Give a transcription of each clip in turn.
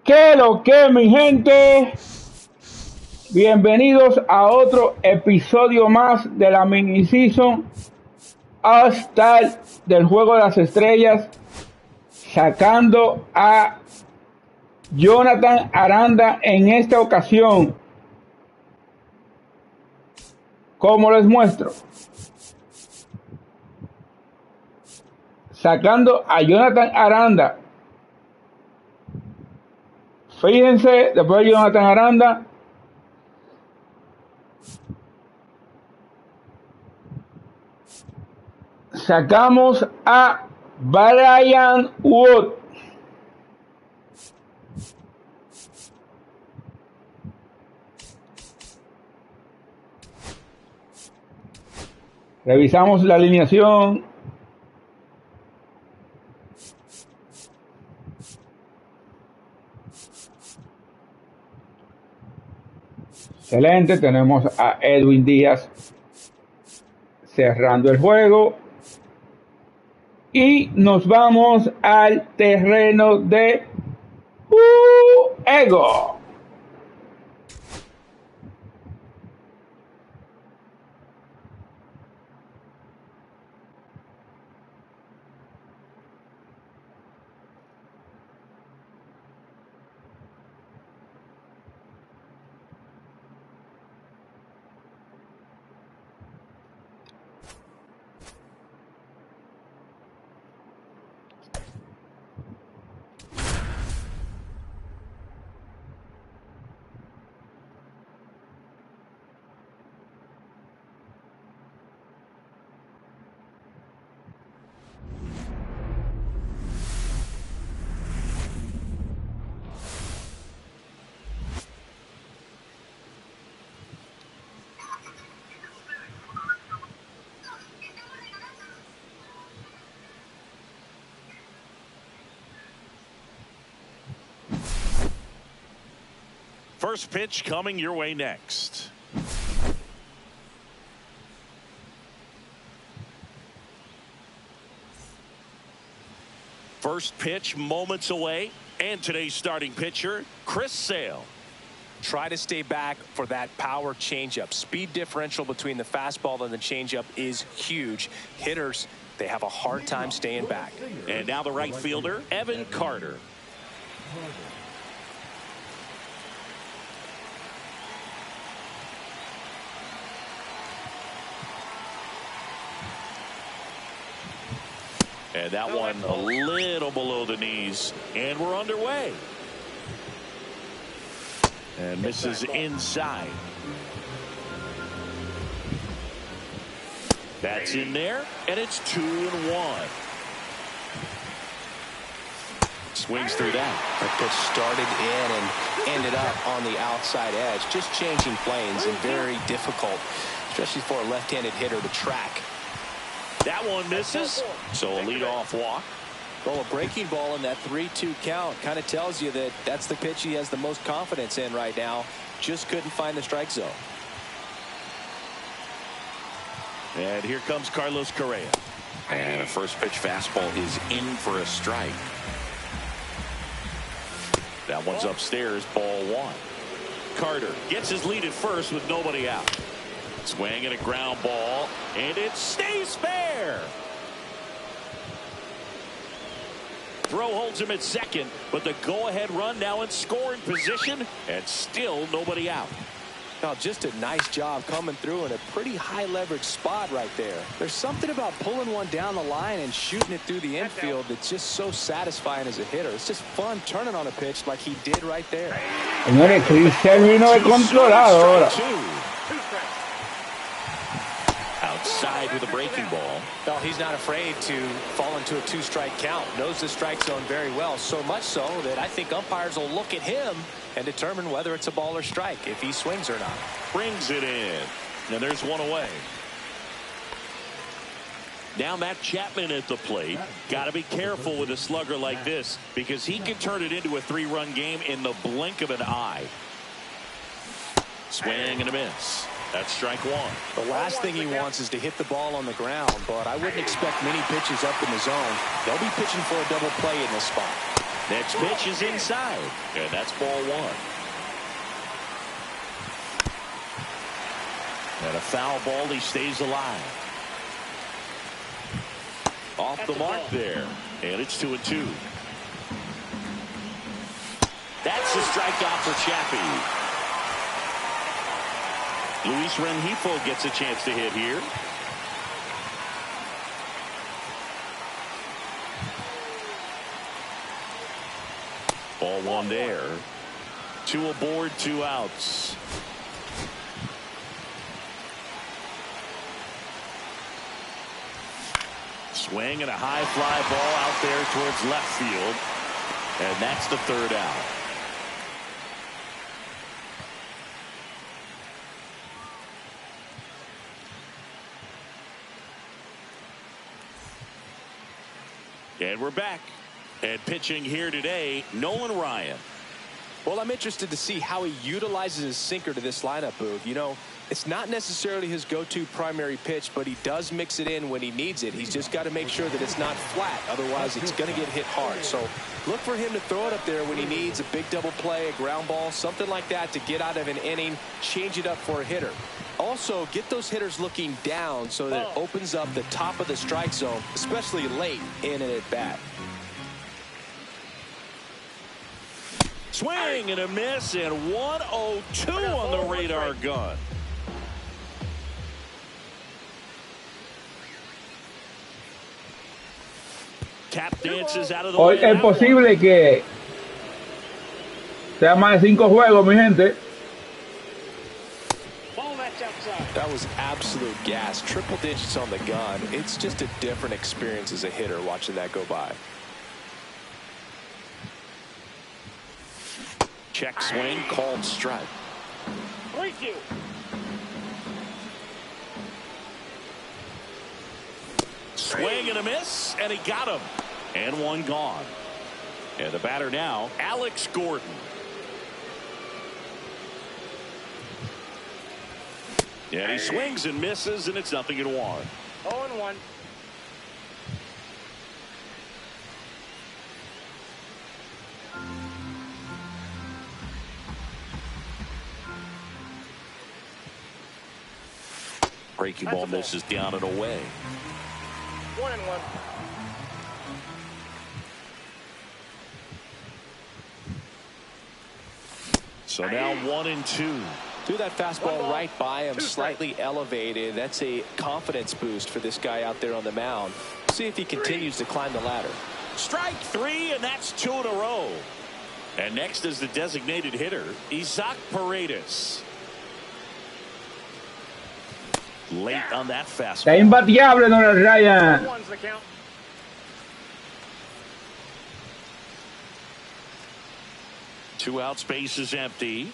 ¿Qué lo que, mi gente? Bienvenidos a otro episodio más de la mini season hasta del Juego de las Estrellas, sacando a Jonathan Aranda en esta ocasión. Como les muestro, sacando a Jonathan Aranda. Fíjense, después de Jonathan Aranda, sacamos a Brian Wood. Revisamos la alineación. Excelente, tenemos a Edwin Díaz cerrando el juego. Y nos vamos al terreno de Ego. First pitch coming your way next. First pitch moments away, and today's starting pitcher, Chris Sale. Try to stay back for that power changeup. Speed differential between the fastball and the changeup is huge. Hitters, they have a hard time staying back. And now the right fielder, Evan Carter. And that one a little below the knees. And we're underway. And misses inside. That's in there. And it's 2-1. Swings through that. That pitch started in and ended up on the outside edge. Just changing planes and very difficult, especially for a left-handed hitter to track. That one misses. So a leadoff walk. Well, a breaking ball in that 3-2 count kind of tells you that that's the pitch he has the most confidence in right now. Just couldn't find the strike zone. And here comes Carlos Correa. And a first pitch fastball is in for a strike. That one's upstairs, ball one. Carter gets his lead at first with nobody out. Swing and a ground ball, and it stays fair. Throw holds him at second, but the go-ahead run now in scoring position, and still nobody out. Now, just a nice job coming through in a pretty high leverage spot right there. There's something about pulling one down the line and shooting it through the infield that's just so satisfying as a hitter. It's just fun turning on a pitch like he did right there. Señores, Chris vino de controlado ahora. Outside with a breaking ball. No, he's not afraid to fall into a two-strike count. Knows the strike zone very well, so much so that I think umpires will look at him and determine whether it's a ball or strike, if he swings or not. Brings it in. Now there's one away. Now Matt Chapman at the plate. Got to be careful with a slugger like this because he can turn it into a three-run game in the blink of an eye. Swing and a miss. That's strike one. The last thing he wants is to hit the ball on the ground, but I wouldn't expect many pitches up in the zone. They'll be pitching for a double play in this spot. Next pitch is inside, and that's ball one. And a foul ball, he stays alive. Off the mark there, and it's 2-2. That's the strikeout for Chappie. Luis Rengifo gets a chance to hit here. Ball one there. Two aboard, two outs. Swing and a high fly ball out there towards left field. And that's the third out. And we're back. And pitching here today, Nolan Ryan. Well, I'm interested to see how he utilizes his sinker to this lineup, Boog. You know, it's not necessarily his go-to primary pitch, but he does mix it in when he needs it. He's just got to make sure that it's not flat. Otherwise, it's going to get hit hard. So look for him to throw it up there when he needs a big double play, a ground ball, something like that to get out of an inning, change it up for a hitter. Also, get those hitters looking down so that it opens up the top of the strike zone, especially late in an at-bat. Swing and a miss, and 102 on the radar gun. Tap dances out of the Hoy way. es posible que sea más de 5 juegos, mi gente. That was absolute gas. Triple digits on the gun. It's just a different experience as a hitter watching that go by. Check swing, called strike. Swing and a miss, and he got him. And one gone. And the batter now, Alex Gordon. And he swings and misses, and it's 0-1. 0-1. Breaking ball misses down and away. 1-1. So now 1-2. Threw that fastball right by him, slightly elevated. That's a confidence boost for this guy out there on the mound. See if he continues to climb the ladder. Strike three, and that's 2 in a row. And next is the designated hitter, Isaac Paredes. Late on that fastball. Está imbateable, Nolan Ryan. 1-1's the count. Two out, space is empty.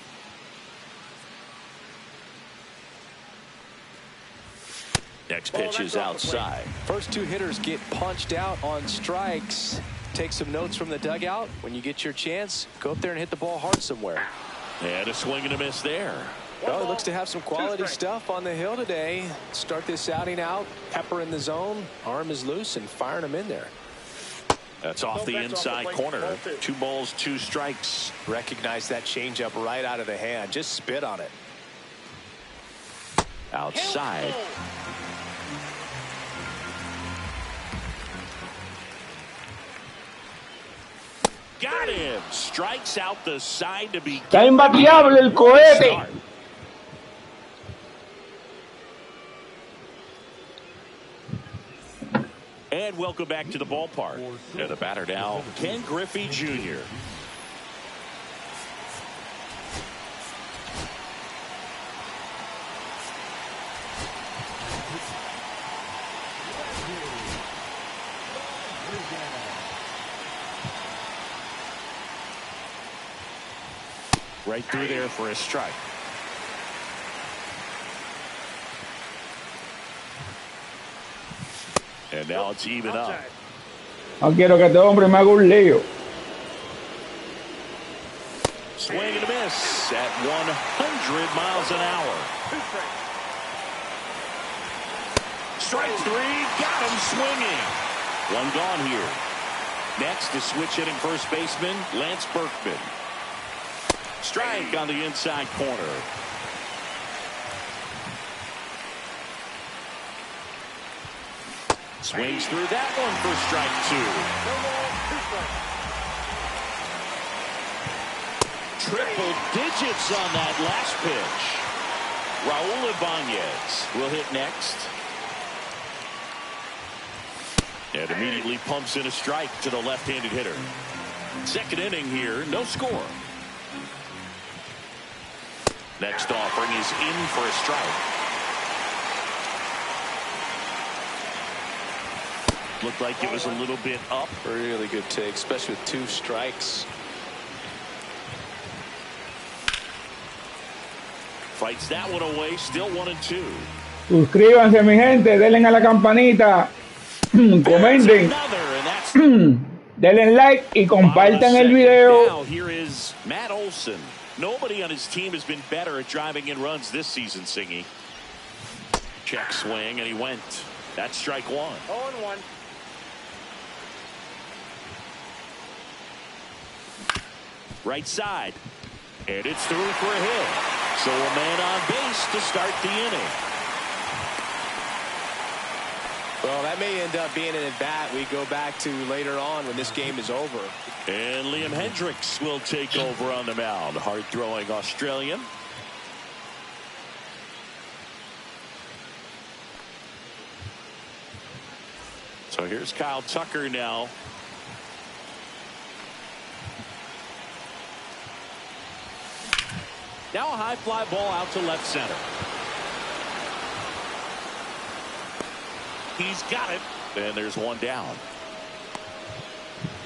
Next pitch is outside. First two hitters get punched out on strikes. Take some notes from the dugout. When you get your chance, go up there and hit the ball hard somewhere. And a swing and a miss there. Well, he looks to have some quality stuff on the hill today. Start this outing out, pepper in the zone, arm is loose, and firing him in there. That's off the inside corner. 2 balls, 2 strikes. Recognize that changeup right out of the hand. Just spit on it. Outside. Got him. Strikes out the side to be. Está imbateable el cohete. And welcome back to the ballpark. And the batter now, Ken Griffey Jr. Right through there for a strike. And now it's even up. No quiero que este hombre me haga un lío. Swing and a miss at 100 miles an hour. Strike 3, got him swinging. 1 gone here. Next is switch hitting first baseman Lance Berkman. Strike on the inside corner. Swings through that one for strike 2. Triple digits on that last pitch. Raul Ibanez will hit next. And immediately pumps in a strike to the left-handed hitter. Second inning here, no score. Next offering is in for a strike. Looked like it was a little bit up. Really good take, especially with 2 strikes. Fights that one away, still 1-2. Suscríbanse, mi gente, denle a la campanita, comenten, denle like y compartan el video. Now here is Matt Olson. Nobody on his team has been better at driving in runs this season, Singy. Check swing, and he went. That's strike 1. 0-1. Right side. And it's through for a hit. So a man on base to start the inning. Well, that may end up being an at-bat we go back to later on when this game is over. And Liam Hendricks will take over on the mound. Hard-throwing Australian. So here's Kyle Tucker now. Now a high fly ball out to left center. He's got it. And there's 1 down.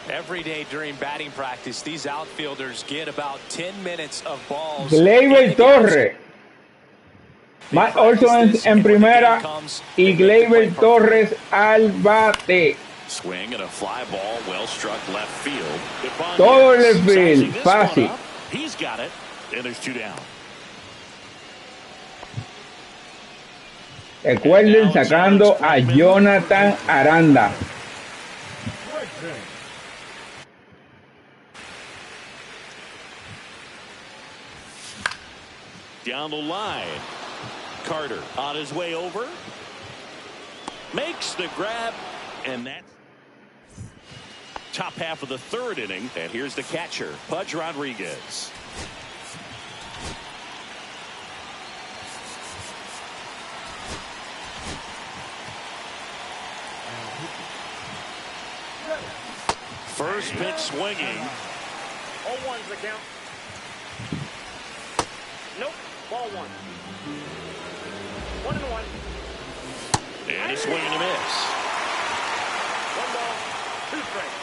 Every day during batting practice, these outfielders get about 10 minutes of balls. Gleyber Torres. Matt Olson en primera y Gleyber Torres al bate. Swing and a fly ball, well struck left field. Todo el left field, fácil. He's got it, and there's 2 down. Recuerden sacando a Jonathan Aranda. Down the line. Carter on his way over. Makes the grab, and that's top half of the 3rd inning. And here's the catcher, Pudge Rodriguez. First pitch swinging. 0-1's the count. Nope. Ball 1. 1-1. And a swing and a miss. 1 ball, 2 strikes.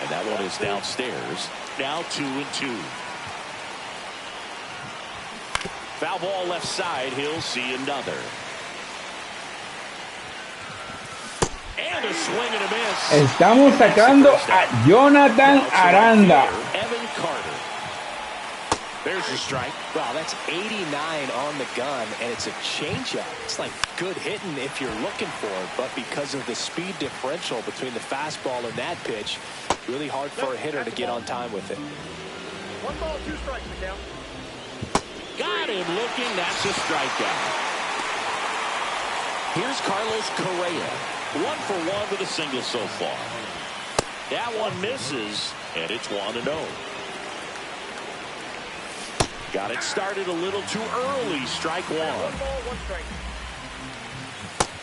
And that one is downstairs. Now 2-2. Foul ball left side. He'll see another. And a swing and a miss. Estamos sacando a Jonathan Aranda. Evan Carter. There's the strike. Wow, that's 89 on the gun, and it's a changeup. It's like good hitting if you're looking for it, but because of the speed differential between the fastball and that pitch, really hard for a hitter to get on time with it. 1 ball, 2 strikes, the count. Got him looking. That's a strikeout. Here's Carlos Correa. 1 for 1 with a single so far. That one misses, and it's 1-0. Got it started a little too early. Strike 1. 1 ball, 1 strike.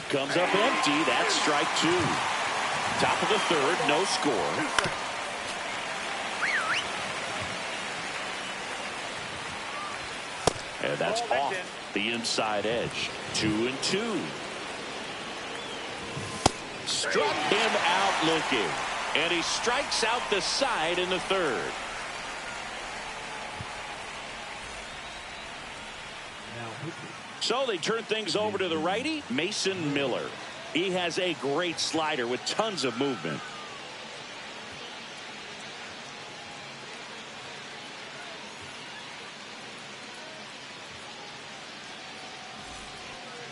Comes up empty. That's strike 2. Top of the third, no score. 2 strikes. And that's off the inside edge. 2-2. Struck him out looking. And he strikes out the side in the third. So they turn things over to the righty, Mason Miller. He has a great slider with tons of movement.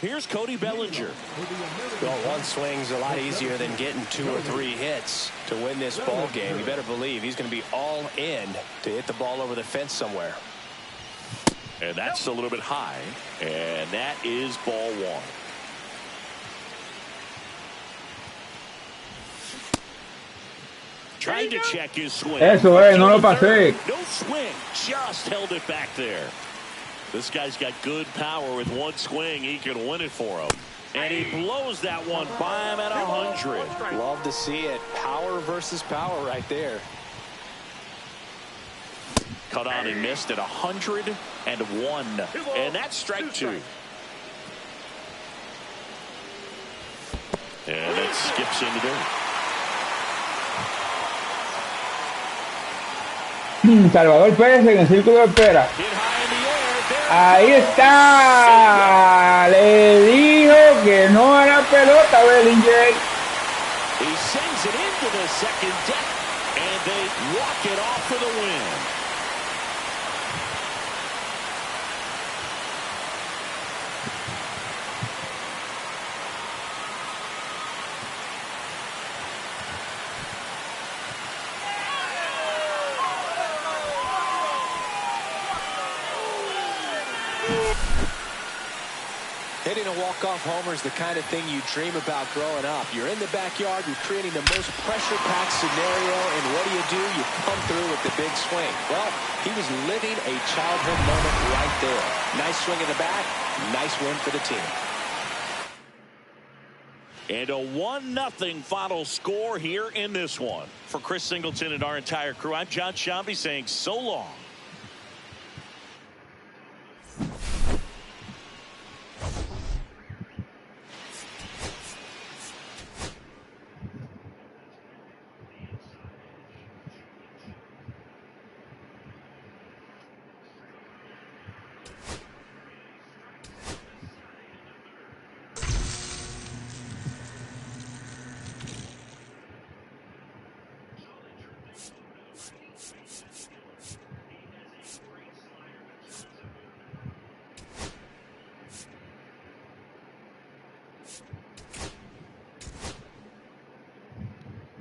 Here's Cody Bellinger. Well, one swing's a lot easier than getting 2 or 3 hits to win this ball game. You better believe he's going to be all in to hit the ball over the fence somewhere. And that's a little bit high. And that is ball 1. Trying to check his swing. Eso no lo pasé. No swing. Just held it back there. This guy's got good power. With one swing, he can win it for him. And he blows that one by him at 100. Love to see it. Power versus power right there. Cut on and missed at 101. And that's strike 2. And it skips into dirt. Salvador Pérez en el círculo de espera. Ahí está. Le dijo que no era pelota, Bellinger. He sends it into the second deck, and they walk it off for the win. Hitting a walk-off homer is the kind of thing you dream about growing up. You're in the backyard, you're creating the most pressure-packed scenario, and what do? You come through with the big swing. Well, he was living a childhood moment right there. Nice swing in the bat, nice win for the team. And a 1-0 final score here in this one. For Chris Singleton and our entire crew, I'm John Shambi saying so long.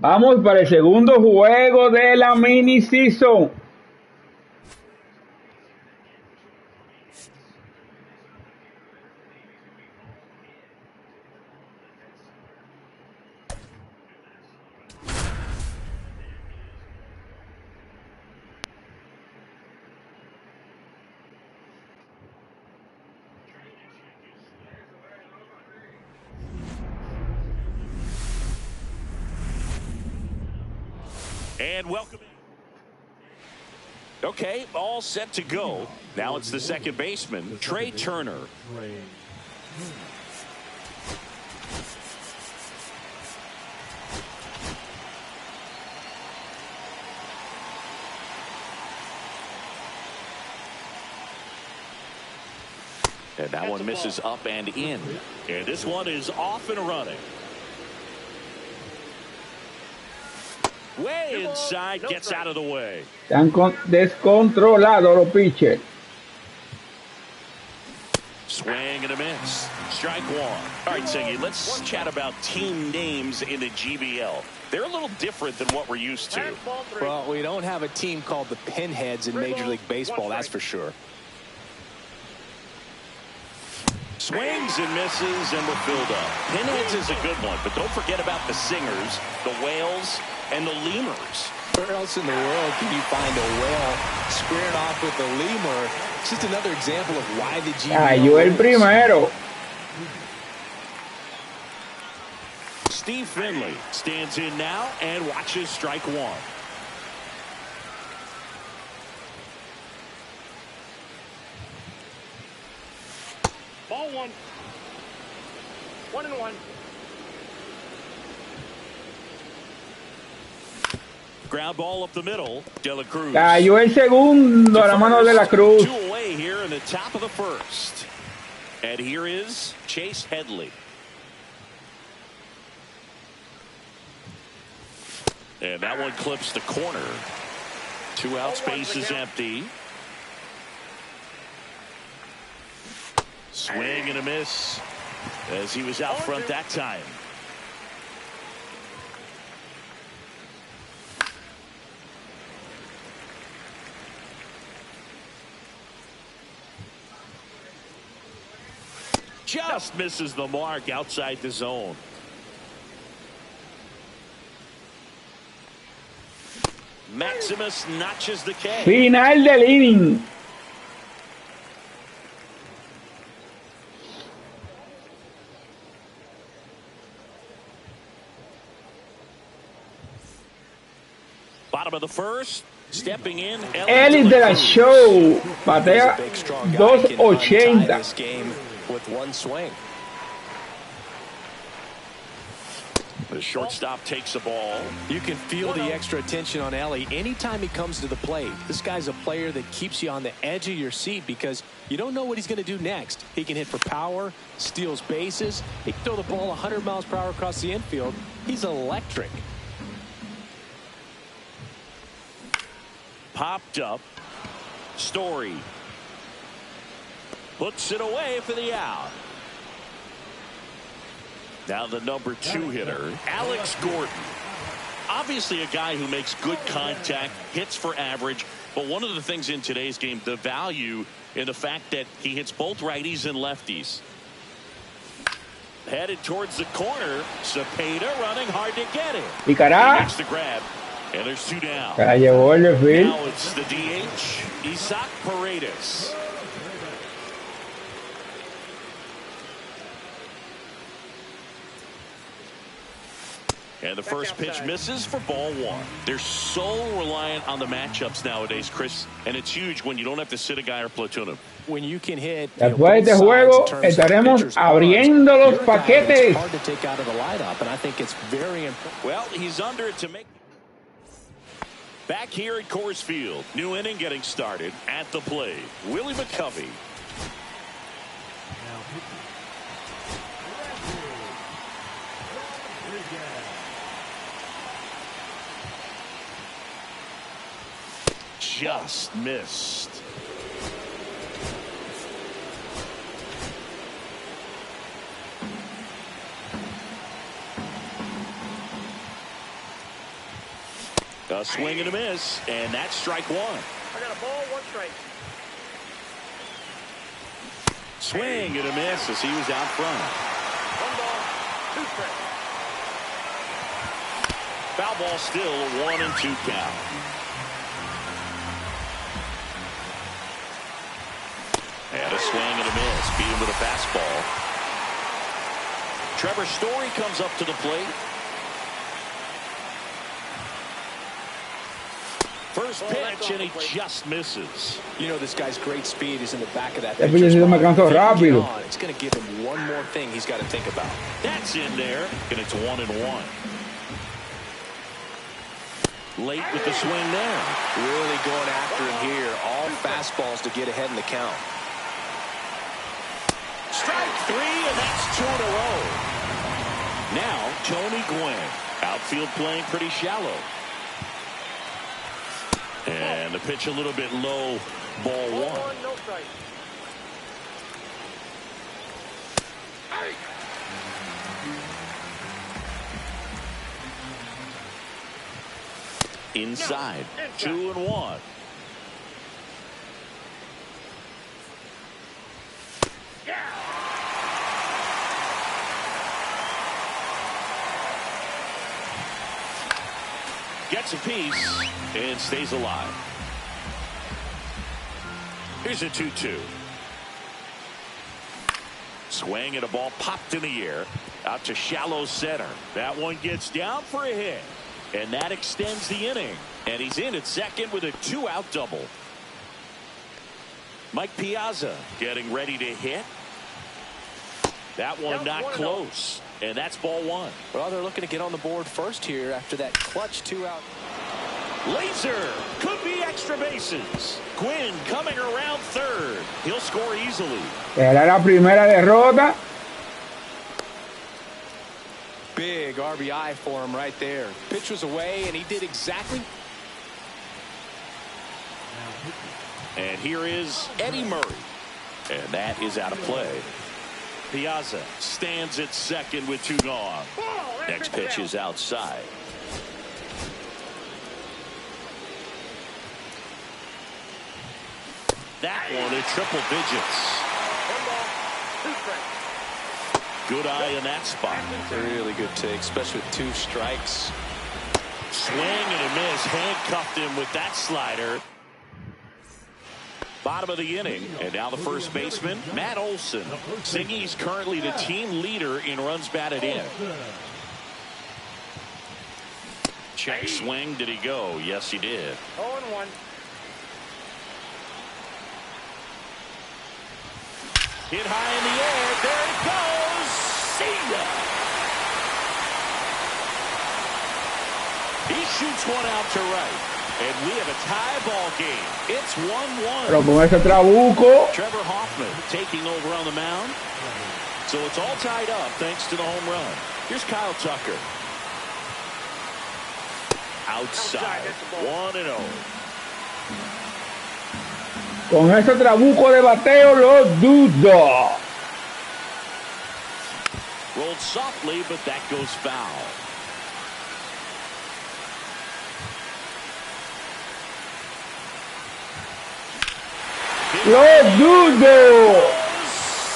Vamos para el segundo juego de la mini season. And welcome in. Okay, all set to go. Now it's the second baseman, Trey Turner. And that one misses up and in. And this one is off and running. Way inside, gets out of the way. Están descontrolados los pitchers. Swing and a miss. Strike one. All right, Singy, let's chat about team names in the GBL. They're a little different than what we're used to. Well, we don't have a team called the Pinheads in Major League Baseball, that's for sure. Swings and misses, and we're filled up. Pinheads is a good one, but don't forget about the Singers, the Whales, and the Lemurs. Where else in the world can you find a whale squared off with a lemur? It's just another example of why the GBL Cayó el primero. Steve Finley stands in now and watches strike one. Ball one. 1-1. Ground ball up the middle. De La Cruz. Cayó el segundo a la mano de la Cruz. Two away here in the top of the first. And here is Chase Headley. And that one clips the corner. 2 outs, base is empty. Swing and a miss as he was out front that time. Just misses the mark outside the zone. Maximus notches the K. Final del inning. Bottom of the first, stepping in. Ellis de la Show patea 280. This game with one swing. The shortstop takes the ball. You can feel the extra attention on Ellie anytime he comes to the plate. This guy's a player that keeps you on the edge of your seat because you don't know what he's going to do next. He can hit for power, steals bases. He can throw the ball 100 miles per hour across the infield. He's electric. Popped up. Story puts it away for the out. Now the number 2 hitter, Alex Gordon. Obviously a guy who makes good contact, hits for average, but one of the things in today's game, the value in the fact that he hits both righties and lefties. Headed towards the corner, Cepeda running hard to get it. Y cara. Makes the grab, and there's 2 down. Se la llevó el desfile. Now it's the DH, Isaac Paredes. And the first pitch misses for ball 1. They're so reliant on the matchups nowadays, Chris, and it's huge when you don't have to sit a guy or platoon him. When you can hit, Después de este juego estaremos abriendo los paquetes. Hard to take out of the lineup, and I think it's very important. Well, he's under it to make. Back here at Coors Field, new inning getting started at the plate. Willie McCovey. Just missed. A swing and a miss, and that's strike 1. I got a ball, 1 strike. Swing and a miss as he was out front. 1 ball, 2 strikes. Foul ball still, 1-2 count. And a swing and a miss. Beat him with a fastball. Trevor Story comes up to the plate. First pitch, and he just misses. You know this guy's great speed is in the back of that. El pitcher me cansó rápido. It's going to give him one more thing he's got to think about. That's in there, and it's 1-1. Late with the swing there. Really going after him here. All fastballs to get ahead in the count. Strike 3, and that's 2 in a row. Now, Tony Gwynn. Outfield playing pretty shallow. And the pitch a little bit low, ball one. No strike. Inside, 2-1. Gets a piece and stays alive. Here's a 2-2. Swing and a ball popped in the air out to shallow center. That one gets down for a hit. And that extends the inning. And he's in at second with a 2-out double. Mike Piazza getting ready to hit. That one not close. And that's ball one. Well, they're looking to get on the board first here after that clutch 2-out. Laser could be extra bases. Quinn coming around third. He'll score easily. Era la primera derrota. Big RBI for him right there. Pitch was away, and he did exactly. And here is Eddie Murray. And that is out of play. Piazza stands at second with 2 gone. Next pitch is outside. That one in triple digits. 1 ball, 2 strikes. Good eye in that spot. Really good take, especially with 2 strikes. Swing and a miss. Handcuffed him with that slider. Bottom of the inning. And now the first baseman, Matt Olson. Siggy's currently the team leader in runs batted in. Check swing. Did he go? Yes, he did. 0-1. Hit high in the air. There it goes. See ya. He shoots one out to right. And we have a tie ball game. It's 1-1. Pero con ese trabuco. Trevor Hoffman taking over on the mound. So it's all tied up thanks to the home run. Here's Kyle Tucker. Outside. 1-0. Con ese trabuco de bateo lo dudo. Rolled softly, but that goes foul. Lo dudo.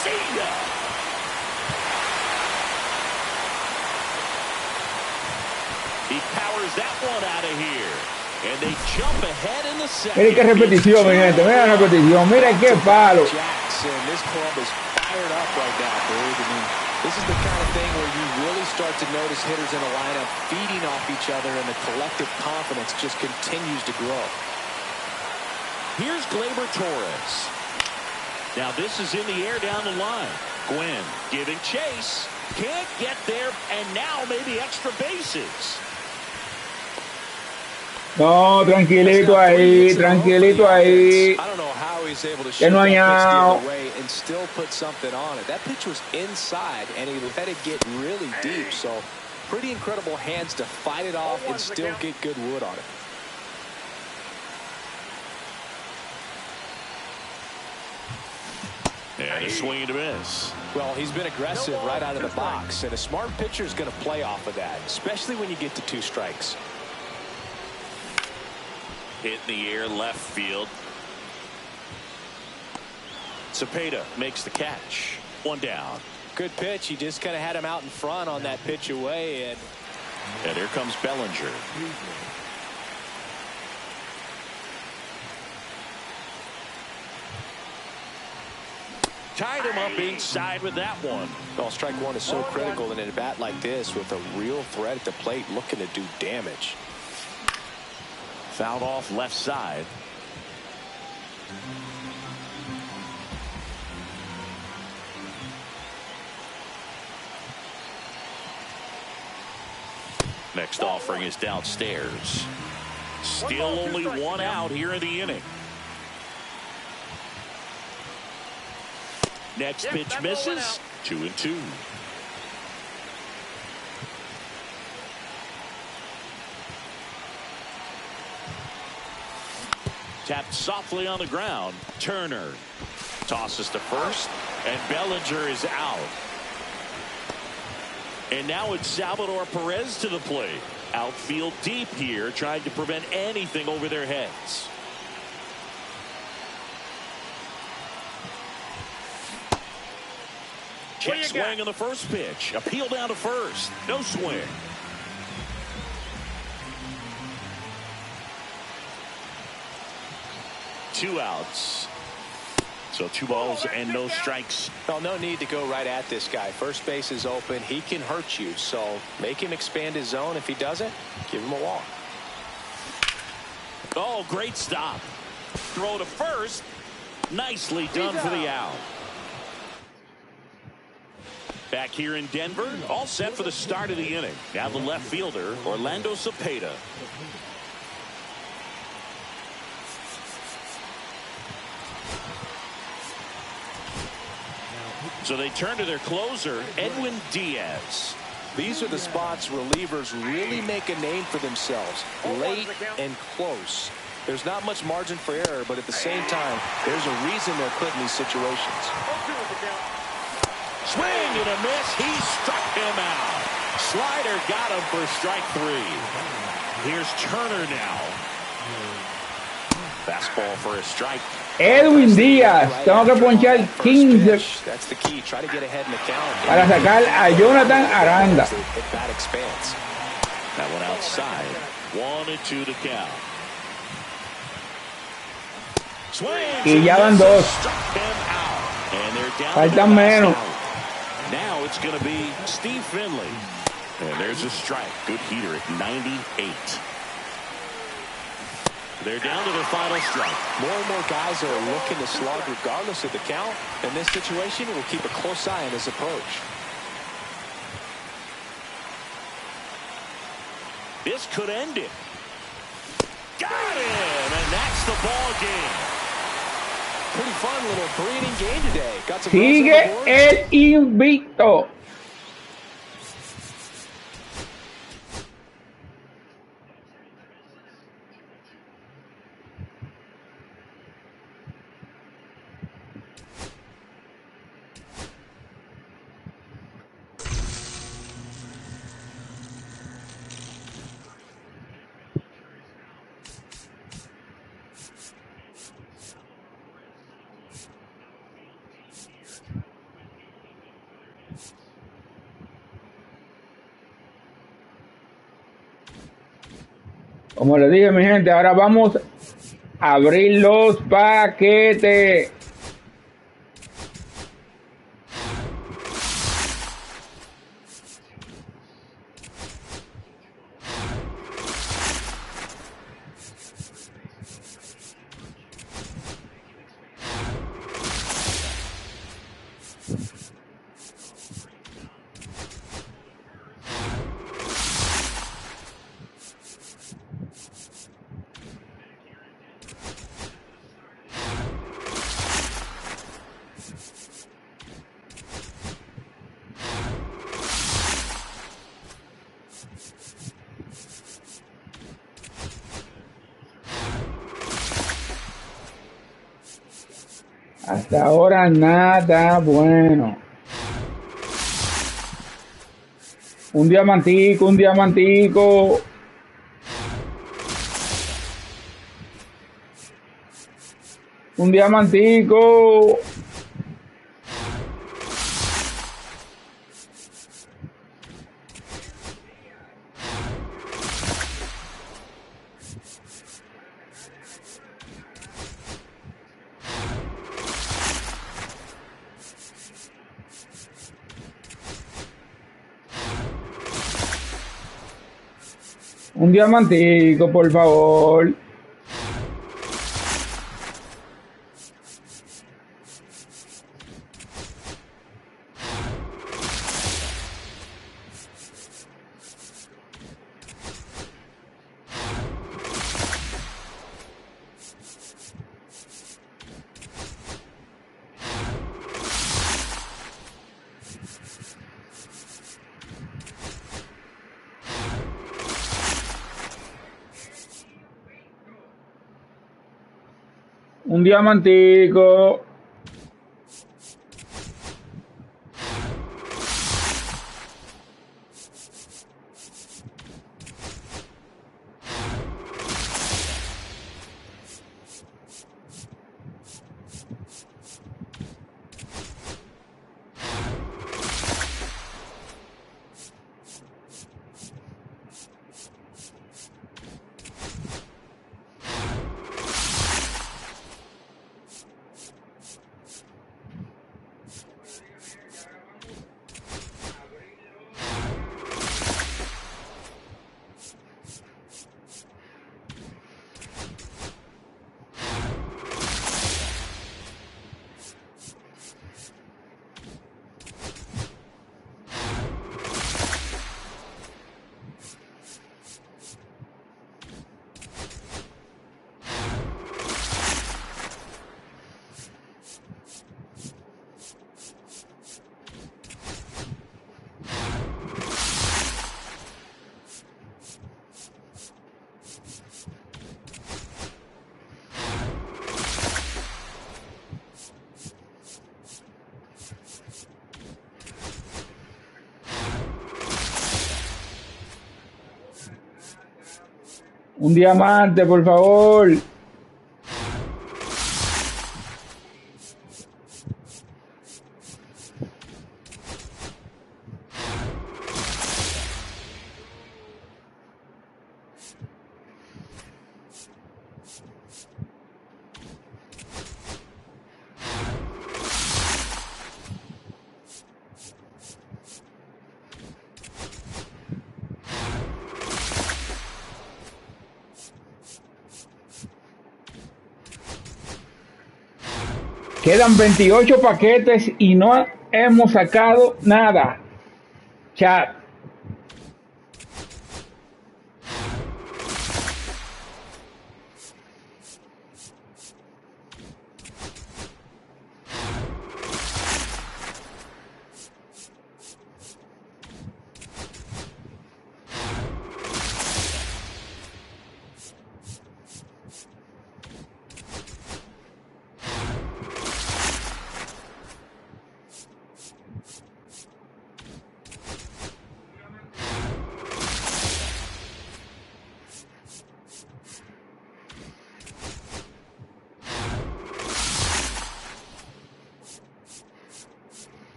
See ya. He powers that one out of here. And they jump ahead in the second. Mira qué repetición, mi gente. Mira la repetición. Mira qué palo. Jackson, this club is fired up right now, dude. I mean, this is the kind of thing where you really start to notice hitters in a lineup feeding off each other, and the collective confidence just continues to grow. Here's Gleyber Torres. Now this is in the air down the line. Gwynn giving chase. Can't get there, and now maybe extra bases. No, tranquilito ahí, tranquilito ahí. I don't know how he's able to Que shoot no hay that pitch the out. other way and still put something on it. That pitch was inside, and he let it get really deep. So pretty incredible hands to fight it off and still get good wood on it. And a swing and a miss. Well, he's been aggressive right out of the box, and a smart pitcher is going to play off of that, especially when you get to 2 strikes. Hit in the air left field. Cepeda makes the catch. 1 down. Good pitch. He just kind of had him out in front on that pitch away, and here comes Bellinger. Tied him up inside with that one. well, strike one is so critical in a bat like this with a real threat at the plate looking to do damage. Fouled off left side. Next offering is downstairs. Still only 1 out here in the inning. Next pitch misses. 2-2. tapped softly on the ground. Turner tosses to first, and Bellinger is out. And now it's Salvador Perez to the plate. Outfield deep here, trying to prevent anything over their heads. Check swing on the first pitch. Appeal down to first. No swing. Two outs. So 2 balls and no strikes. Well, no need to go right at this guy. First base is open. He can hurt you. So make him expand his zone. If he doesn't, give him a walk. Oh, great stop. Throw to first. Nicely done for the out. Back here in Denver, all set for the start of the inning. Now the left fielder, Orlando Cepeda. So they turn to their closer, Edwin Diaz. These are the spots relievers really make a name for themselves. Late and close. There's not much margin for error, but at the same time, there's a reason they're put in these situations. Swing and a miss. He struck him out. Slider got him for strike 3. Here's Turner now. Fastball for a strike. Edwin Díaz, tengo que ponchar 15 That's the key. Try to get ahead in the count para sacar a Jonathan Aranda. That expands. That one outside. 1-2 to count. Swings. Y ya van 2. Struck him out. And they're down. Faltan menos. Now it's going to be Steve Finley. And there's a strike. Good heater at 98. They're down to their final strike. More and more guys are looking to slug regardless of the count. In this situation, we'll keep a close eye on his approach. This could end it. Got him, and that's the ball game. Pretty fun little 3-inning game today. Got some Sigue el invicto. Como les dije, mi gente, ahora vamos a abrir los paquetes. Hasta ahora nada bueno. Un diamantico, un diamantico. Un diamantico. Un diamantico, por favor. Un diamantico. Un diamante, por favor. Quedan 28 paquetes y no hemos sacado nada. Chat.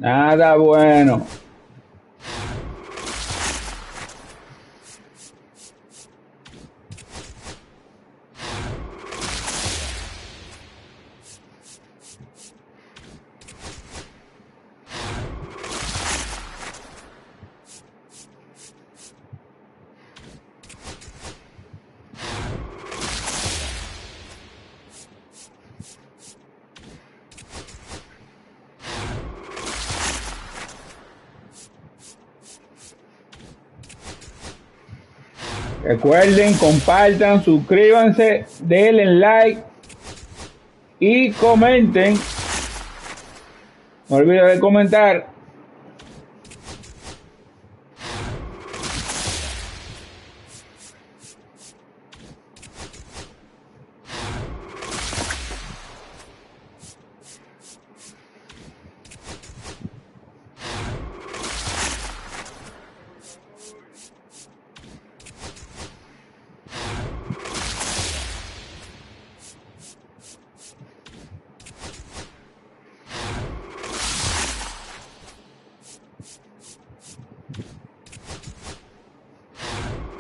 Nada bueno. Recuerden, compartan, suscríbanse, denle like y comenten. No olviden de comentar.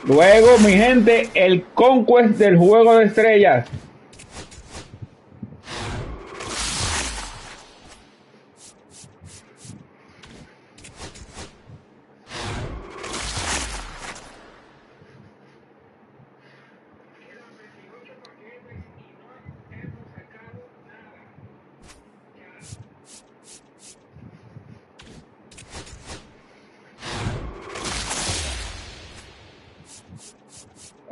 Luego, mi gente, el conquest del juego de estrellas.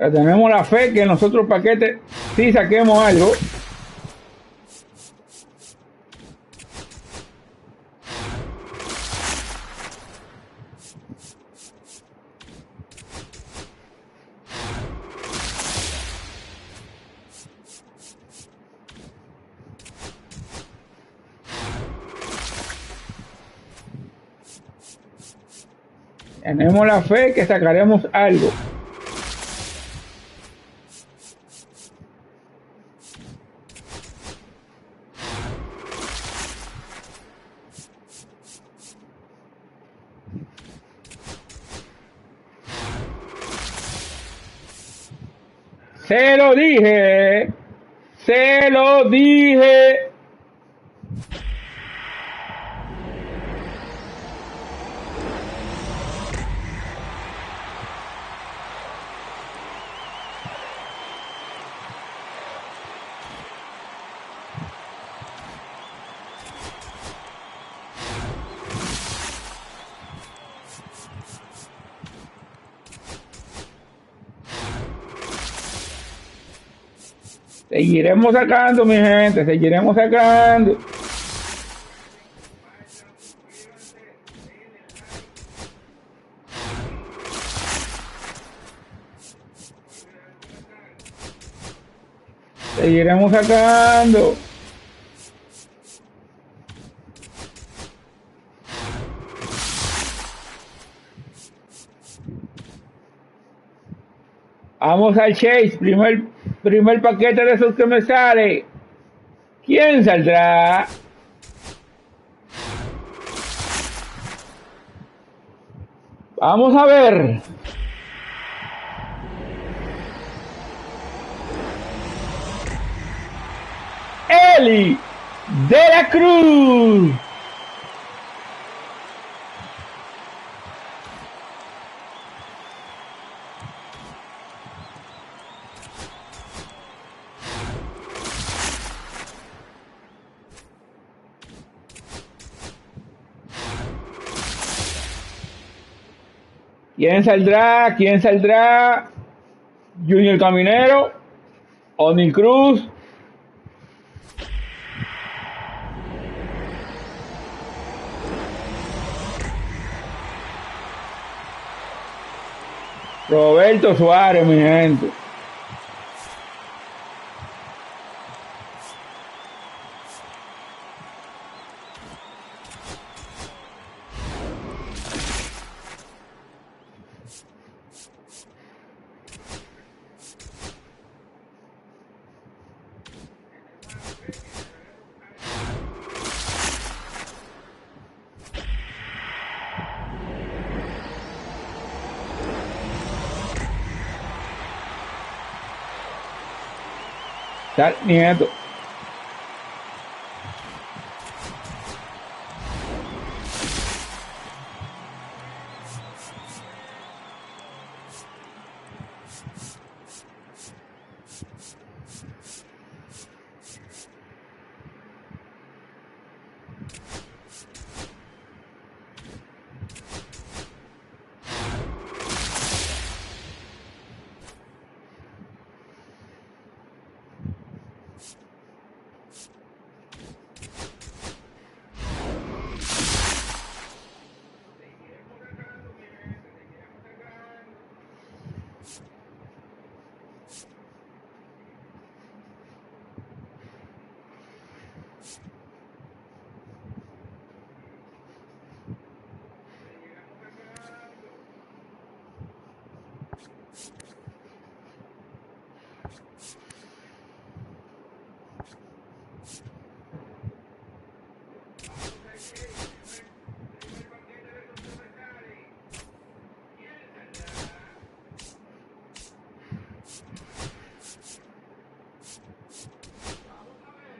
Tenemos la fe que en los otros paquetes sí saquemos algo. Tenemos la fe que sacaremos algo. Se lo dije. Se lo dije. Seguiremos sacando, mi gente, seguiremos sacando. Seguiremos sacando. Vamos al chase, primer paquete de esos que me sale. ¿Quién saldrá? Vamos a ver. Eli de la Cruz. ¿Quién saldrá? ¿Quién saldrá? Junior Caminero, Oni Cruz, Roberto Suárez, mi gente. Nieto.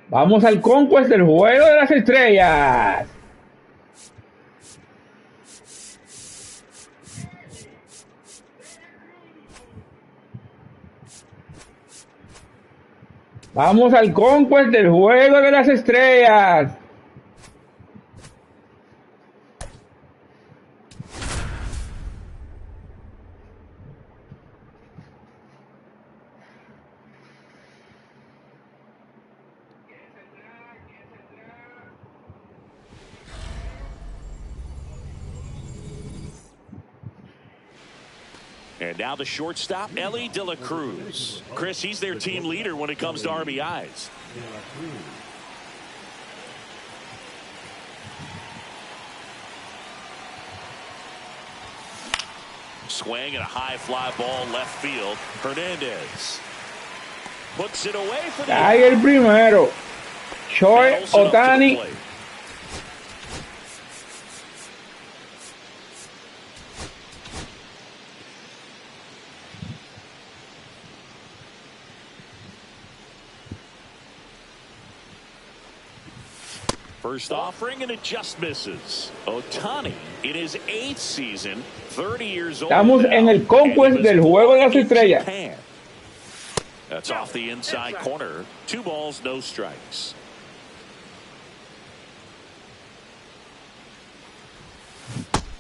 Vamos al Conquest del Juego de las Estrellas. Vamos al Conquest del Juego de las Estrellas. And now the shortstop, Eli de la Cruz. Chris, he's their team leader when it comes to RBIs. Swing and a high fly ball left field. Hernandez puts it away for the Ahí el primero. Shohei Ohtani. First offering and it just misses. Ohtani in his 8th season, 30 years old. Estamos en el conquest del juego de las estrellas. That's off the inside corner. 2 balls, no strikes.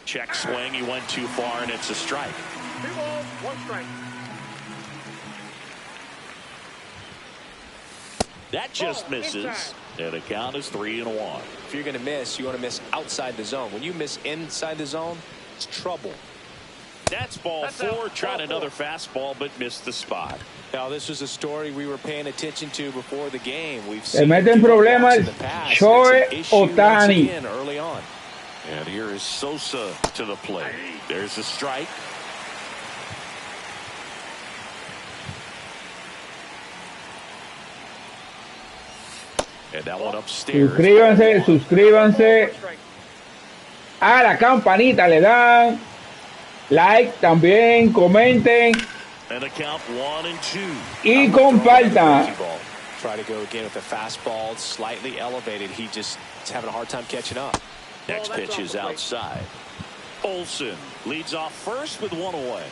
Check swing. He went too far and it's a strike. 2 balls, 1 strike. That just misses. And the count is 3-1. If you're going to miss, you want to miss outside the zone. When you miss inside the zone, it's trouble. That's ball 4. Tried another fastball, but missed the spot. Now, this was a story we were paying attention to before the game. We've Se seen mete en problemas Shohei Ohtani. Early on. And here is Sosa to the plate. There's a strike. And that one upstairs. Suscríbanse a la campanita, le dan like también, comenten And the count 1-2. y compartan. Try to go again with the fastball, slightly elevated. He just is having a hard time catching up. Next pitch is outside. Olsen leads off first with 1 away.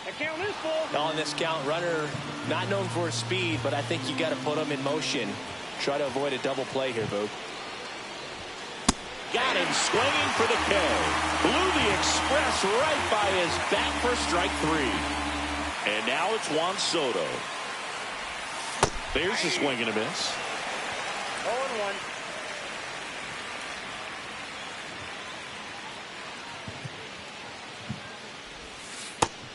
The count is full. On this count, runner not known for his speed, but I think you got to put him in motion. Try to avoid a double play here, Boog. Got him swinging for the K. Blew the express right by his bat for strike 3. And now it's Juan Soto. There's a swing and a miss. 0-1.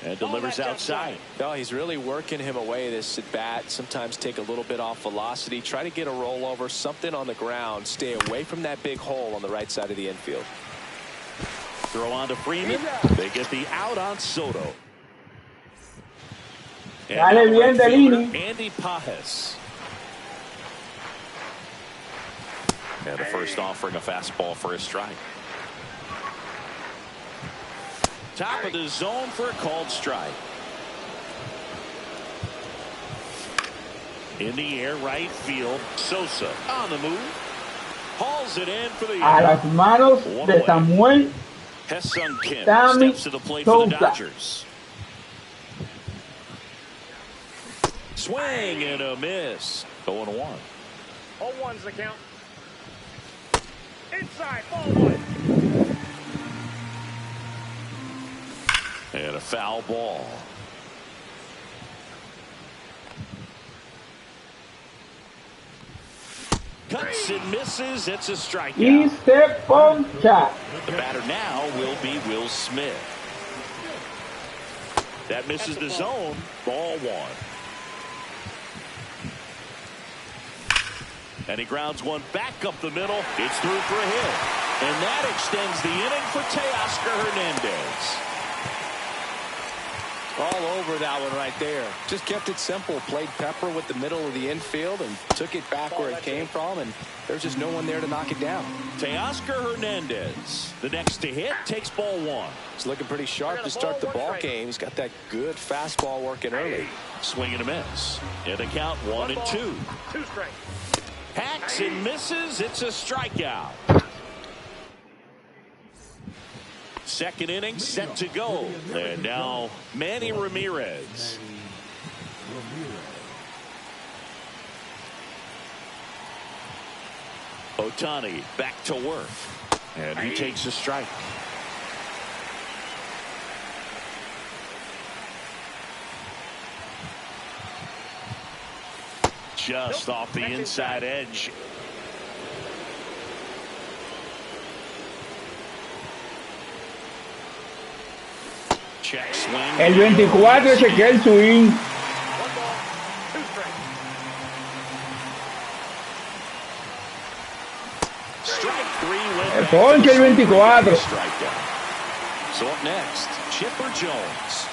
And delivers outside. No, he's really working him away this at bat. Sometimes take a little bit off velocity. Try to get a rollover, something on the ground. Stay away from that big hole on the right side of the infield. Throw on to Freeman. They get the out on Soto. Dale bien, Delini. Andy Pajes. And the first offering a fastball for a strike. Top of the zone for a called strike. In the air, right field. Sosa on the move. Hauls it in for the A las manos de Samuel Hesung Kim Sammy steps to the plate for the Sosa. Dodgers. Swing and a miss. 0-1. 0-1's the count. Inside, ball 1. And a foul ball. Cuts and misses. It's a y strikeout. se poncha. The batter now will be Will Smith. That misses the zone. Ball 1. And he grounds one back up the middle. It's through for a hit. And that extends the inning for Teoscar Hernandez. All over that one right there. Just kept it simple. Played pepper with the middle of the infield and took it back where it came from. And there's just no one there to knock it down. Teoscar Hernandez, the next to hit, takes ball 1. He's looking pretty sharp to start the ball game. He's got that good fastball working early. Swing and a miss. And the count 1-2. 2 strikes. Hacks and misses. It's a strikeout. Second inning set to go. And now Manny Ramirez. Ohtani back to work. And he takes a strike. Just off the inside edge. Check swing. El 24 chequea el swing. 1 ball, 2 strikes. Strike went Ponche el 24. So up next, Chipper Jones.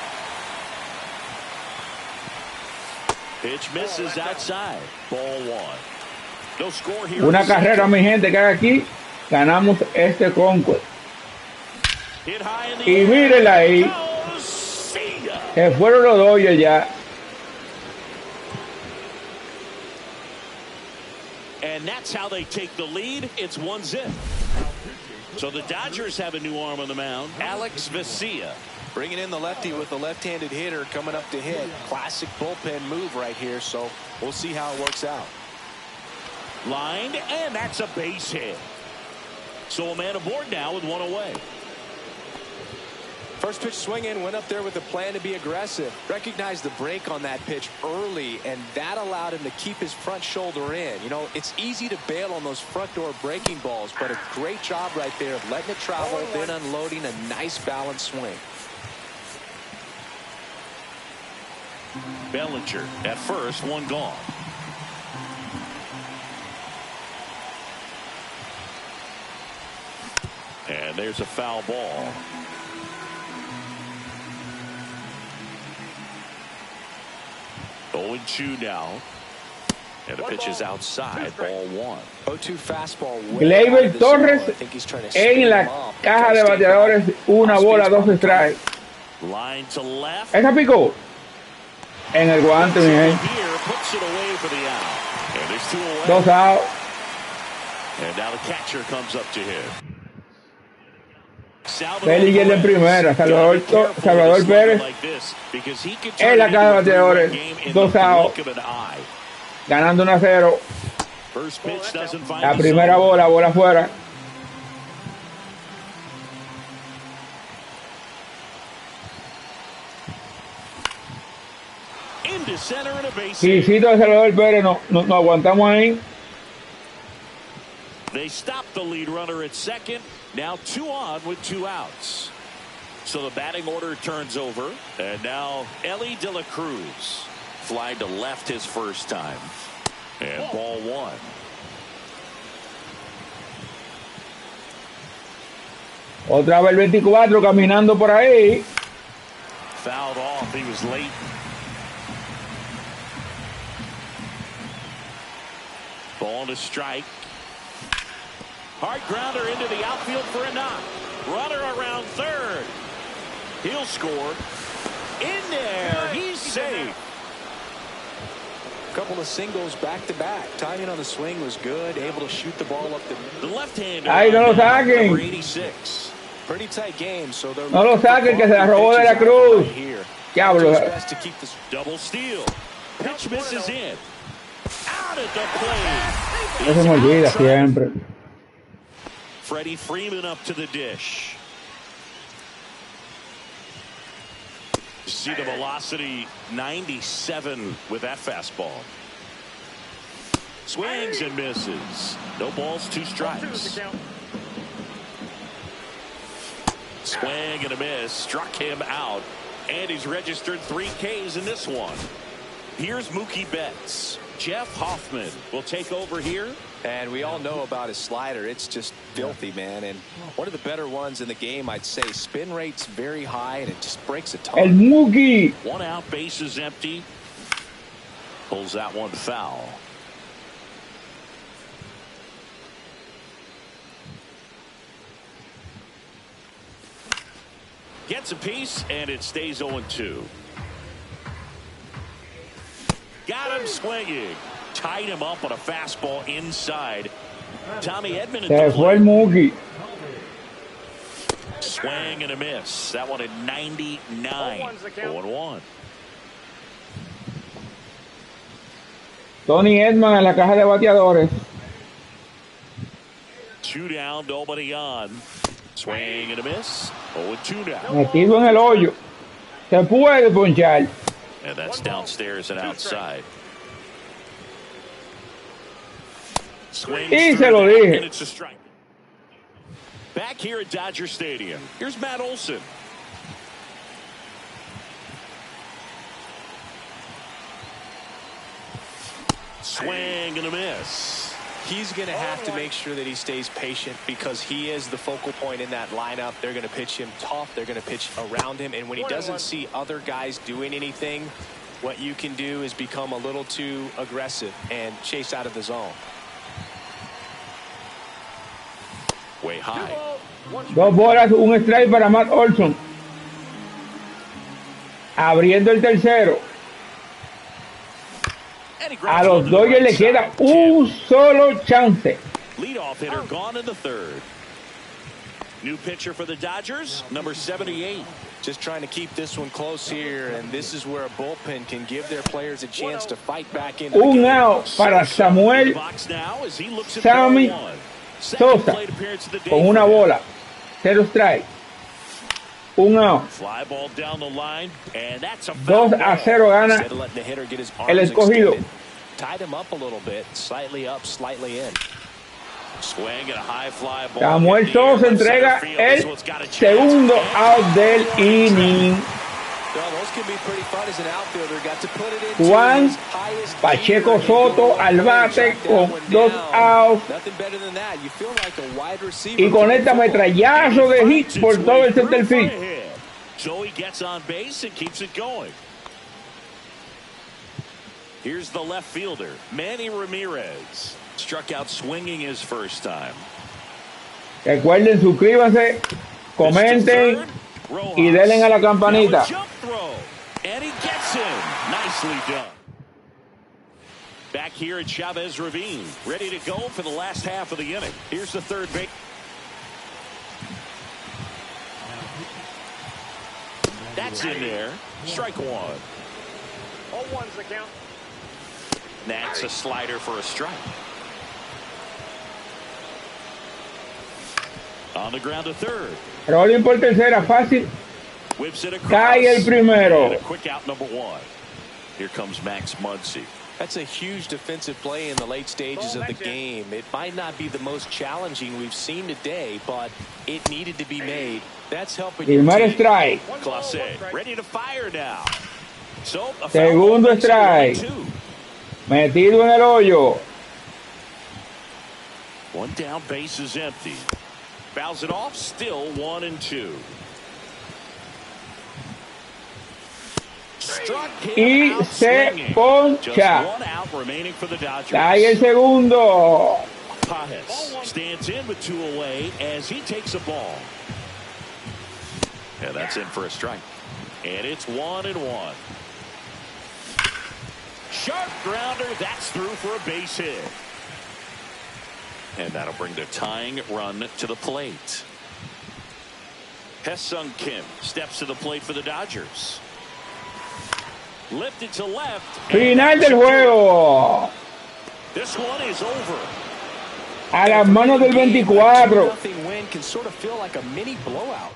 Pitch misses outside. Ball one. No score here. Una carrera, mi gente, que hay aquí. Ganamos este concours. Y mírenla ahí. Se fueron los Dodgers ya. And that's how they take the lead. It's 1-0. So the Dodgers have a new arm on the mound. Alex Vesia. Bringing in the lefty with the left-handed hitter coming up to hit. Classic bullpen move right here, so we'll see how it works out. Lined, and that's a base hit. So a man aboard now with one away. First pitch swinging, went up there with a plan to be aggressive. Recognized the break on that pitch early, and that allowed him to keep his front shoulder in. You know, it's easy to bail on those front door breaking balls, but a great job right there of letting it travel, then unloading a nice balanced swing. Bellinger at first, one gone. And there's a foul ball. Oh, and 2 now. And the pitch is outside. Ball one. 0-2 fastball. Gleyber Torres en la caja de bateadores. Una bola, 2 strikes. Line to left. Esa picó. En el guante, mi gente. Puts it away for the out. And there's 2 away. 2 out. And now the catcher comes up to him. Bellinger en primera. Salvador Pérez en la caja de bateadores. 2 out. Ganando 1-0. La primera bola afuera. Quisito de Salvador Pérez, no aguantamos ahí. They stop the lead runner at second. Now 2 on with 2 outs. So the batting order turns over. And now Ellie De La Cruz flying to left his first time. And ball one. Otra vez el 24 caminando por ahí. Fouled off. He was late. Ball to strike. Hard grounder into the outfield for a knock. Runner around third. He'll score. In there. He's safe. Couple of singles back to back. Timing on the swing was good. Able to shoot the ball up the left-hander. Ay, no lo saquen. 86. Pretty tight game. So they're no lo saquen, que se la robó De La Cruz. Diablo. Double steal. Pitch misses in. Out at the plate. No se me olvida siempre. Freddie Freeman up to the dish. You see the velocity, 97 with that fastball. Swings and misses. No balls, 2 strikes. Swing and a miss. Struck him out. And he's registered 3 Ks in this one. Here's Mookie Betts. Jeff Hoffman will take over here. And we all know about his slider. It's just filthy, man. And one of the better ones in the game, I'd say. Spin rate's very high, and it just breaks a ton. El Mookie. 1 out, base is empty. Pulls that one foul. Gets a piece, and it stays 0-2. Got him swinging. Tied him up on a fastball inside. Tommy Edman. Se fue el Mookie. Swing and a miss. That one at 99. 0-1. Tony Edman en la caja de bateadores. 2 down, nobody on. Swing and a miss. 0-2 now. Metido en el hoyo. Se puede ponchar. And that's downstairs and outside. Y se lo dije. And it's a strike. Back here at Dodger Stadium. Here's Matt Olson. Swing and a miss. He's going to have to make sure that he stays patient because he is the focal point in that lineup. They're going to pitch him tough. They're going to pitch around him. And when he doesn't see other guys doing anything, what you can do is become a little too aggressive and chase out of the zone. Way high. 2 bolas, 1 strike para Matt Olson. Abriendo el tercero. A los Dodgers le queda un solo chance. Leadoff hitter gone in the third. New pitcher for the Dodgers, number 78. Just trying to keep this one close here, and this is where a bullpen can give their players a chance to fight back in. Un out para Samuel Sammy Sosa con una bola. 0 strike. Un out. 2-0 gana el escogido. Tied him up a little bit, slightly up, slightly in. Samuel Sosa entrega el segundo out del inning. Juan Pacheco Soto al bate con 2 outs y con este ametrallazo de hit por todo el center field. So he gets on base and keeps it going. Here's the left fielder, Manny Ramirez. Struck out swinging his first time. Recuerden, suscríbanse, comenten y denle a la campanita. And he gets him. Nicely done. Back here at Chavez Ravine, ready to go for the last half of the inning. Here's the third base. That's in there. Strike one. 0-1's the count. That's a slider for a strike. On the ground to third. Rolling por tercera, fácil. Whips it across. Cae el primero. And a quick out number 1. Here comes Max Muncy. That's a huge defensive play in the late stages of the game. It might not be the most challenging we've seen today, but it needed to be made. That's helping. Primer strike. Clase, ready to fire now. So, segundo strike. Metido en el hoyo. One down, base is empty. Fouls it off, still 1-2. Y se poncha. Cae el segundo. Pajes stands in with 2 away as he takes a ball. And that's in for a strike. And it's 1-1. Sharp grounder, that's through for a base hit. And that'll bring the tying run to the plate. Hesung Kim steps to the plate for the Dodgers. Lifted to left. Final del juego. This one is over. A las manos del 24. Nothing win can sort of feel like a mini blowout.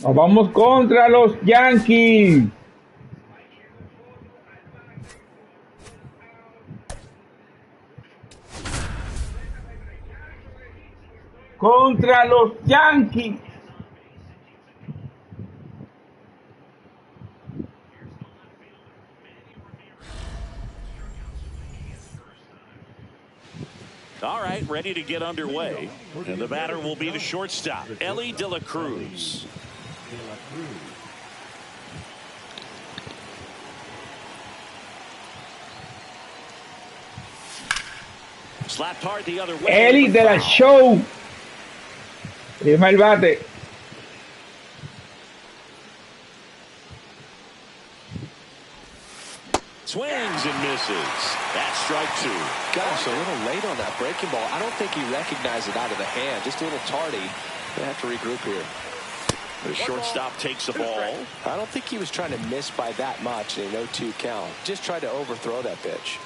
Nos vamos contra los Yankees. Contra los Yankees. All right, ready to get underway. And the batter will be the shortstop, Ellie De La Cruz. Slapped hard the other way. Ellie De La Show. Primer bate. Swings and misses. That's strike 2. Gosh, a little late on that breaking ball. I don't think he recognized it out of the hand. Just a little tardy. They have to regroup here. The shortstop takes the ball. I don't think he was trying to miss by that much in an 0-2 count. Just tried to overthrow that pitch.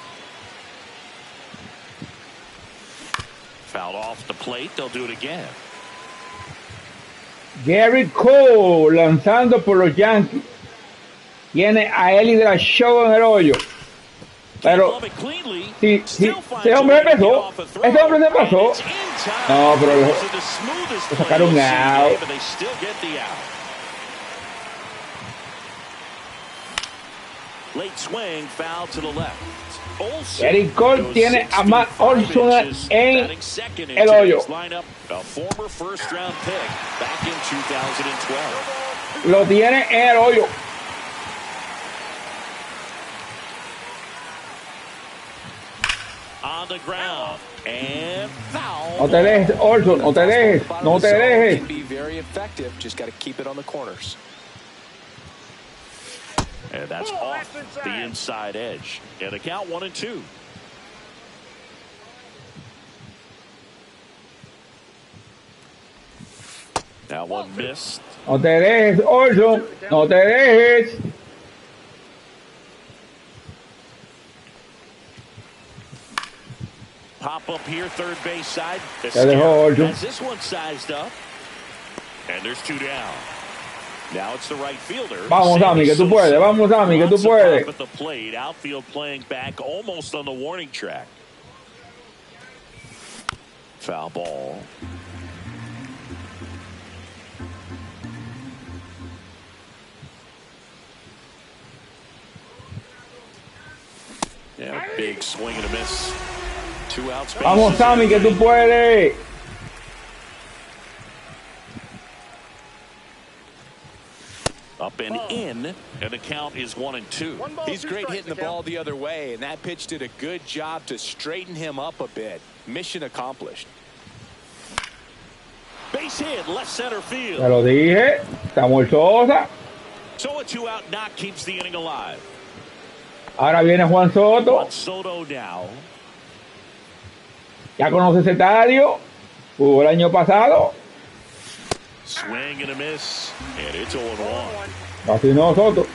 Fouled off the plate. They'll do it again. Gary Cole lanzando por los Yankees. Tiene a Eli de la Show en el hoyo. Pero si ese hombre empezó, ese hombre se pasó. No, pero le sacaron out. Eric Cole tiene a Matt Olson en el hoyo. Lo tiene en el hoyo. No te dejes, Olson, no te dejes, no te dejes. And that's off the inside edge. And a count 1-2. Now one missed. No te dejes, Olson, no te dejes. Pop up here, third base side. Te dejó, Olson. Has this one sized up. And there's two down. Now it's the right fielder. Vamos, Sammy, que tú puedes. Vamos, Sammy, que tú puedes. At the plate, outfield playing back almost on the warning track. Foul ball. Yeah, big swing and a miss. 2 outs. Vamos, Sammy, que tú puedes. Up and in, and the count is 1-2. He's great hitting the ball the other way, and that pitch did a good job to straighten him up a bit. Mission accomplished. Base hit, left center field. Te lo dije, Samuel Sosa. So a 2-out knock keeps the inning alive. Ahora viene Juan Soto. Juan Soto now. Ya conoce ese estadio. Jugó el año pasado. Swing and a miss, and it's 0-1. Así no, Soto.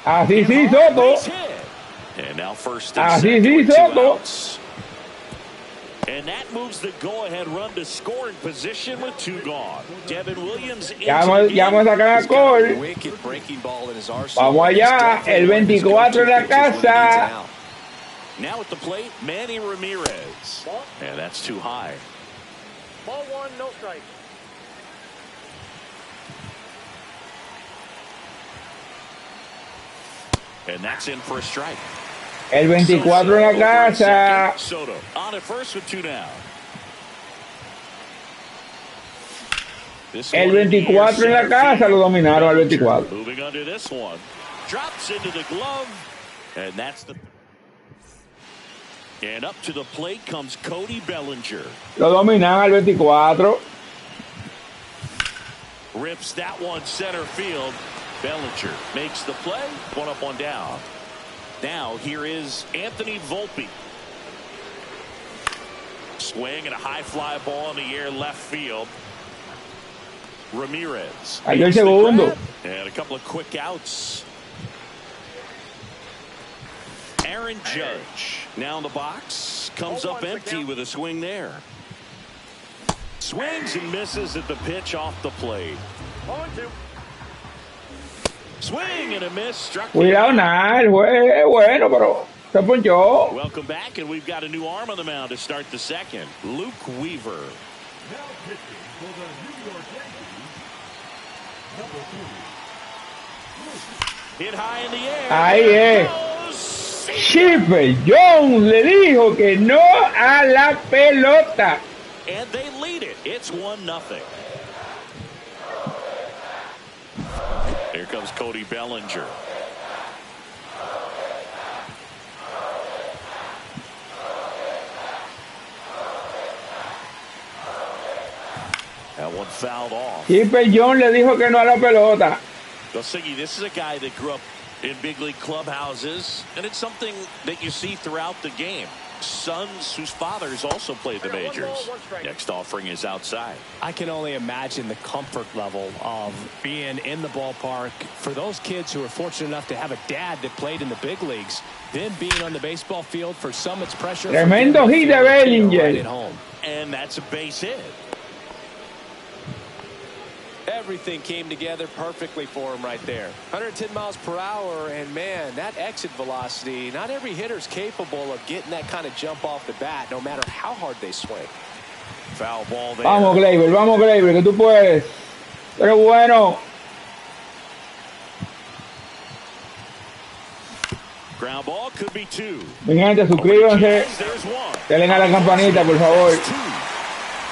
Así sí, Soto. And now first and Así second sí, with 2 Soto. outs. And that moves the go-ahead run to scoring position with 2 gone. Devin Williams. Ya me sacan a Cole. Vamos allá, el 24 en la casa. Now at the plate, Manny Ramirez. And that's too high. Ball 1, no strike. And that's in for a strike. El 24 en la casa. Soto on at first with 2 down. El 24 en la casa, lo dominaron al 24. Moving under this one. Drops into the glove. And that's the... And up to the plate comes Cody Bellinger. Lo dominan al 24. Rips that one center field. Bellinger makes the play. 1 up, 1 down. Now here is Anthony Volpe. Swing and a high fly ball in the air left field. Ramirez. Cayó el segundo. And a couple of quick outs. Aaron Judge now in the box, comes up empty with a swing there. Swings and misses at the pitch off the plate. 0-2. Swing and a miss. Struck. Cuidado, nada, fue bueno, pero se ponchó. Welcome back, and we've got a new arm on the mound to start the second. Luke Weaver. Now pitching for the New York Yankees, number 3. Hit high in the air. Ahí es. Chipper Jones le dijo que no a la pelota. And they lead it. It's 1-0. Here comes Cody Bellinger. That one fouled off. Chipper Jones le dijo que no a la pelota. Siggy, this is a guy that grew up in big league clubhouses, and it's something that you see throughout the game. sons whose fathers also played the majors. Next offering is outside. I can only imagine the comfort level of being in the ballpark for those kids who are fortunate enough to have a dad that played in the big leagues. Then being on the baseball field, for some it's pressure. Tremendo hit de Bellinger. Right at home. And that's a base hit. Everything came together perfectly for him right there. 110 miles per hour, and man, that exit velocity, not every hitter's capable of getting that kind of jump off the bat, no matter how hard they swing. Foul ball there. Vamos, Gleyber, que tú puedes. Pero bueno. Ground ball could be two. Mi gente, suscríbanse. Denle a la campanita, por favor.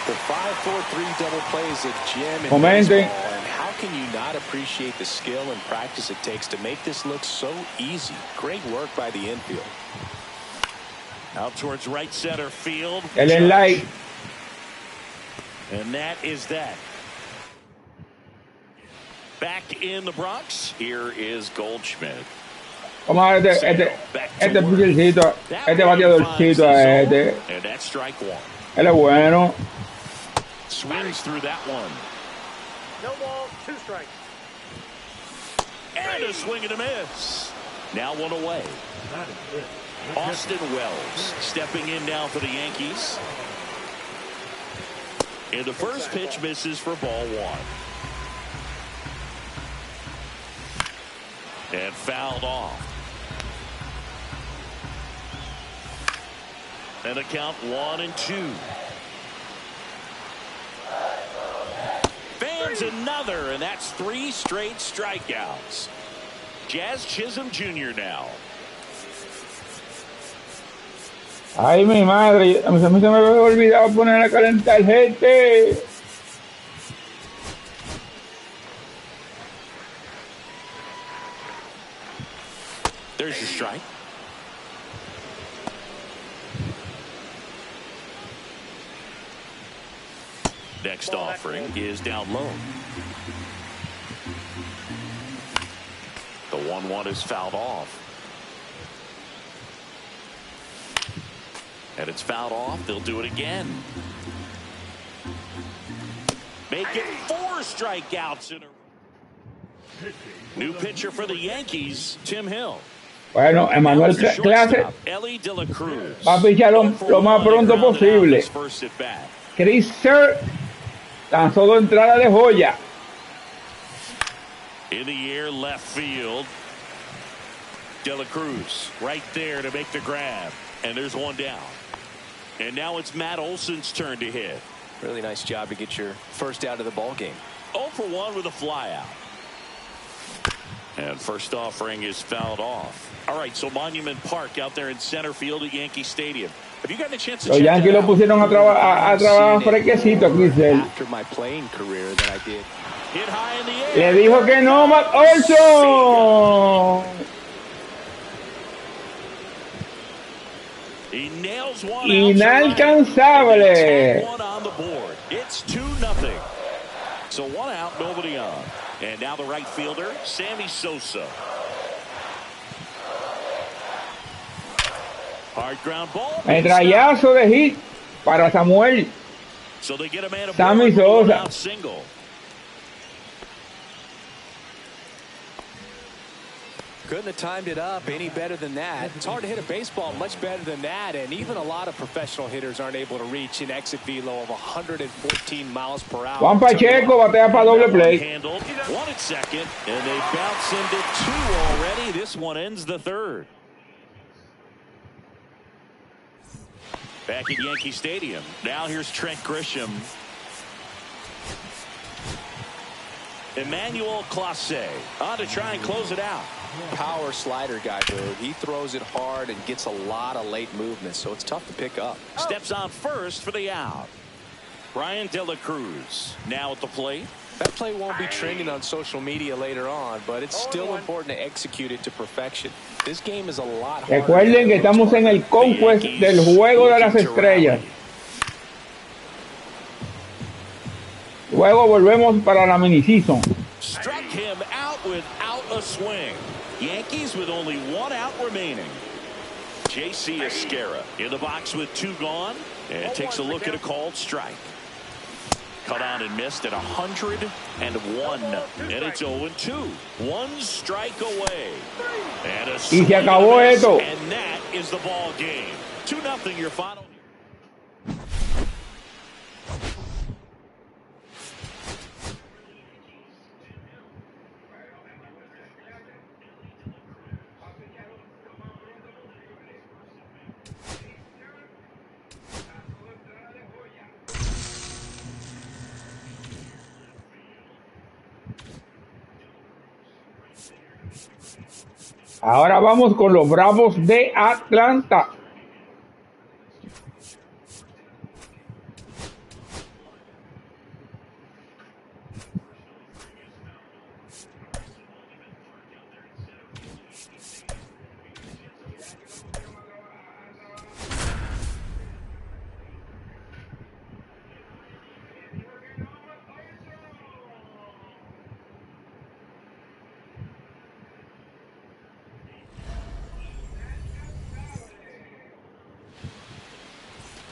The 5-4-3 double plays a gem in Comenten. baseball, and how can you not appreciate the skill and practice it takes to make this look so easy? Great work by the infield. Out towards right center field. El light. And that is that. Back in the Bronx, here is Goldschmidt. Vamos a ver este pitchercito, este bateadorcito a este. And that's strike one. Él es bueno. Swings through that one. No ball, 2 strikes. And a swing and a miss. Now one away. Austin Wells stepping in now for the Yankees. And the first pitch misses for ball one. And fouled off. And a count 1-2. Fans another, and that's 3 straight strikeouts. Jazz Chisholm Jr. now. Ay, mi madre, a mí se me había olvidado poner a calentar gente. There's your strike. Next offering is down low. The 1-1 is fouled off. And it's fouled off. They'll do it again. Make it 4 strikeouts in a row. New pitcher for the Yankees, Tim Hill. Bueno, Emmanuel Clase va a pichar lo más pronto posible. Chris Sir lanzó 2 entradas de joya. In the air, left field. De La Cruz right there to make the grab. And there's one down. And now it's Matt Olson's turn to hit. Really nice job to get your first out of the ball game. 0 for 1 with a fly out. And first offering is fouled off. All right, so Monument Park out there in center field at Yankee Stadium. Have you gotten a chance to Los check Yankees lo pusieron a trabajar fresquecito a Chris Sale. After my playing career that I did. Hit high in the air. Le dijo que no, Matt Olson. He nails one. Inalcanzable. One on the board. It's 2-0. So 1 out, nobody on. And now the right fielder, Sammy Sosa. Hard ground ball. Metrallazo de hit para Samuel. So they get a man Sammy Sosa. Single. Couldn't have timed it up any better than that. It's hard to hit a baseball much better than that, and even a lot of professional hitters aren't able to reach an exit velo of 114 miles per hour. Juan Pacheco batea para doble play. Handled. 1 at second, and they bounce into 2 already. This one ends the 3rd. Back at Yankee Stadium. Now here's Trent Grisham. Emmanuel Clase on to try and close it out. Power slider guy, Bird. He throws it hard and gets a lot of late movement, so it's tough to pick up. Steps on first for the out. Brian De La Cruz now at the plate. That play won't be trending on social media later on, but it's still important to execute it to perfection. This game is a lot harder. Recuerden que estamos en el conquest del juego de las estrellas. Luego volvemos para la mini season. Struck him out without a swing. Yankees with only 1 out remaining. J.C. Esquera in the box with 2 gone, and takes a look at a called strike. Cut on and missed at 101, and it's 0-2. 1 strike away. And a Y se acabó esto. And that is the ball game. 2-0 your final. Ahora vamos con los Bravos de Atlanta.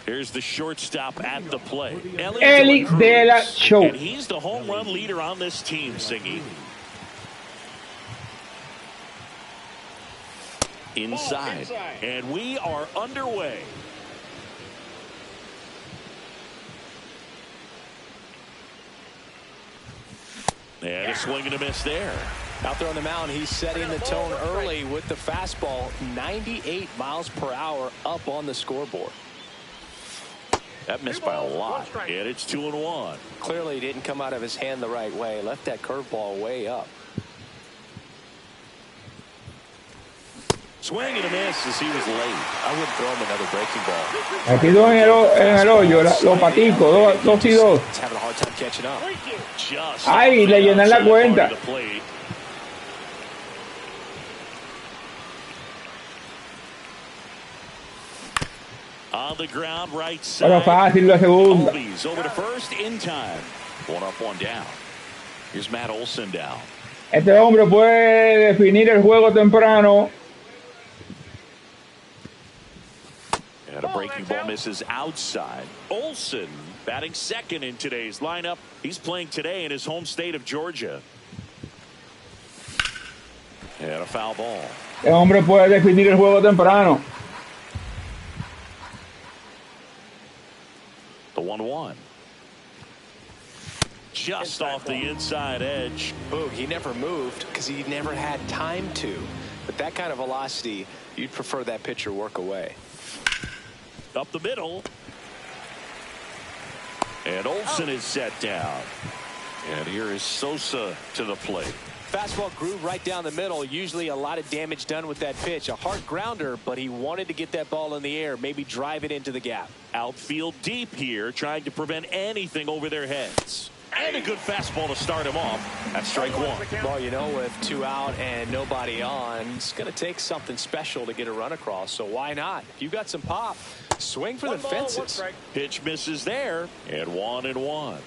Here's the shortstop at the plate, MLB Show. And he's the home run leader on this team, Singy. Inside. And we are underway. And a swing and a miss there. Out there on the mound, he's setting the tone early with the fastball. 98 miles per hour up on the scoreboard. That missed by a lot, and it's 2-1. Clearly didn't come out of his hand the right way. Left that curveball way up. Swing and a miss as he was late. I wouldn't throw him another breaking ball. Aquí dos en el hoyo, los paticos, 2 y 2. He's having a hard time catching up. Ay, le llenan la cuenta. On the ground, right side. Pero fácil la segunda. Over to first in time. 1 up, 1 down. Here's Matt Olson down. Este hombre puede definir el juego temprano. And a breaking ball misses outside. Olson batting second in today's lineup. He's playing today in his home state of Georgia. And a foul ball. Este hombre puede definir el juego temprano. The 1-1. Just off the inside edge. Boog, he never moved because he never had time to. But that kind of velocity, you'd prefer that pitcher work away. Up the middle. And Olson is set down. And here is Sosa to the plate. Fastball groove right down the middle. Usually a lot of damage done with that pitch. A hard grounder, but he wanted to get that ball in the air, maybe drive it into the gap. Outfield deep here, trying to prevent anything over their heads. And a good fastball to start him off. That's strike 1. Well, you know, with 2 out and nobody on, it's going to take something special to get a run across. So why not? If you got some pop, swing for the fences. Pitch misses there, and 1-1.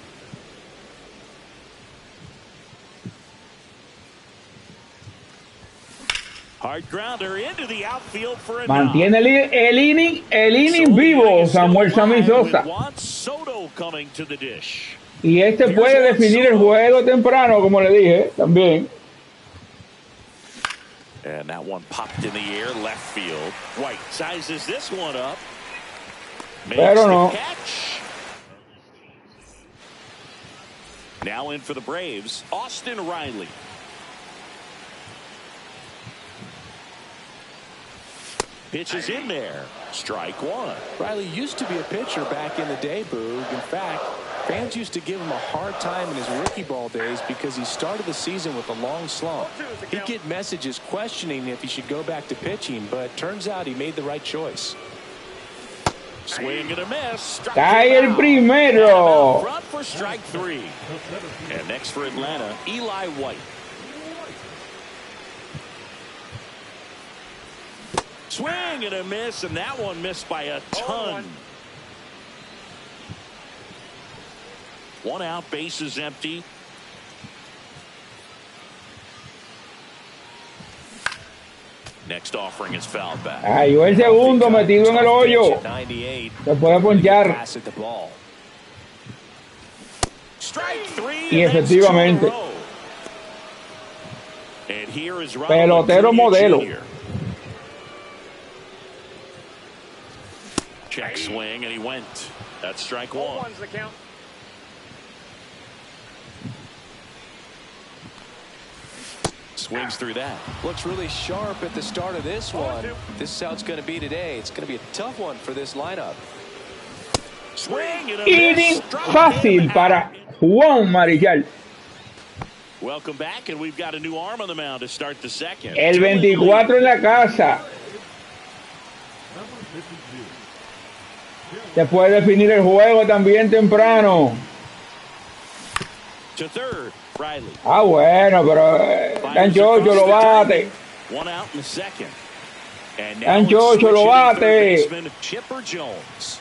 Hard grounder into the outfield for a Mantiene el inning vivo Samuel Sammy Sosa. Soto coming to the dish. Y este puede definir el juego temprano, como le dije, también. And that one popped in the air, left field. White sizes this one up. Pero no. Catch. Now in for the Braves, Austin Riley. Pitch is in there. Strike 1. Riley used to be a pitcher back in the day, Boog. In fact, fans used to give him a hard time in his rookie ball days because he started the season with a long slump. He'd get messages questioning if he should go back to pitching, but turns out he made the right choice. Swing and a miss. Cae el primero. Front for strike 3. And next for Atlanta, Eli White. Swing and a miss, and that one missed by a ton. 1 out, bases empty. Next offering is fouled back. Cayó el segundo metido en el hoyo. Se puede ponchar. Y efectivamente. Pelotero modelo. Check swing and he went. That's strike one. Swings through that. Looks really sharp at the start of this one. This is how it's going to be today. It's going to be a tough one for this lineup. Swing and a Inning fácil para Juan Marichal. Welcome back, and we've got a new arm on the mound to start the second. El 24 en la casa. Se puede definir el juego también temprano. To third, Riley. Ah, bueno, pero Canchocho lo bate. One out in the second. And now Canchocho lo bate. Chipper Jones.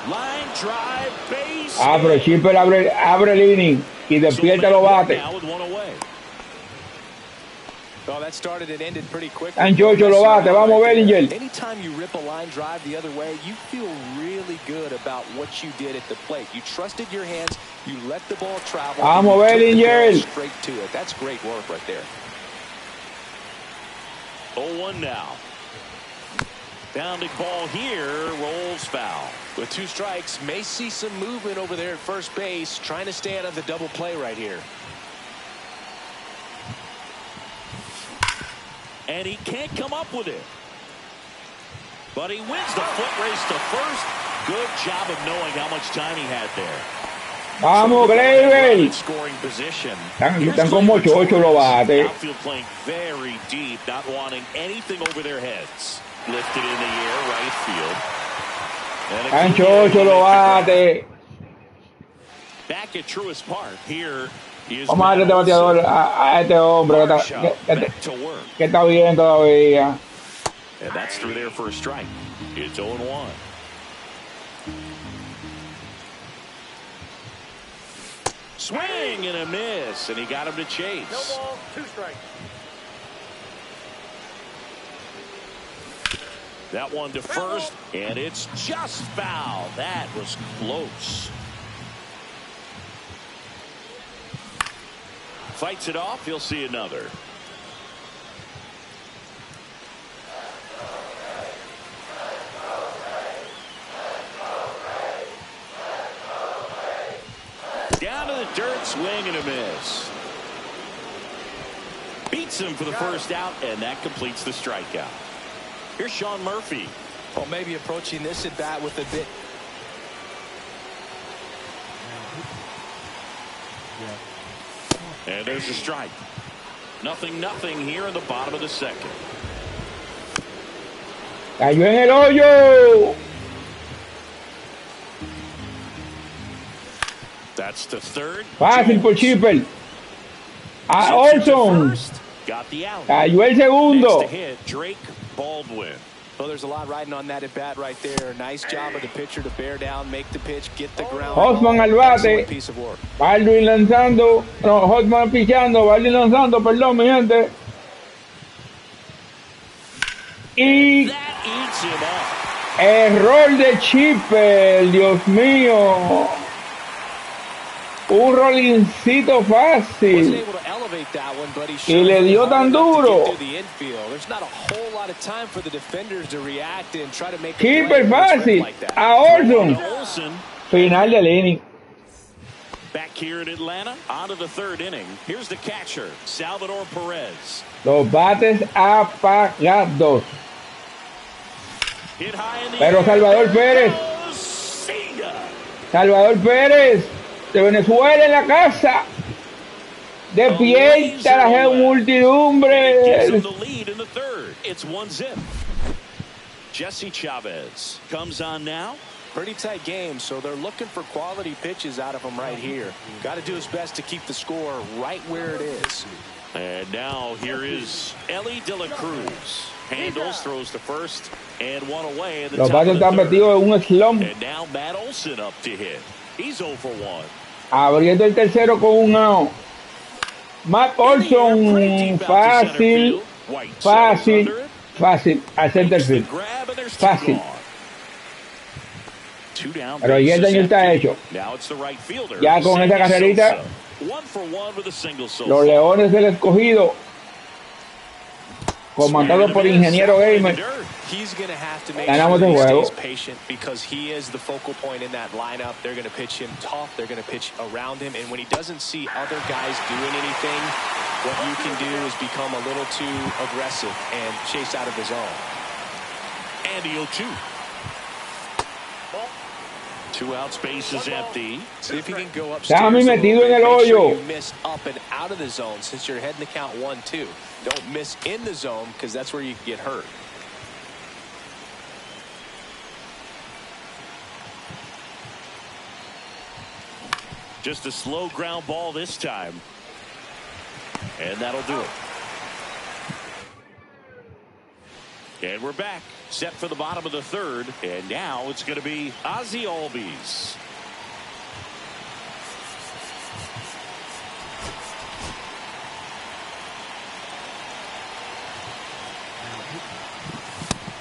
Line drive, base. Ah, pero Chipper abre el inning y despierta lo bate. Oh, that started and ended pretty quick. Canchocho lo bate. Vamos, Bellinger. Anytime you rip a line drive the other way, you feel really good about what you did at the plate. You trusted your hands. You let the ball travel. Vamos, Bellinger. Straight to it. That's great work right there. 0-1 now. Bounding ball here, rolls foul. With two strikes, may see some movement over there at first base, trying to stay out of the double play right here. And he can't come up with it. But he wins the foot race to first. Good job of knowing how much time he had there. Vamos, Gleyber. Scoring position. Están como 8 lo bate. Outfield playing very deep, not wanting anything over their heads. Lifted in the air, right field. Canchocho lo bate. Back at Truist Park, here is Vamos a darle este bateador a este hombre que está bien todavía. And that's through there for a strike. It's 0-1. Swing and a miss, and he got him to chase. No ball, 2 strikes. That one to first, and it's just foul. That was close. Fights it off. He'll see another. Down to the dirt, swing and a miss. Beats him for the first out, and that completes the strikeout. Here's Sean Murphy. Well, maybe approaching this at bat with a bit. And there's a strike. 0-0 here in the bottom of the second. Cayó en el hoyo. That's the third. Fácil por Chipper. A Olson. Got the out. Cayó el segundo. Next to hit, Drake Baldwin. Well, there's a lot riding on that at bat right there. Nice job of the pitcher to bear down, make the pitch, get the ground. Hosman al bate. Piece of work. Baldwin lanzando. No, Hosman pichando. Baldwin lanzando. Perdón, mi gente. Y error de Chipper. Dios mío. Un rolincito fácil. Y le dio tan duro. Keeper fácil. A Olson. Final del inning. Back here in Atlanta, on to the third inning. Here's the catcher, Salvador Perez. Los bates apagados. Pero Salvador Pérez. Salvador Pérez. De Venezuela en la casa. Despierta la multidumbre. It's 1-0. Jesse Chavez comes on now. Pretty tight game, so they're looking for quality pitches out of him right here. Got to do his best to keep the score right where it is. And now here is Ellie De La Cruz. Handles, throws to first, and one away. Los bates están metidos en un slump. And now Matt Olson up to hit. He's 0 for 1. Abriendo el tercero con un out. Matt Olson, fácil, fácil, fácil, al center field. Fácil. Pero ya el daño está hecho. Ya con esa carrerita, los Leones del Escogido, comandado por Ingeniero Gamers, ganamos el juego. Because he is the focal point in that lineup. They're going to pitch him tough. They're going to pitch around him. And when he doesn't see other guys doing anything, what you can do is become a little too aggressive and chase out of his zone. And the 0-2. Two out, space is empty. See if he can go Está upstairs. metido en el hoyo. You miss up and out of the zone since you're heading to count 1-2. Don't miss in the zone because that's where you can get hurt. Just a slow ground ball this time. And that'll do it. And we're back. Set for the bottom of the third. And now it's going to be Ozzie Albies.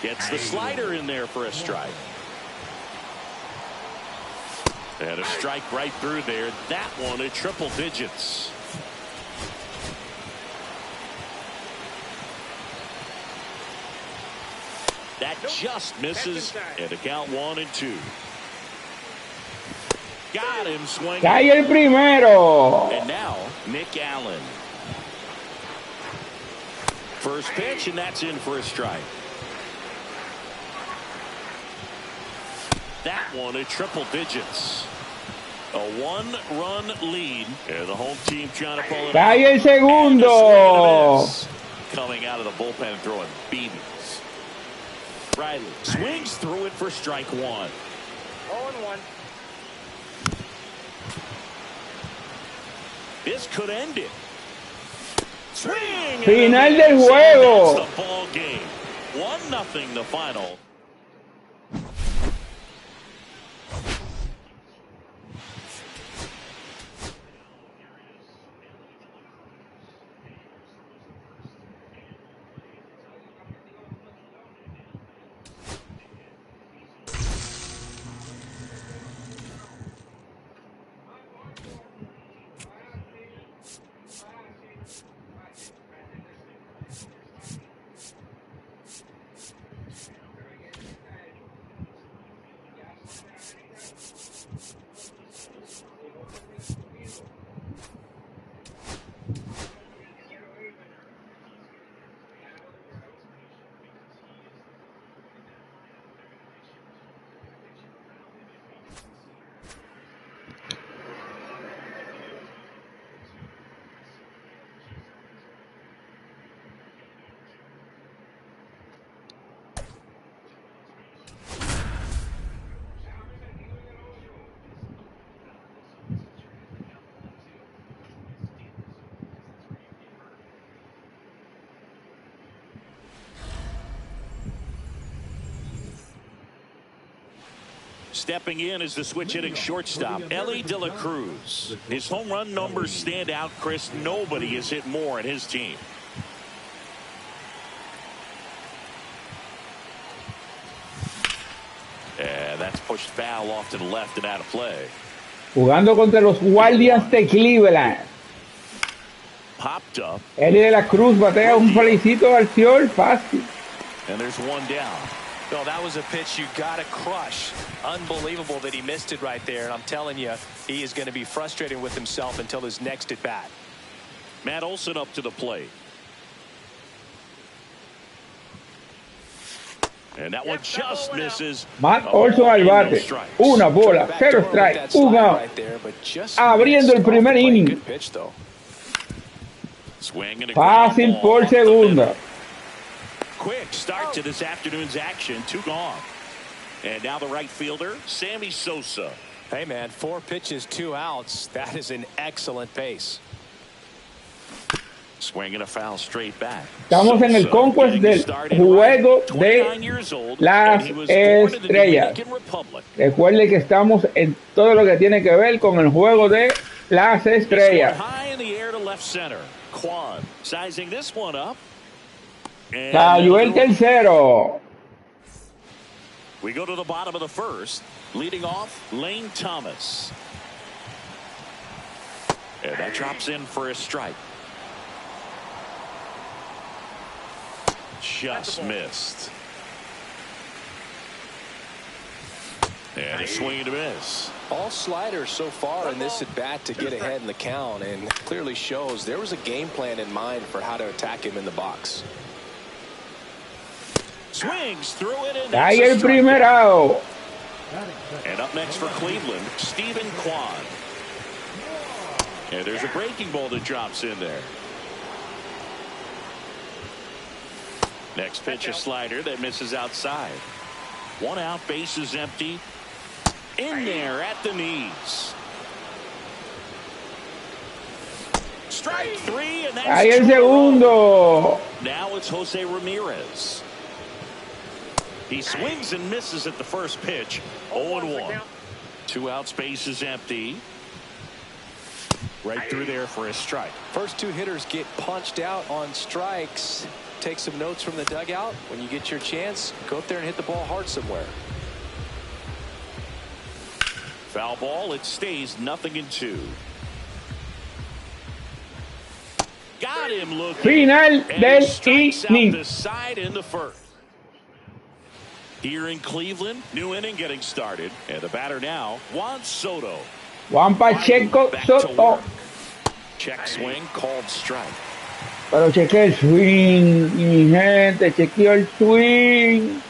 Gets the slider in there for a strike. And a strike right through there. That one at triple digits. That just misses. And a count 1-2. Got him swinging. Cae el primero. And now Nick Allen. First pitch, and that's in for a strike. That one at triple digits. A one-run lead. And the home team trying to pull it out. Cae el segundo. Coming out of the bullpen and throwing beamies. Riley swings through it for strike one. 0-1. This could end it. Swing. Final del juego. That's the ball game. 1-0 the final. Stepping in is the switch hitting shortstop, Ellie De La Cruz. His home run numbers stand out, Chris. Nobody has hit more in his team. And that's pushed foul off to the left and out of play. Jugando contra los Guardians de Cleveland. Popped up. Ellie De La Cruz batea un felicito al Ciol, fácil. And there's one down. No, that was a pitch you got to crush. Unbelievable that he missed it right there. And I'm telling you, he is going to be frustrated with himself until his next at bat. Matt Olson up to the plate. And that one just misses. Matt Olson al bate. Una bola, 0 strike, 1 out. Abriendo el primer inning. Fácil por segunda. Quick start to this afternoon's action. 2 gone. And now the right fielder, Sammy Sosa. Hey, man, 4 pitches, 2 outs. That is an excellent pace. Swinging a foul straight back. Estamos en el conquest del juego de las estrellas. Recuerde que estamos en todo lo que tiene que ver con el juego de las estrellas. left center. Kwan sizing this one up. And Cayó el tercero. we go to the bottom of the first. Leading off, Lane Thomas. And that drops in for a strike. Just missed. And a swing and a miss. All sliders so far in this at bat to get ahead in the count, and clearly shows there was a game plan in mind for how to attack him in the box. Swings through it, and Ahí el primer out. And up next for Cleveland, Stephen Kwan. And there's a breaking ball that drops in there. Next pitch, a slider that misses outside. One out, bases empty. In there at the knees. Strike three, and that's Ahí el segundo. Now it's Jose Ramirez. He swings and misses at the first pitch. 0-1. 2 outs, bases empty. Right through there for a strike. First two hitters get punched out on strikes. Take some notes from the dugout. When you get your chance, go up there and hit the ball hard somewhere. Foul ball. It stays 0-2. Got him looking. Final And del he strikes out inning. the side in the first. Here in Cleveland, new inning getting started. And the batter now, Juan Soto. Juan Pacheco Back to Soto. work. Check swing, called strike. Pero cheque el swing, mi gente, chequeó el swing.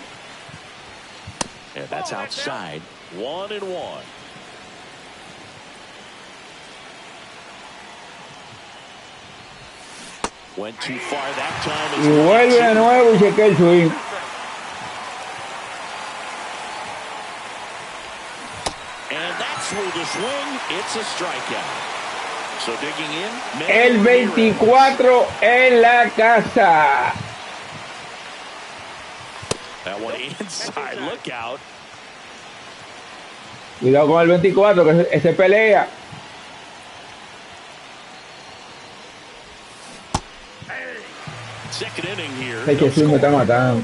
And that's outside. 1-1. Went too far that time. Y vuelve de nuevo y chequeó el swing. And that's through the swing. It's a strikeout. So digging in. El 24 en la casa. That one inside. Look out. Cuidado con el 24, que ese pelea. Second inning here. Ese swing me está matando.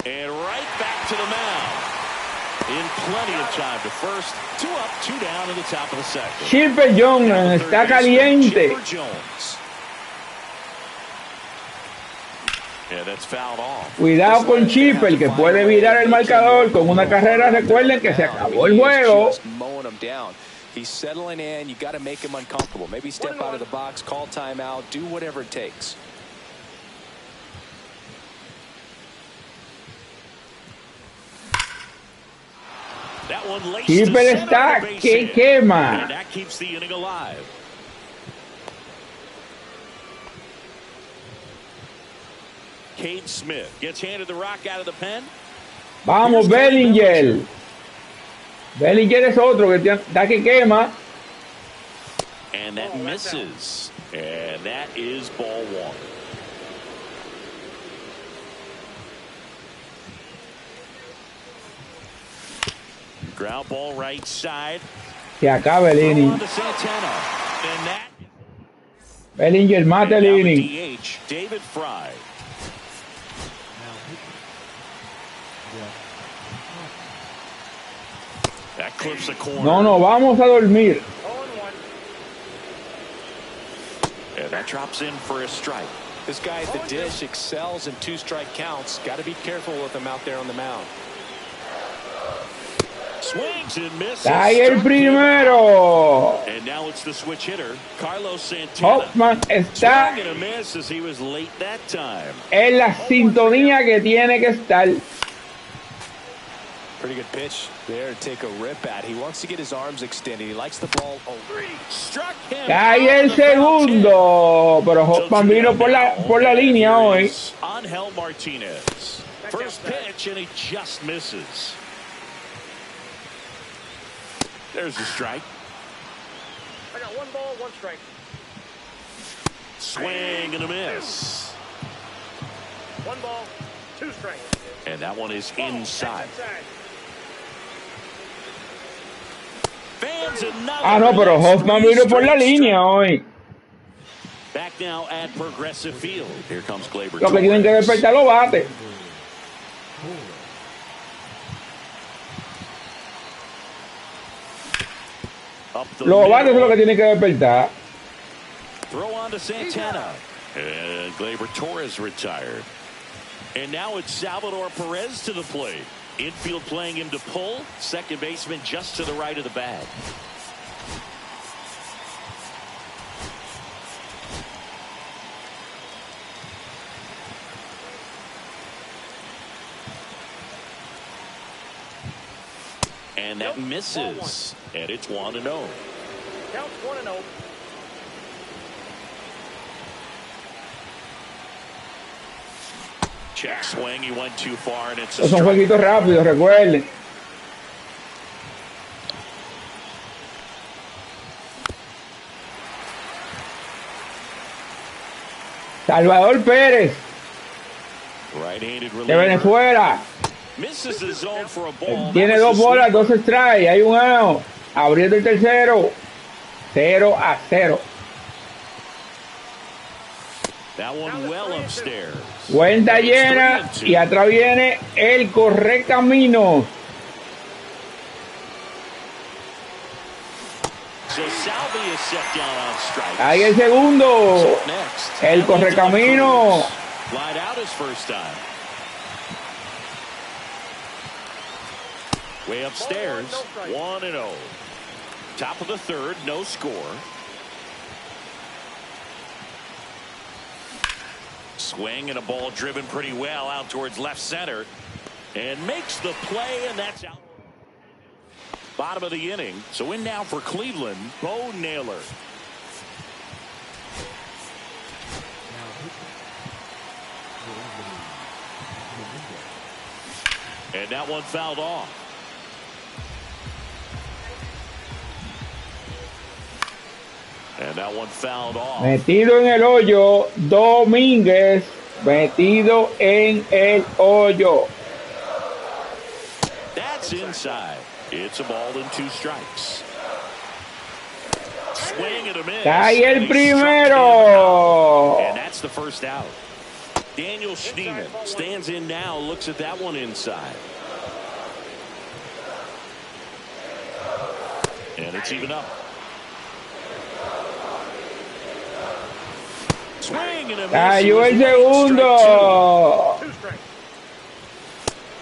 And right back to the mound. In plenty of time to first. 2 up, 2 down in the top of the second. Chipper Jones está caliente. Chipper Jones. Yeah, that's fouled off. Cuidado con Chipper, que puede virar el marcador con una carrera. Recuerden que se acabó el juego. He's settling in. You got to make him uncomfortable. Maybe step out of the box, call timeout, do whatever it takes. That one laced Chipper to center está of the base que hit. quema. And that keeps the inning alive. Cade Smith gets handed the rock out of the pen. Vamos, Bellinger. Bellinger es otro que está que quema. And that misses. And that is ball one. Ground ball right side. Se acaba el inning. On to Santana. And that. Bellinger mata el And now the inning. DH, David Fry. That clips the corner. No, vamos a dormir. And that drops in for a strike. This guy at the dish excels in 2-strike counts. Got to be careful with him out there on the mound. Swings and misses. Ahí el primero. And now it's the switch hitter, Carlos Santana. Hoffman está Swing and a miss as he was late that time. en la sintonía que tiene que estar. Pretty good pitch there to take a rip at. He wants to get his arms extended. He likes the ball. Struck him. Ahí el segundo. Pero Hoffman vino por la línea hoy. Angel Martinez. First pitch and he just misses. There's a strike. I got 1 ball, 1 strike. Swing and a miss. 1 ball, 2 strikes. And that one is inside. Fans another. Ah, no, pero Hoffman vino por la línea hoy. Back now at Progressive Field. Here comes Gleyber. Lo que tienen que despertar los bates. Los bates son los que tienen que despertar. Throw on to Santana. And Gleyber Torres retired. And now it's Salvador Perez to the plate. Infield playing him to pull. Second baseman just to the right of the bag. And that misses. And it's 1-0. Counts 1-0. Check swing. He went too far, and it's a Son strike. jueguitos rápidos, recuerden. Salvador Pérez, Right-handed de reliever. Venezuela. Misses the zone for a ball. Tiene That was dos a bolas, sweep. dos strikes. Hay un out. Abriendo el tercero. 0-0. That one well upstairs. Cuenta llena y atrás viene el correcamino. So Salvi is set down on strike. Ahí el segundo. Next, El correcamino. Light out his first time. Way upstairs, 1-0. Top of the third, no score. Swing and a ball driven pretty well out towards left center. And makes the play, and that's out. Bottom of the inning. So in now for Cleveland, Bo Naylor. And that one fouled off. And that one fouled off. Metido en el hoyo, Domínguez. Metido en el hoyo. That's inside. It's a ball and 2 strikes. Swing and a miss. Está ahí el And he struck him primero. out. And that's the first out. Daniel Schneemann stands in now, looks at that one inside. And it's even up. Swing and a miss. Cayó el It was segundo. 2 strikes.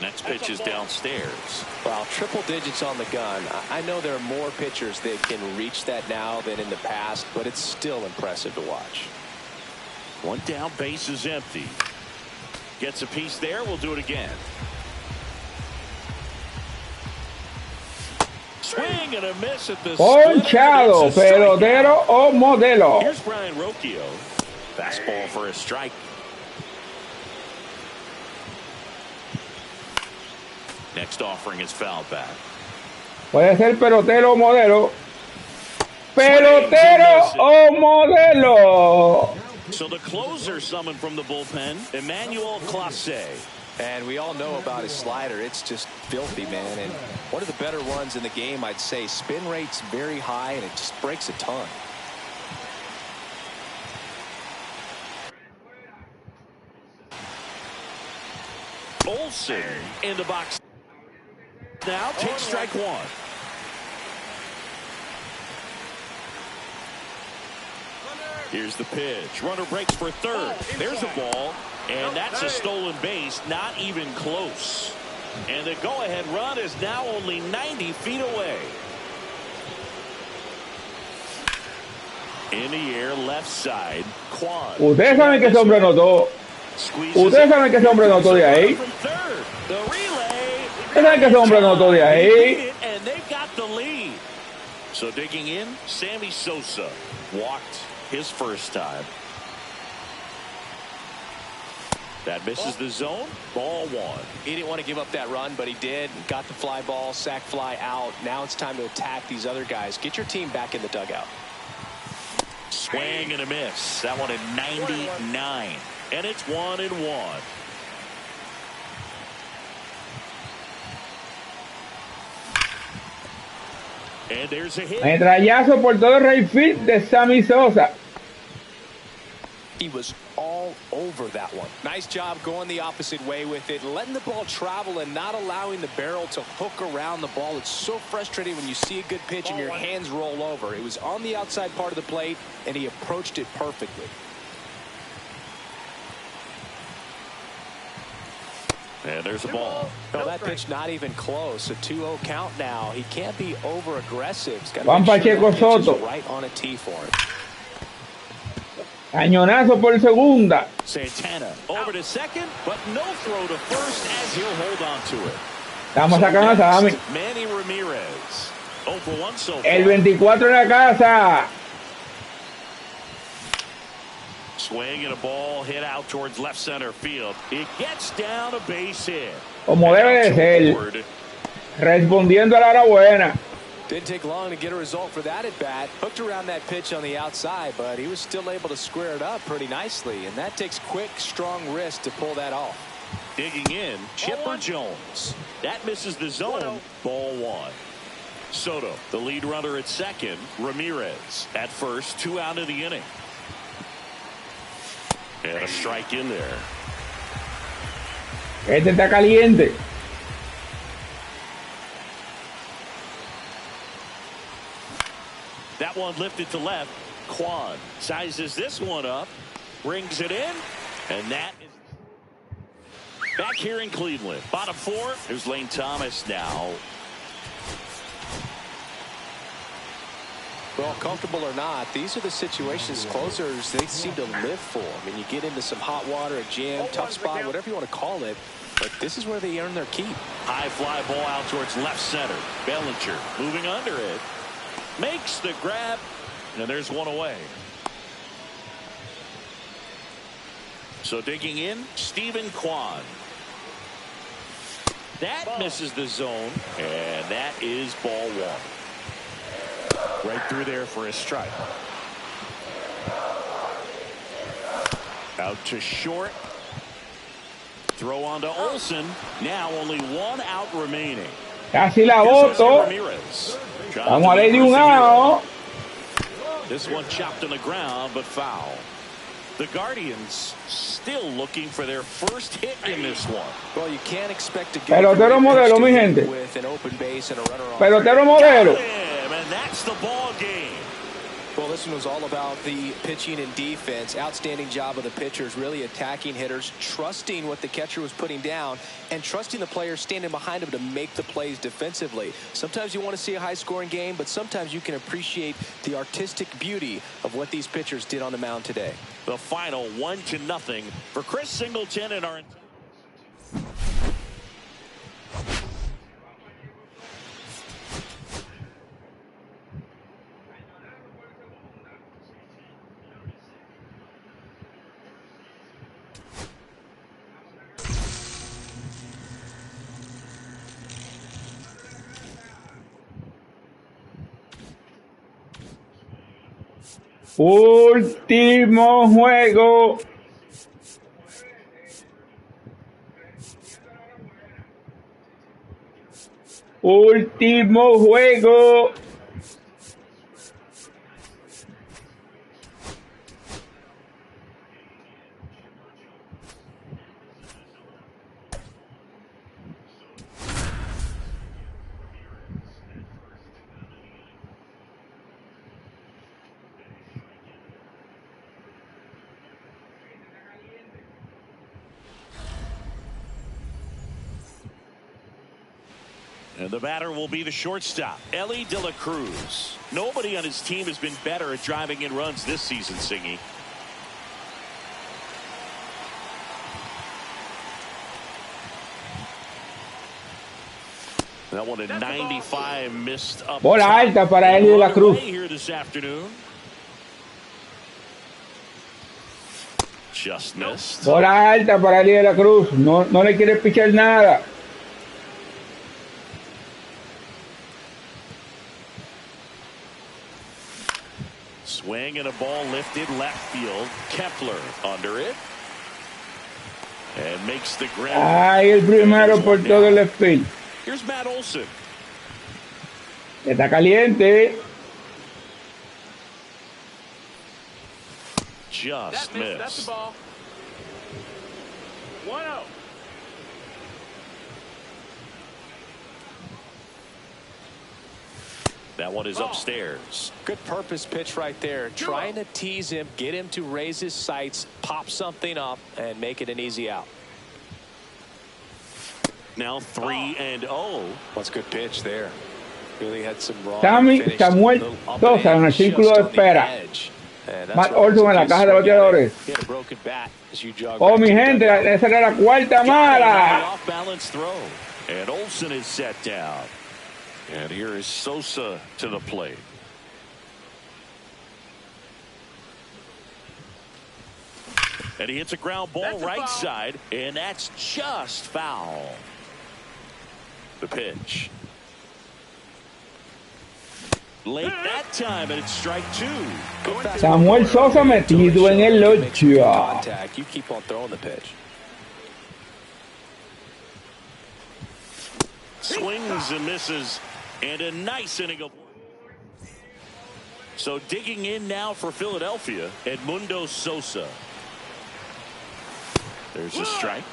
Next pitch is downstairs. Wow, triple digits on the gun. I know there are more pitchers that can reach that now than in the past, but it's still impressive to watch. One down, base is empty. Gets a piece there. We'll do it again. Swing and a miss at the Ponchado, split. It's a pelotero strikeout. o modelo. Here's Brian Rocchio. Fastball for a strike. Next offering is foul back. Puede ser pelotero o modelo. Pelotero o modelo. So the closer summoned from the bullpen, Emmanuel Clase. And we all know about his slider. It's just filthy, man. And one of the better ones in the game, I'd say. Spin rate's very high, and it just breaks a ton. Olsen in the box. Now takes strike one. Here's the pitch. Runner breaks for third. There's a ball, and that's a stolen base. Not even close. And the go-ahead run is now only 90 feet away. In the air, left side. Quan. Ustedes saben que ese hombre anotó. Ustedes saben que ese hombre anotó de ahí. From third. The relay. Ustedes saben que ese hombre anotó de ahí. And they've got the lead. So digging in, Sammy Sosa walked his first time. That misses the zone. Ball one. He didn't want to give up that run, but he did. Got the fly ball, sac fly out. Now it's time to attack these other guys. Get your team back in the dugout. Swing and a miss. That one at 99. And it's 1-1. And there's a hit. Metrallazo por todo el right field de Sammy Sosa. He was all over that one. Nice job going the opposite way with it, letting the ball travel and not allowing the barrel to hook around the ball. It's so frustrating when you see a good pitch and your hands roll over. It was on the outside part of the plate, and he approached it perfectly. And there's a ball. No, that pitch not even close. A 2-0 count now. He can't be over aggressive. He's got to Juan make sure Pacheco that pitch is Soto. right on a tee for him. Cañonazo por segunda. Santana over to second, but no throw to first as he'll hold on to it. Estamos sacando a Sammy. Manny Ramirez. 0 for 1 so far. El 24 en la casa. Swing and a ball hit out towards left center field. It gets down a base hit. Como debe de ser. Respondiendo a la hora buena. Didn't take long to get a result for that at bat. Hooked around that pitch on the outside, but he was still able to square it up pretty nicely. And that takes quick, strong wrist to pull that off. Digging in, Chipper Jones. That misses the zone. Ball 1. Soto, the lead runner at second. Ramirez at first. 2 out of the inning. And a strike in there. Este está caliente. That one lifted to left. Quan sizes this one up, brings it in, and that is back here in Cleveland. Bottom 4. Here's Lane Thomas now. Well, comfortable or not, these are the situations closers they seem to live for. I mean, you get into some hot water, a jam, tough spot, whatever you want to call it, but this is where they earn their keep. High fly ball out towards left center. Bellinger moving under it. Makes the grab, and there's one away. So digging in, Stephen Kwan. That misses the zone, and that is ball 1. Right through there for a strike. Out to short. Throw on to Olsen. Now only 1 out remaining. Casi la voto. Vamos a darle un out. This one chopped on the ground, but foul. The Guardians still looking for their first hit in this one. Well, you can't expect to get pelotero modelo, mi gente. With an open base and a runner on. Pelotero modelo. And that's the ball game. Well, this one was all about the pitching and defense. Outstanding job of the pitchers, really attacking hitters, trusting what the catcher was putting down, and trusting the players standing behind him to make the plays defensively. Sometimes you want to see a high-scoring game, but sometimes you can appreciate the artistic beauty of what these pitchers did on the mound today. The final 1-0 for Chris Singleton and our... Último juego. Último juego. And the batter will be the shortstop, Ellie De La Cruz. Nobody on his team has been better at driving in runs this season, Singy. That one at 95 missed up. Bola alta para Ellie De La Cruz. Here this afternoon. Just missed. Bola alta para Ellie De La Cruz. No le quiere pichar nada. Swing and a ball lifted left field. Kepler under it. And makes the grab. Ay, el primero por todo el left field. Here's Matt Olson. Está caliente. Just That's the missed. ball. 1-0. That one is upstairs. Good purpose pitch right there. Trying to tease him, get him to raise his sights, pop something up, and make it an easy out. Now 3-0. That's a good pitch there. Really had some raw. Samuel Sosa en el círculo de espera. Matt Olson en la caja de bateadores. Oh, mi gente, esa era la cuarta mala. Off balance throw. And Olson is set down. And here is Sosa to the plate. And he hits a ground ball right side, and that's just foul. The pitch. Late that time, and it's strike two. Samuel Sosa metido en el 8. You keep on throwing the pitch. Swings and misses, and a nice inning of. So digging in now for Philadelphia, Edmundo Sosa. There's a strike.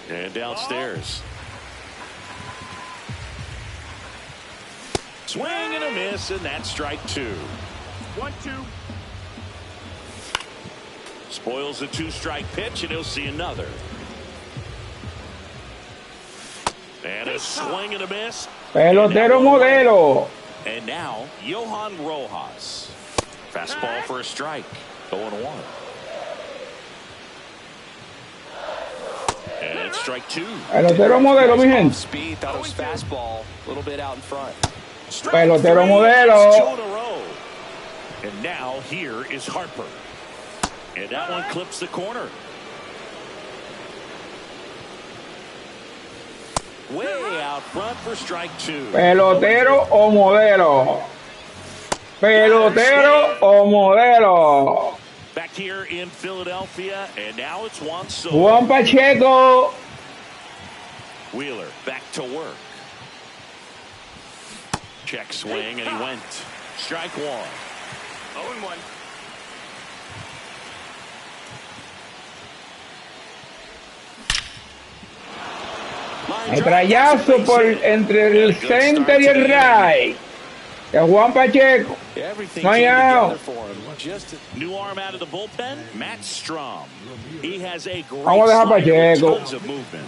And downstairs. Swing and a miss, and that's strike two. 1-2. Spoils a two-strike pitch, and he'll see another. And a swing and a miss. Pelotero modelo. And now, Johan Rojas. Fastball for a strike. 0-1. And it's strike two. Pelotero modelo, mi gente. Speed, thought it was fastball, a little bit out in front. Pelotero Two modelo. in a row. And now here is Harper. And that one clips the corner. Way out front for strike two. Pelotero o modelo. Pelotero o modelo. Back here in Philadelphia, and now it's Juan Soto. Juan Pacheco. Wheeler back to work. Check swing, and he went. Strike one. 0-1. El trayazo por entre el center y el right. De Juan Pacheco. Everything No hay came out. together for him. Just new arm out of the bullpen, Matt Strom. He has a great Vamos a dejar slider with Pacheco. tons of movement.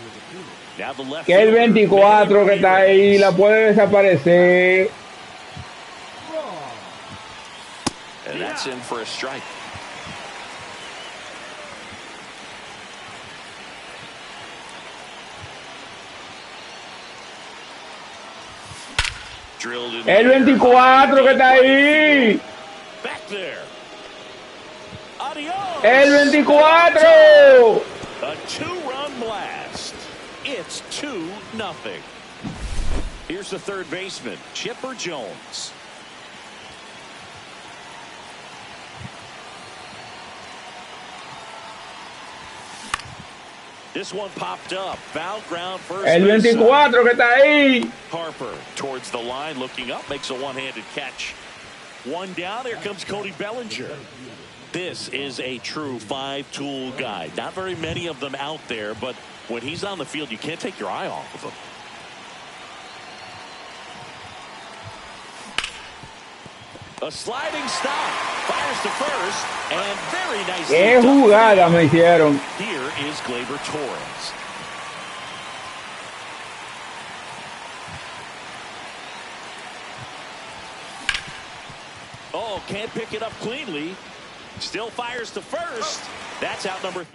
Now the left Que el fielder, 24 que está ahí la puede desaparecer. and that's in for a strike. Drilled in El the air. 24 que está ahí. Back there. Adios. El 24. A two-run blast. It's 2-0. Here's the third baseman, Chipper Jones. This one popped up. Foul ground first. El 24 que está ahí. Harper towards the line, looking up, makes a one-handed catch. One down. Here comes Cody Bellinger. This is a true five-tool guy. Not very many of them out there, but when he's on the field, you can't take your eye off of him. A sliding stop. Fires to first, and very nicely Qué done. jugada me hicieron. Here is Gleyber Torres. Oh, can't pick it up cleanly. Still fires to first. That's out number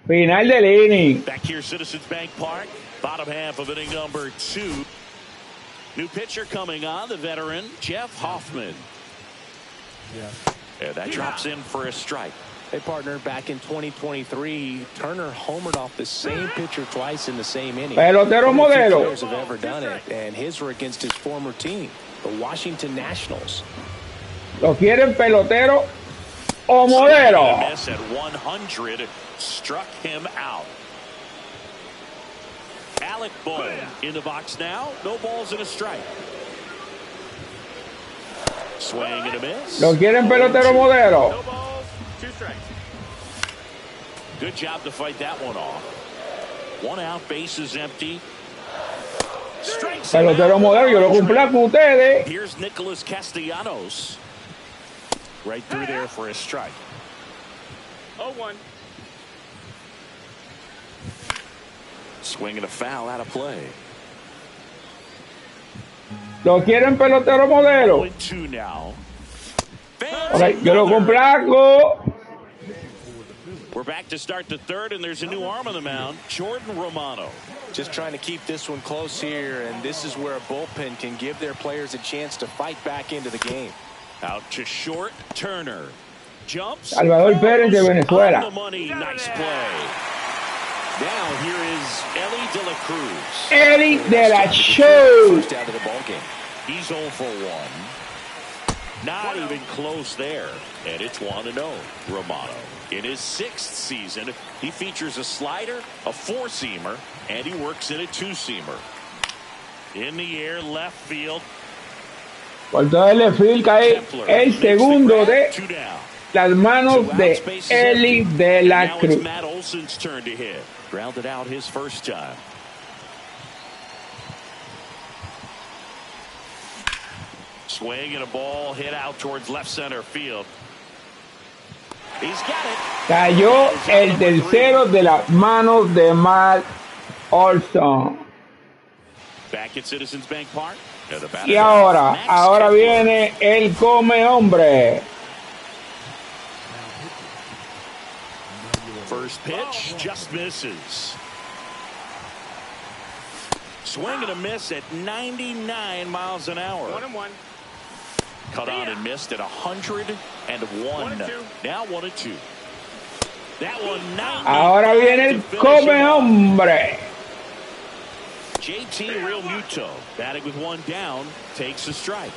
3. Final del inning. Back here, Citizens Bank Park. Bottom half of inning number 2. New pitcher coming on, the veteran, Jeff Hoffman. And that drops in for a strike. Hey, partner, back in 2023, Turner homered off the same pitcher twice in the same inning. Pelotero Only two modelo. players have ever done it, and his were against his former team, the Washington Nationals. ¿Lo quieren pelotero o modelo? Miss at 100 struck him out. metallic ball in the box now. No balls and a strike. Swing and a miss. ¿Lo quieren pelotero modelo? No balls, 2 strikes. Good job to fight that one off. 1 out, base is empty. Strikes. Pelotero modelo, yo lo complazco a ustedes. Here's Nicholas Castellanos. Right through there for a strike. 0-1. Swing and a foul out of play. ¿Lo quieren pelotero modelo? 0-2 now. Okay, yo lo complazco. We're back to start the third, and there's a new arm on the mound, Jordan Romano. Just trying to keep this one close here, and this is where a bullpen can give their players a chance to fight back into the game. Out to short, Turner. Jumps. Salvador Pérez de Venezuela. On the money, nice play. Now here is Ellie De La Cruz. Eddie de la Show. First out of the ball game. He's 0 for 1. Not even close there. And it's 1-0. Romano. In his 6th season, he features a slider, a 4-seamer, and he works in a 2-seamer. In the air, left field. Por todo el left field cae el segundo de las manos de Eli de la Cruz. Now it's Matt Olson's turn to hit. Grounded out his first time. Swing and a ball hit out towards left center field. He's got it. Cayó el tercero de las manos de Matt Olson. Back at Citizens Bank Park. Y ahora viene el come hombre. First pitch just misses. Swing and a miss at 99 miles an hour. 1-1. Cut on and missed at 101. 1-2. Now 1-2. That one 90. Ahora viene el come hombre. JT Real Muto batting with 1 down, takes a strike.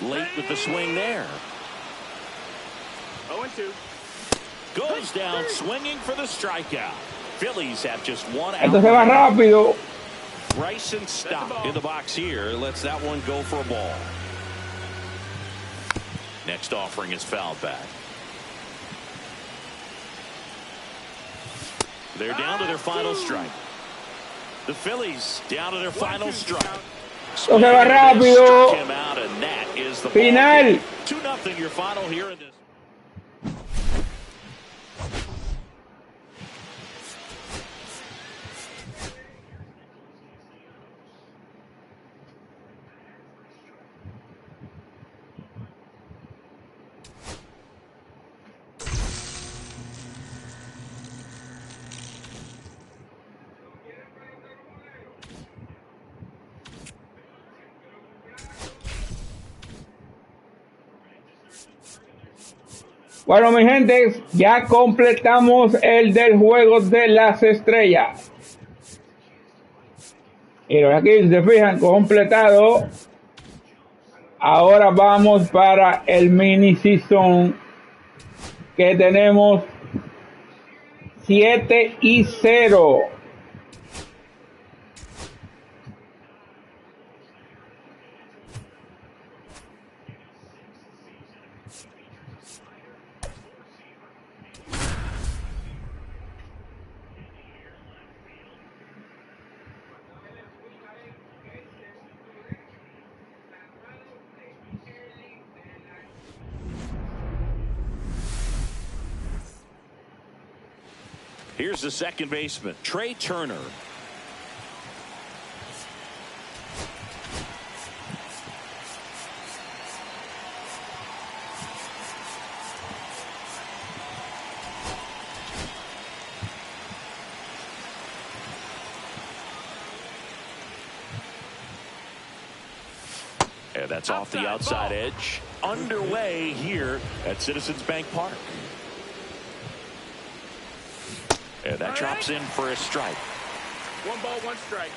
Late with the swing there. 0-2. Goes down swinging for the strikeout. Phillies have just 1 out. Esto se va rápido. Bryson Stott in the box here. Lets that one go for a ball. Next offering is fouled back. They're down to their final strike. The Phillies down to their final strike. Esto se va rápido. Him out, and that is the Final. 2-0 your final here in this. Bueno, mi gente, ya completamos el del juego de las estrellas. Y aquí, si se fijan, completado. Ahora vamos para el mini season, que tenemos 7-0. Here's the second baseman, Trey Turner. And that's off the outside edge. Underway here at Citizens Bank Park. And that drops in for a strike. 1 ball, 1 strike.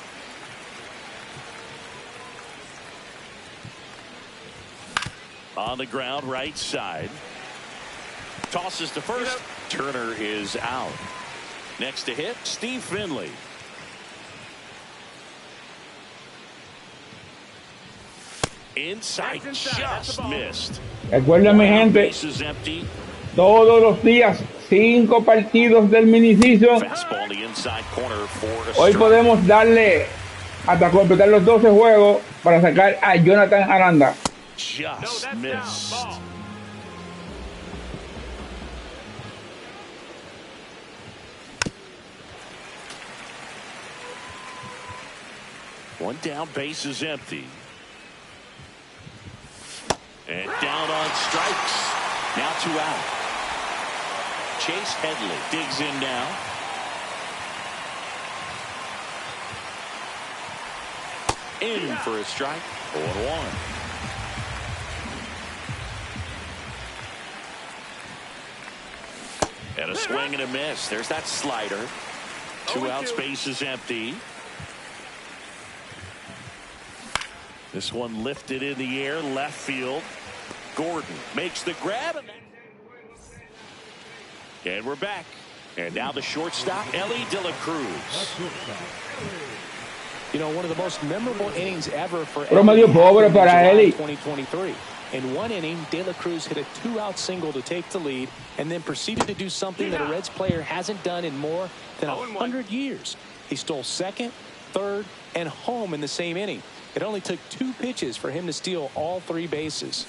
On the ground, right side. Tosses to first. Turner is out. Next to hit, Steve Finley. Inside, That's inside. That's the just ball. missed. Recuerden, mi gente, Bases empty. todos los días 5 partidos del mini-season. Fastball to the inside corner for a Hoy strike. podemos darle hasta completar los 12 juegos para sacar a Jonathan Aranda. Just that's missed. down. Ball. One down, base is empty. And down on strikes. Now 2 out. Chase Headley digs in now. In for a strike. 0-1. And a swing and a miss. There's that slider. 2 outs, base is empty. This one lifted in the air, left field. Gordon makes the grab. And we're back. And now the shortstop, Ellie De La Cruz. You know, one of the most memorable innings ever for Promedio pobre para Eli. 2023. In one inning, De La Cruz hit a 2-out single to take the lead and then proceeded to do something that a Reds player hasn't done in more than 100 years. He stole second, third, and home in the same inning. It only took 2 pitches for him to steal all 3 bases.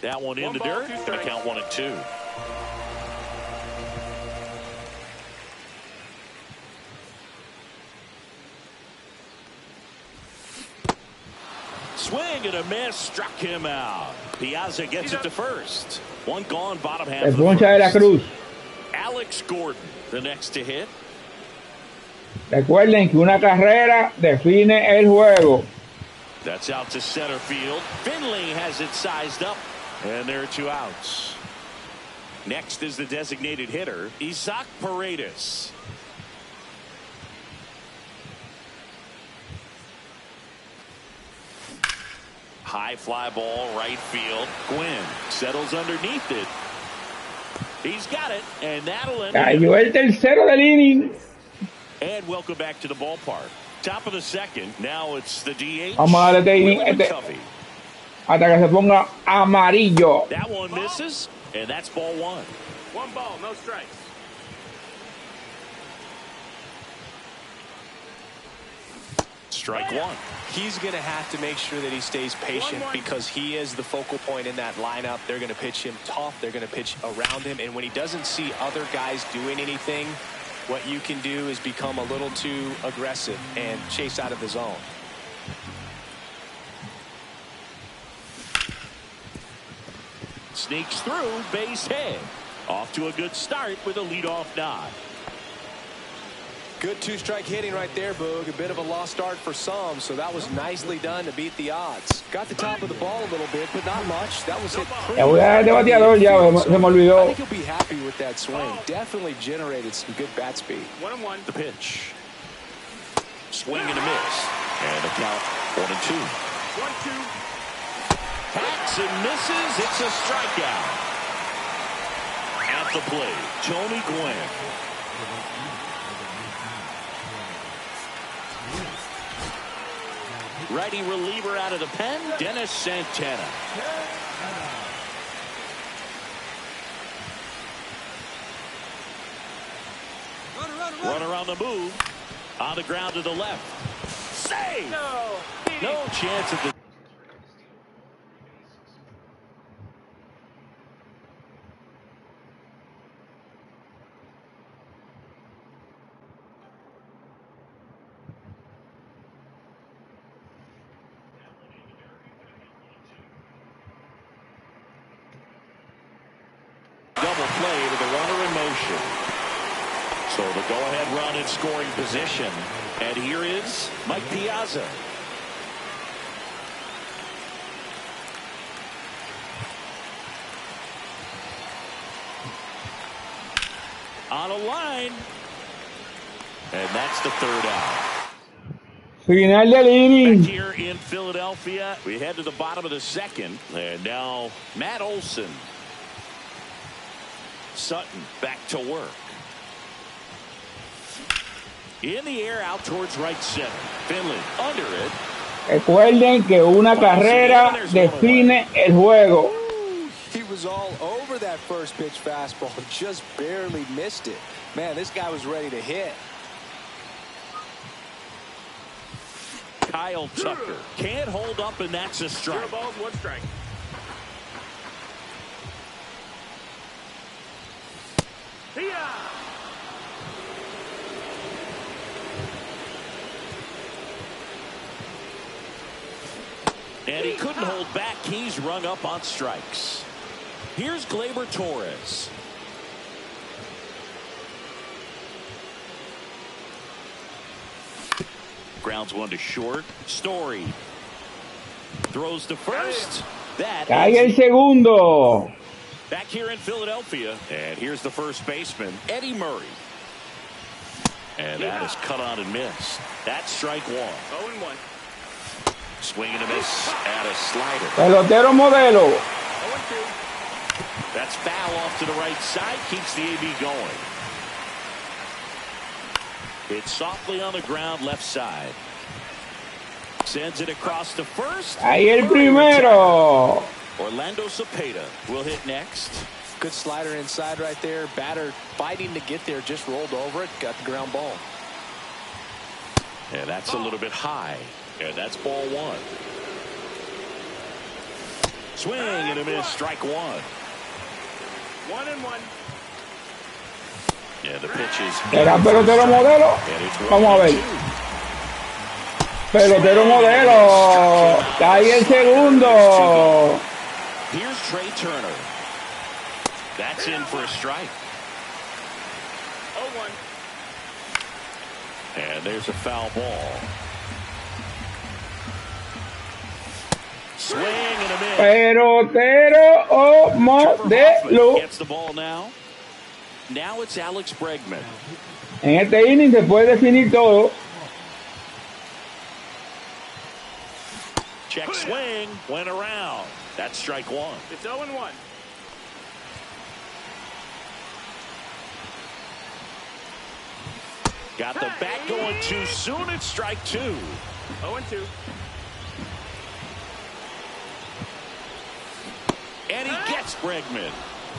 That one in the dirt. Going to count 1-2. Swing and a miss, struck him out. Piazza gets it to first. One gone, bottom half of the Poncha de la first. Cruz. Alex Gordon, the next to hit. Recuerden que una carrera define el juego. That's out to center field. Finley has it sized up. And there are 2 outs. Next is the designated hitter, Isaac Paredes. High fly ball, right field. Gwynn settles underneath it. He's got it, and that'll end it. Cayó el tercero del inning. And welcome back to the ballpark. Top of the second. Now it's the DH. Vamos a darle Willie este McCovey. hasta que se ponga amarillo. That one misses, and that's ball 1. 1 ball, no strikes. Strike 1. He's going to have to make sure that he stays patient 1-1. because he is the focal point in that lineup. They're going to pitch him tough. They're going to pitch around him. And when he doesn't see other guys doing anything, what you can do is become a little too aggressive and chase out of the zone. Sneaks through, base hit. Off to a good start with a leadoff nod. Good 2-strike hitting right there, Boog. A bit of a lost start for some, so that was nicely done to beat the odds. Got the top of the ball a little bit, but not much. That was hit pretty Ya voy a dar de bateador, ya se me I olvidó. think he'll be happy with that swing. Definitely generated some good bat speed. 1-1. The pitch. Swing and a miss. And a count 1-2. 1-2. Hacks and misses. It's a strikeout. At the plate, Tony Gwynn. Righty reliever out of the pen, Dennis Santana. Runner on the move. On the ground to the left. Save! No chance at the... Double play with the runner in motion. So the go-ahead run in scoring position. And here is Mike Piazza. On a line. And that's the 3rd out. Final del inning. Back here in Philadelphia, we head to the bottom of the 2nd. And now Matt Olson. Sutton back to work. In the air, out towards right center. Finley under it. Recuerden que una carrera define el juego. He was all over that first pitch fastball, just barely missed it. Man, this guy was ready to hit. Kyle Tucker can't hold up, and that's a strike. 0 balls, 1 strike. And he couldn't hold back. He's rung up on strikes. Here's Gleyber Torres. Grounds one to short. Story throws to first. That Cae el segundo. back here in Philadelphia. And here's the first baseman, Eddie Murray. And that is cut on and missed. That's strike 1. 0-1. Swing and a miss at a slider. Pelotero modelo. 0-2. That's foul off to the right side. Keeps the AB going. It's softly on the ground left side. Sends it across to first. Ahí el primero. Orlando Cepeda will hit next. Good slider inside right there. Batter fighting to get there, just rolled over it, got the ground ball. And that's a little bit high. And that's ball 1. Swing and a miss, strike 1. 1-1. Yeah, the pitch is. ¿Será pelotero modelo? Vamos a ver. Pelotero modelo. Cae el segundo. Here's Trey Turner. That's in for a strike. 0-1. And there's a foul ball. Swing and a miss. Pelotero o modelo. Gets the ball now. Now it's Alex Bregman. En este inning se puede definir todo. Check swing, went around. That's strike 1. It's 0-1. Got the bat going too soon. It's strike 2. 0-2. And he gets Bregman.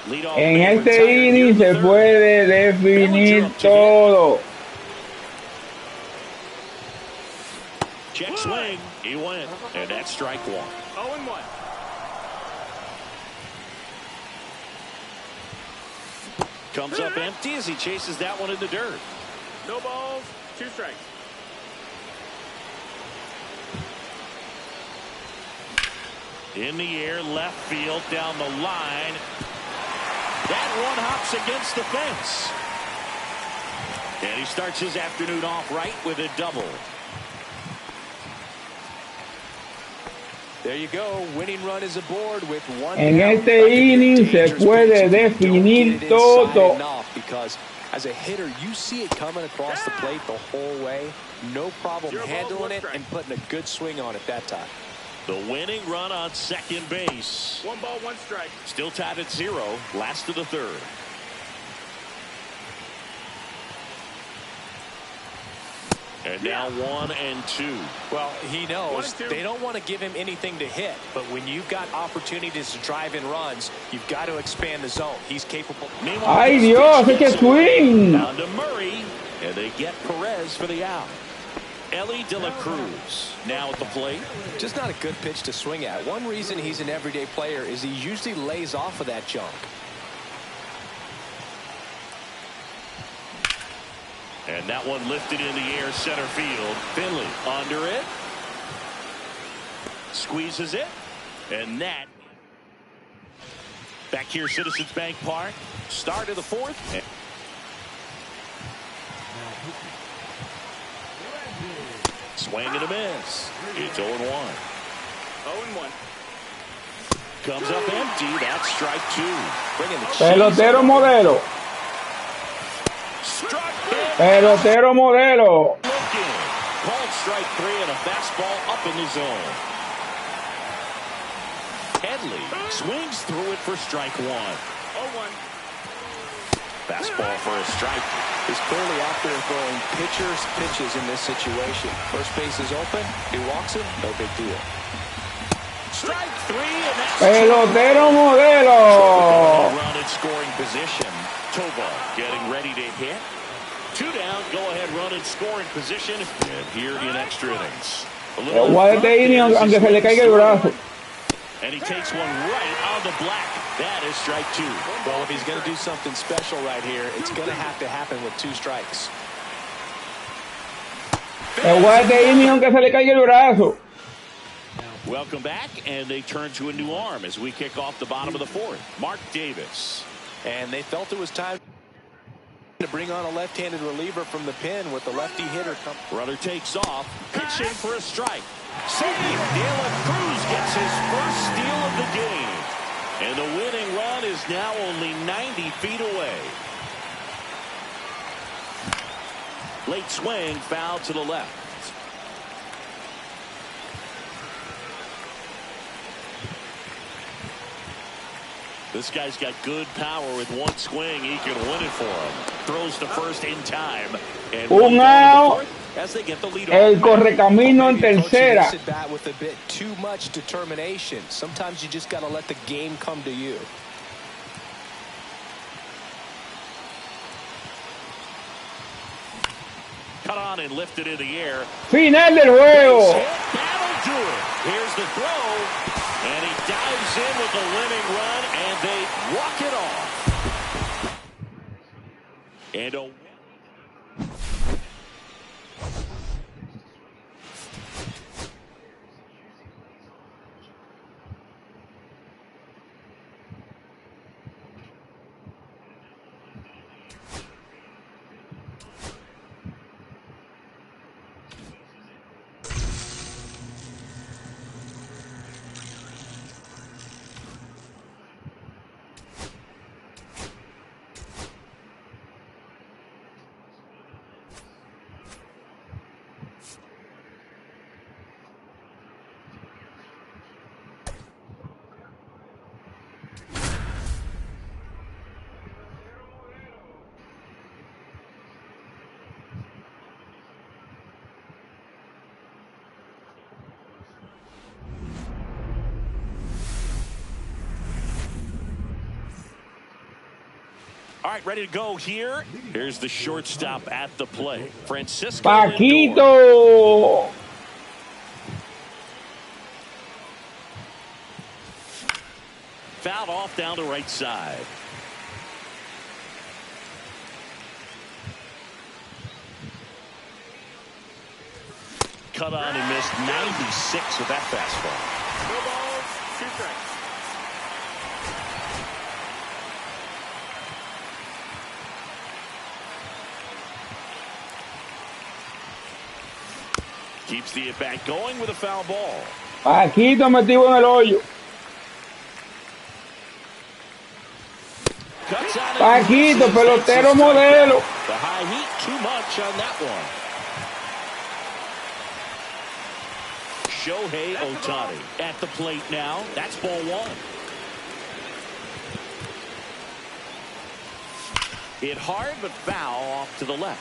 Leadoff En man este retired inning here in the se third. puede definir todo. Check swing. He went. And that's strike 1. 0-1. Comes up empty as he chases that one in the dirt. No balls, 2 strikes. In the air, left field, down the line. That one hops against the fence. And he starts his afternoon off right with a double. There you go. Winning run is aboard with 1 En down. este inning se puede definir todo. Because as a hitter, you see it coming across the plate the whole way. No problem 0 balls, handling 1 it strike. and putting a good swing on it that time. The winning run on second base. 1 ball, 1 strike. Still tied at 0. Last of the third. And now 1 and 2. Well, he knows 1 and 2. they don't want to give him anything to hit, but when you've got opportunities to drive in runs, you've got to expand the zone. He's capable. Meanwhile, Ay this Dios, pitch ese gets swing. down to Murray, and they get Perez for the out. Ellie De La Cruz now at the plate. Just not a good pitch to swing at. One reason he's an everyday player is he usually lays off of that jump. And that one lifted in the air, center field. Finley under it. Squeezes it. And that. Back here, Citizens Bank Park. Start of the 4th. Swing and a miss. It's 0-1. 0-1. Comes up empty. That's strike 2. Bringing the Pelotero modelo. Struck him. Pelotero modelo. Looking. Called strike 3 and a fastball up in the zone. Headley swings through it for strike 1. 0-1. Fastball for a strike. He's clearly out there throwing pitchers pitches in this situation. First base is open. He walks him. No big deal. Strike three, and that's Pelotero modelo. run in scoring position. Toba getting ready to hit. 2 down, go ahead run in scoring position. And here in extra innings. Guarde inning aunque se le caiga el brazo. And he takes one right on the black. That is strike 2. Well, if he's going to do something special right here, it's going to have to happen with 2 strikes. Guarde inning aunque se le caiga el brazo. Welcome back, and they turn to a new arm as we kick off the bottom of the 4th. Mark Davis. And they felt it was time to bring on a left-handed reliever from the pen with the lefty hitter. Runner takes off, pitching for a strike. Save! De La Cruz gets his first steal of the game. And the winning run is now only 90 feet away. Late swing, foul to the left. This guy's got good power. With one swing, he can win it for him. Throws to first in time. And Un out. as they get the lead El correcamino en tercera. Bat with a bit too much determination. Sometimes you just got to let the game come to you. Cut on and lifted in the air. Final del juego. That'll do it. Here's the throw. And he dives in with the winning run, and they walk it off. And a all right, ready to go here. Here's the shortstop at the plate. Francisco Paquito. Fouled off down to right side. Cut on and missed 96 with that fastball. No balls, 2 strikes. Keeps the at-bat going with a foul ball. Paquito metido en el hoyo. Paquito, pelotero modelo. The high heat, too much on that one. Shohei Ohtani at the plate now. That's ball 1. Hit hard, but foul off to the left.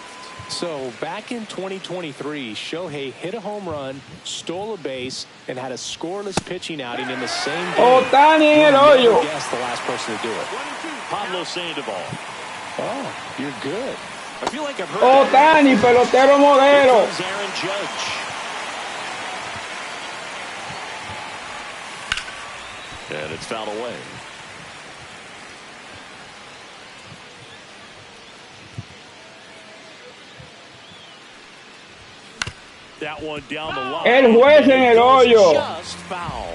So back in 2023, Shohei hit a home run, stole a base, and had a scoreless pitching outing in the same game. Ohtani en el hoyo. Guess the last person to do it. Pablo Sandoval. Oh, you're good. I feel like I've heard that. Ohtani, pelotero modelo. Here's Aaron Judge. And it's fouled away. That one down the line. El juez en el hoyo. Just foul.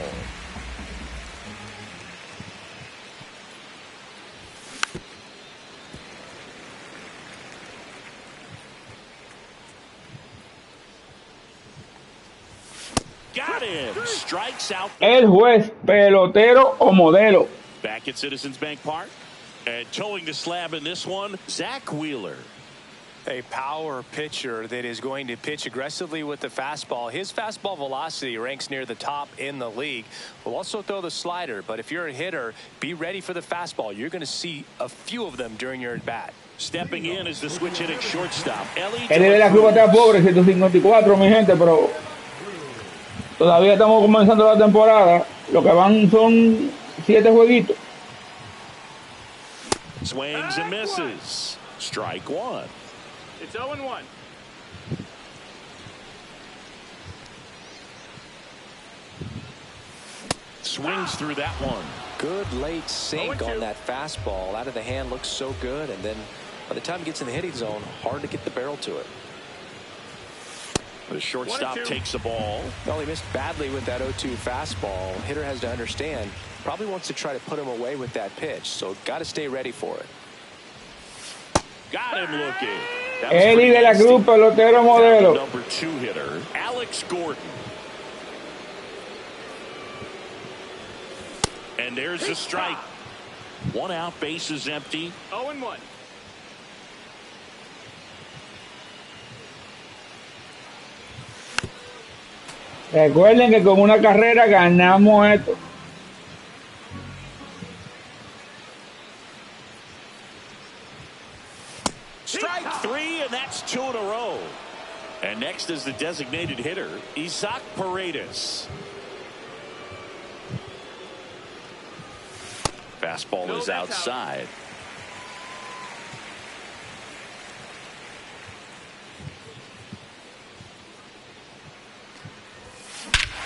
Got him. Strikes out. El juez, pelotero o modelo. Back at Citizens Bank Park. And towing the slab in this one, Zach Wheeler. A power pitcher that is going to pitch aggressively with the fastball. His fastball velocity ranks near the top in the league. Will also throw the slider, but if you're a hitter, be ready for the fastball. You're going to see a few of them during your at-bat. Stepping in is the switch hitting shortstop. El de la Ruta está pobre, 154, mi gente, pero todavía estamos comenzando la temporada. Lo que van son 7 jueguitos. Swings and misses. Strike one. It's 0-1. Swings through that one. Good late sink on that fastball. Out of the hand, looks so good, and then by the time it gets in the hitting zone, hard to get the barrel to it. The shortstop takes the ball. Well, he missed badly with that 0-2 fastball. Hitter has to understand, probably wants to try to put him away with that pitch, so got to stay ready for it. Got him looking. Eddie de la Cruz, pelotero modelo. Number 2 hitter, Alex Gordon. And there's the strike. 1 out, base is empty. 0-1. Recuerden que con una carrera ganamos esto. Strike 3, and that's 2 in a row. And next is the designated hitter, Isaac Paredes. Fastball is outside.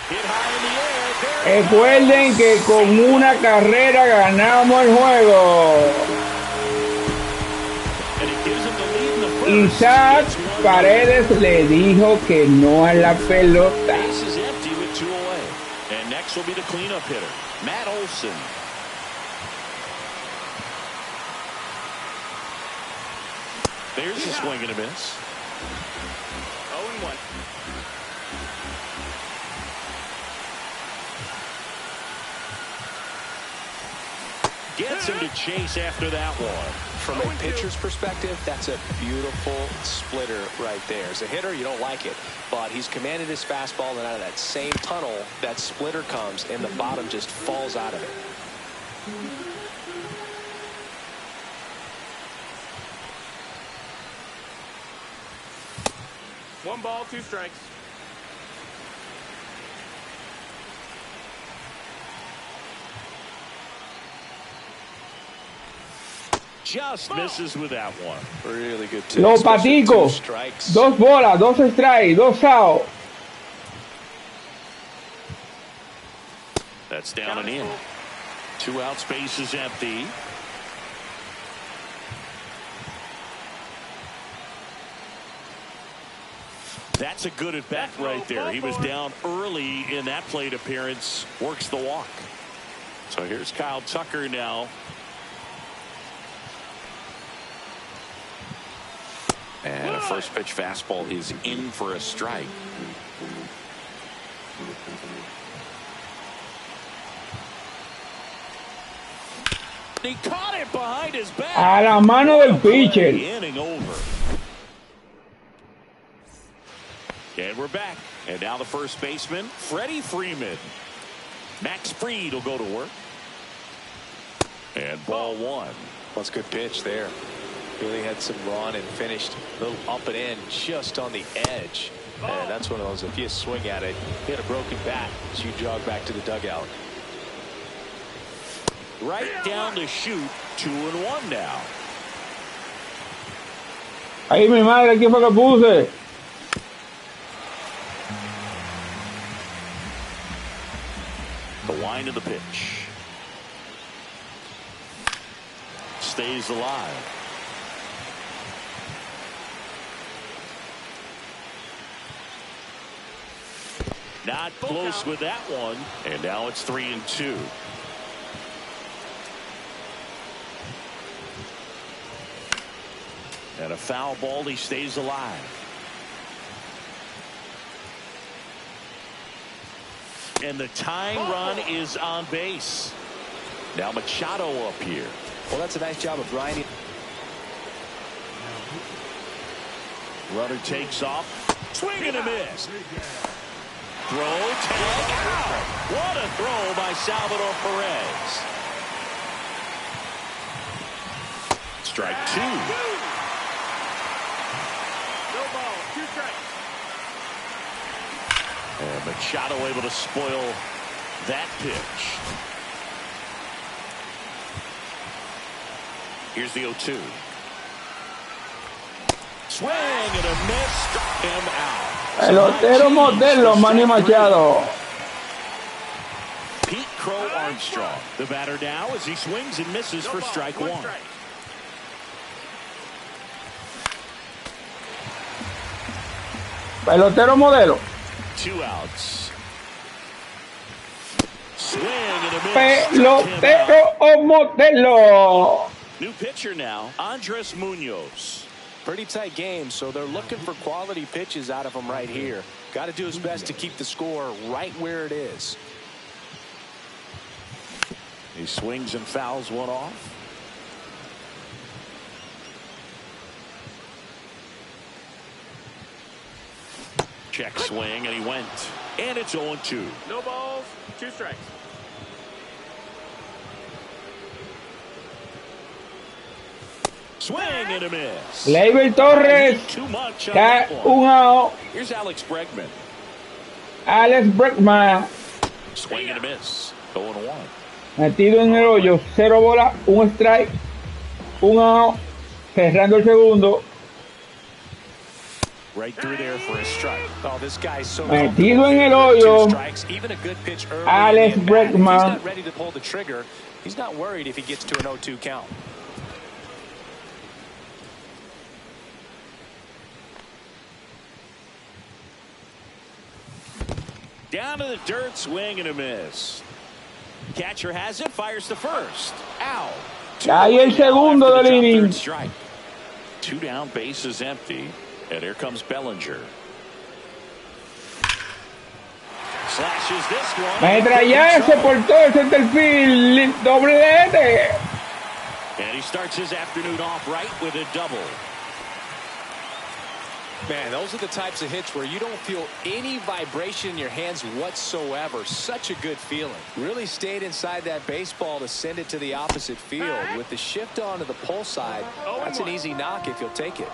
Hit high in the air. Recuerden que con una carrera ganamos el juego. Isaac Paredes le dijo que no a la pelota. Base is empty with 2 away. And next will be the cleanup hitter, Matt Olson. There's a swing and a miss. 0-1. Gets him to chase after that one. From a pitcher's perspective, that's a beautiful splitter right there. As a hitter, you don't like it, but he's commanded his fastball, and out of that same tunnel, that splitter comes, and the bottom just falls out of it. One ball, 2 strikes. Just misses with that one. Really good. Los paticos. 2 bolas, 2 strikes, 2 outs. That's down and in. 2 outs, base is empty. That's a good at bat right there. He was down early in that plate appearance. Works the walk. So here's Kyle Tucker now. And a first pitch fastball is in for a strike. He caught it behind his back. A la mano del pitcher. Inning over. And we're back. And now the first baseman, Freddie Freeman. Max Fried will go to work. And ball 1. That's a good pitch there. Really had some run and finished a little up and in just on the edge. And that's one of those, if you swing at it, hit a broken bat as you jog back to the dugout. Right down to shoot. 2-1 now. Ahí mi madre, ¿quién fue que puse? The line of the pitch. Stays alive. Not close with that one. And now it's 3-2. And a foul ball. He stays alive. And the tying run is on base. Now Machado up here. Well, that's a nice job of grinding. Runner takes off. Swing and a miss. Throw, tag, out. What a throw by Salvador Perez. Strike 2. No ball, 2 strikes. And Machado able to spoil that pitch. Here's the 0-2. Swing and a miss. Struck him out. Pelotero modelo, Manny Machado. Pete Crow Armstrong, the batter now as he swings and misses for strike 1. Pelotero modelo. 2 outs. Swing and a miss. Pelotero o modelo. New pitcher now, Andres Munoz. Pretty tight game, so they're looking for quality pitches out of him right here. Got to do his best to keep the score right where it is. He swings and fouls one off. Check swing, and he went. And it's 0-2. No balls, 2 strikes. Swing and a miss. Gleyber Torres. Too much on Está that one. 1 out. Here's Alex Bregman. Alex Bregman. Swing and a miss. 0-1. Metido en el hoyo. 0 bola, 1 strike. 1 out. Cerrando el segundo. Right through there for a strike. Oh, this guy's so Metido en el hoyo. 2 strikes, even a good pitch early. Alex in the at-bat. If he's Bregman. not ready to pull the trigger, he's not worried if he gets to an 0-2 count. Down to the dirt, swing and a miss. Catcher has it, fires to first. Out. Ahí el segundo del inning. Strike. 2 down, base is empty. And here comes Bellinger. Slashes this one. Metrallazo por todo el center field. Doblete. And he starts his afternoon off right with a double. Man, those are the types of hits where you don't feel any vibration in your hands whatsoever. Such a good feeling. Really stayed inside that baseball to send it to the opposite field. With the shift onto the pull side, that's an easy knock if you'll take it.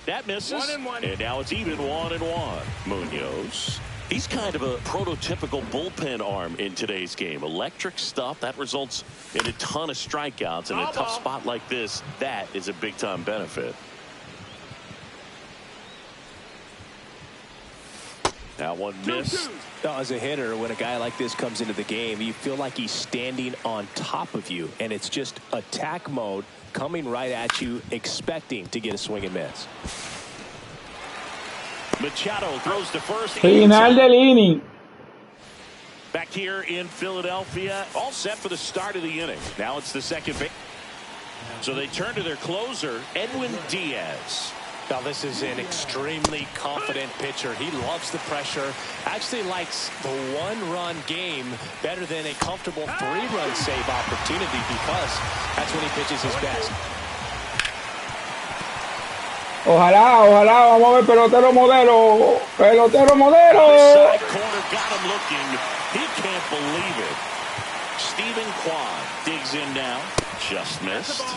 That misses. 1-1. And now it's even 1-1. Munoz. He's kind of a prototypical bullpen arm in today's game. Electric stuff that results in a ton of strikeouts. In a tough spot like this, that is a big-time benefit. Now one missed. As a hitter, when a guy like this comes into the game, you feel like he's standing on top of you, and it's just attack mode coming right at you, expecting to get a swing and miss. Machado throws to first. Final del inning. Back here in Philadelphia, all set for the start of the inning. Now it's the second base. So they turn to their closer, Edwin Diaz. Now this is an extremely confident pitcher. He loves the pressure. Actually likes the 1-run game better than a comfortable 3-run save opportunity because that's when he pitches his best. Ojalá, ojalá, vamos a ver pelotero modelo. Pelotero modelo. Side corner got him looking. He can't believe it. Stephen Kwan digs in now. Just missed.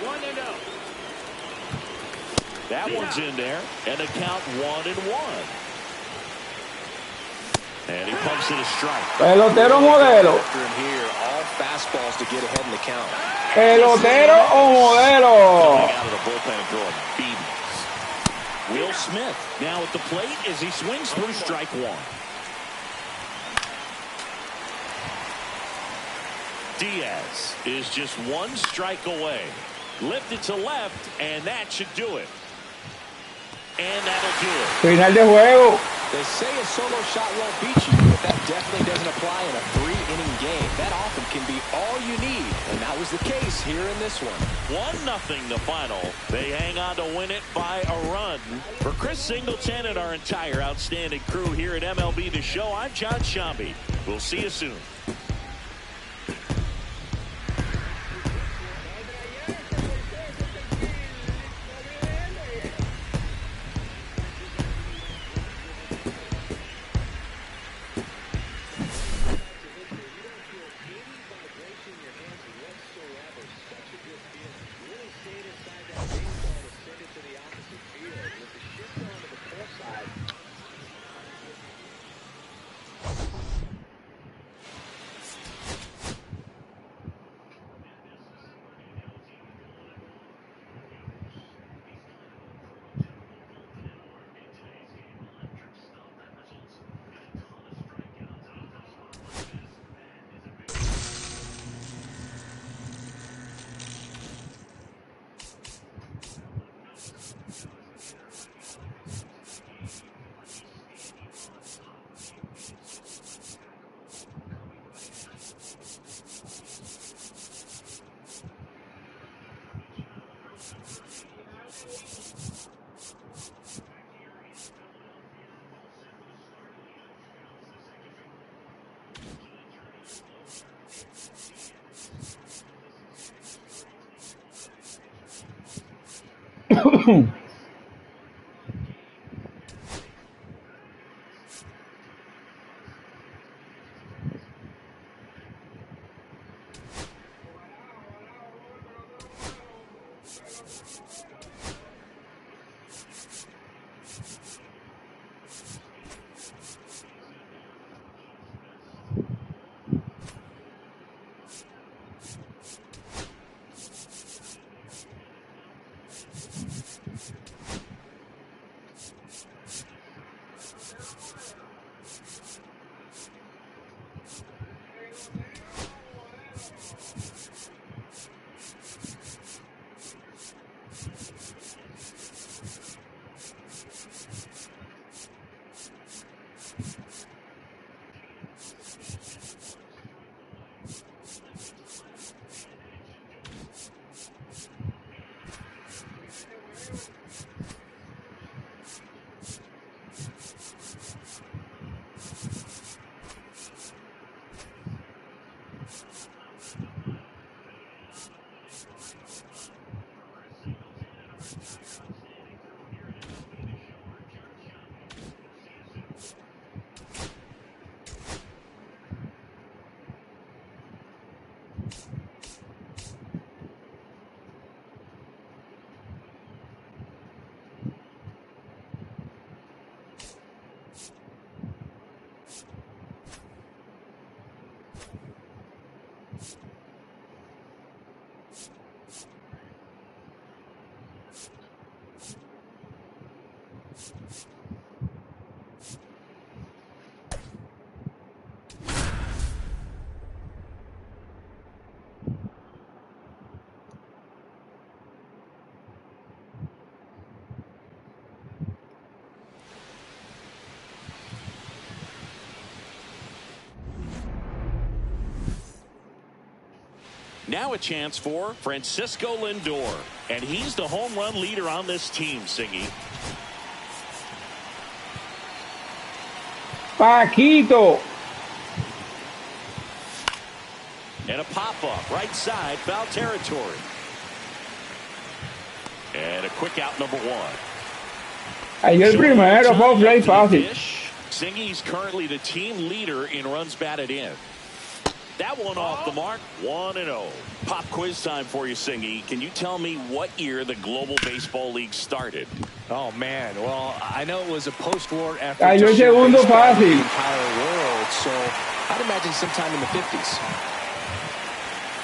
1-0. That one's in there, and the count 1-1. And he pumps it a strike. Pelotero modelo. After him here, all fastballs to get ahead in the count. Pelotero o modelo. Coming out of the bullpen and throwing beatings. Will Smith now at the plate as he swings through strike 1. Diaz is just 1 strike away. Lifted to left, and that should do it. And that'll do it. Final de juego. They say a solo shot won't beat you, but that definitely doesn't apply in a 3-inning game. That often can be all you need, and that was the case here in this one. 1-0 the final. They hang on to win it by a run. For Chris Singleton and our entire outstanding crew here at MLB The Show, I'm John Shambi. We'll see you soon. Now a chance for Francisco Lindor, and he's the home run leader on this team, Singy. Paquito. And a pop-up right side, foul territory. And a quick out, number one. Ahí el primero, fue play fácil. Singy's currently the team leader in runs batted in. That one off the mark, 1-0. Pop quiz time for you, Singy. Can you tell me what year the Global Baseball League started? Oh, man. Well, I know it was a post-war effort Cayó el to share segundo baseball with the fácil. entire world, so I'd imagine sometime in the 50s.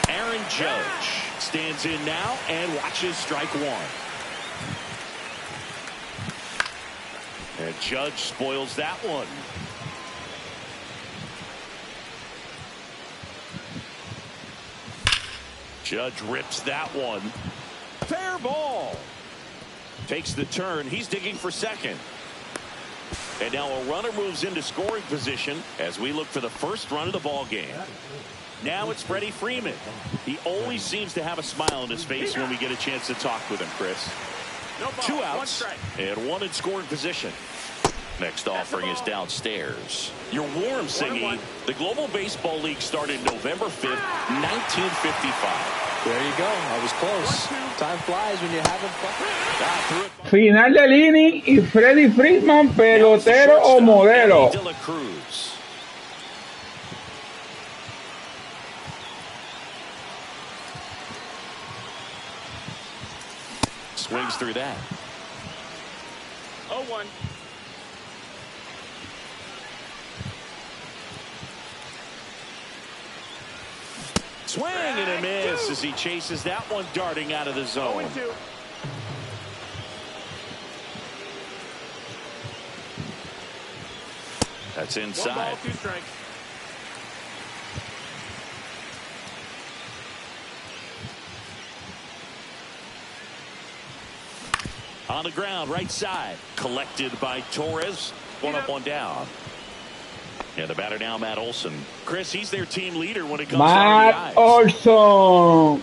Aaron Judge stands in now and watches strike one. And Judge spoils that one. Judge rips that one. Fair ball. Takes the turn. He's digging for second. And now a runner moves into scoring position as we look for the first run of the ball game. Now it's Freddie Freeman. He always seems to have a smile on his face when we get a chance to talk with him, Chris. No ball, 2 outs one strike. and 1 in scoring position. Next offering is downstairs. You're warm, Singy. The Global Baseball League started November 5th, 1955. There you go. I was close. Time flies when you're having fun. Final del inning y Freddie Freeman, pelotero o modelo. De La Cruz. Swings through that. 0-1. Swing and a miss as he chases that one darting out of the zone. 0-2. That's 1 inside. ball, 2 strikes. On the ground, right side. Collected by Torres. 1 up, 1 down. And the batter now, Matt Olson. Chris, he's their team leader when it comes to Matt RBIs. Olson.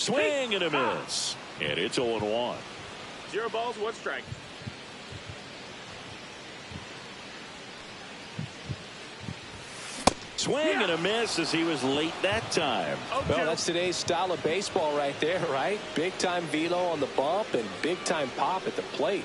Swing and a miss. And it's 0-1. 0 balls, 1 strike. Swing and a miss as he was late that time. Well, that's today's style of baseball right there, right? Big time velo on the bump and big time pop at the plate.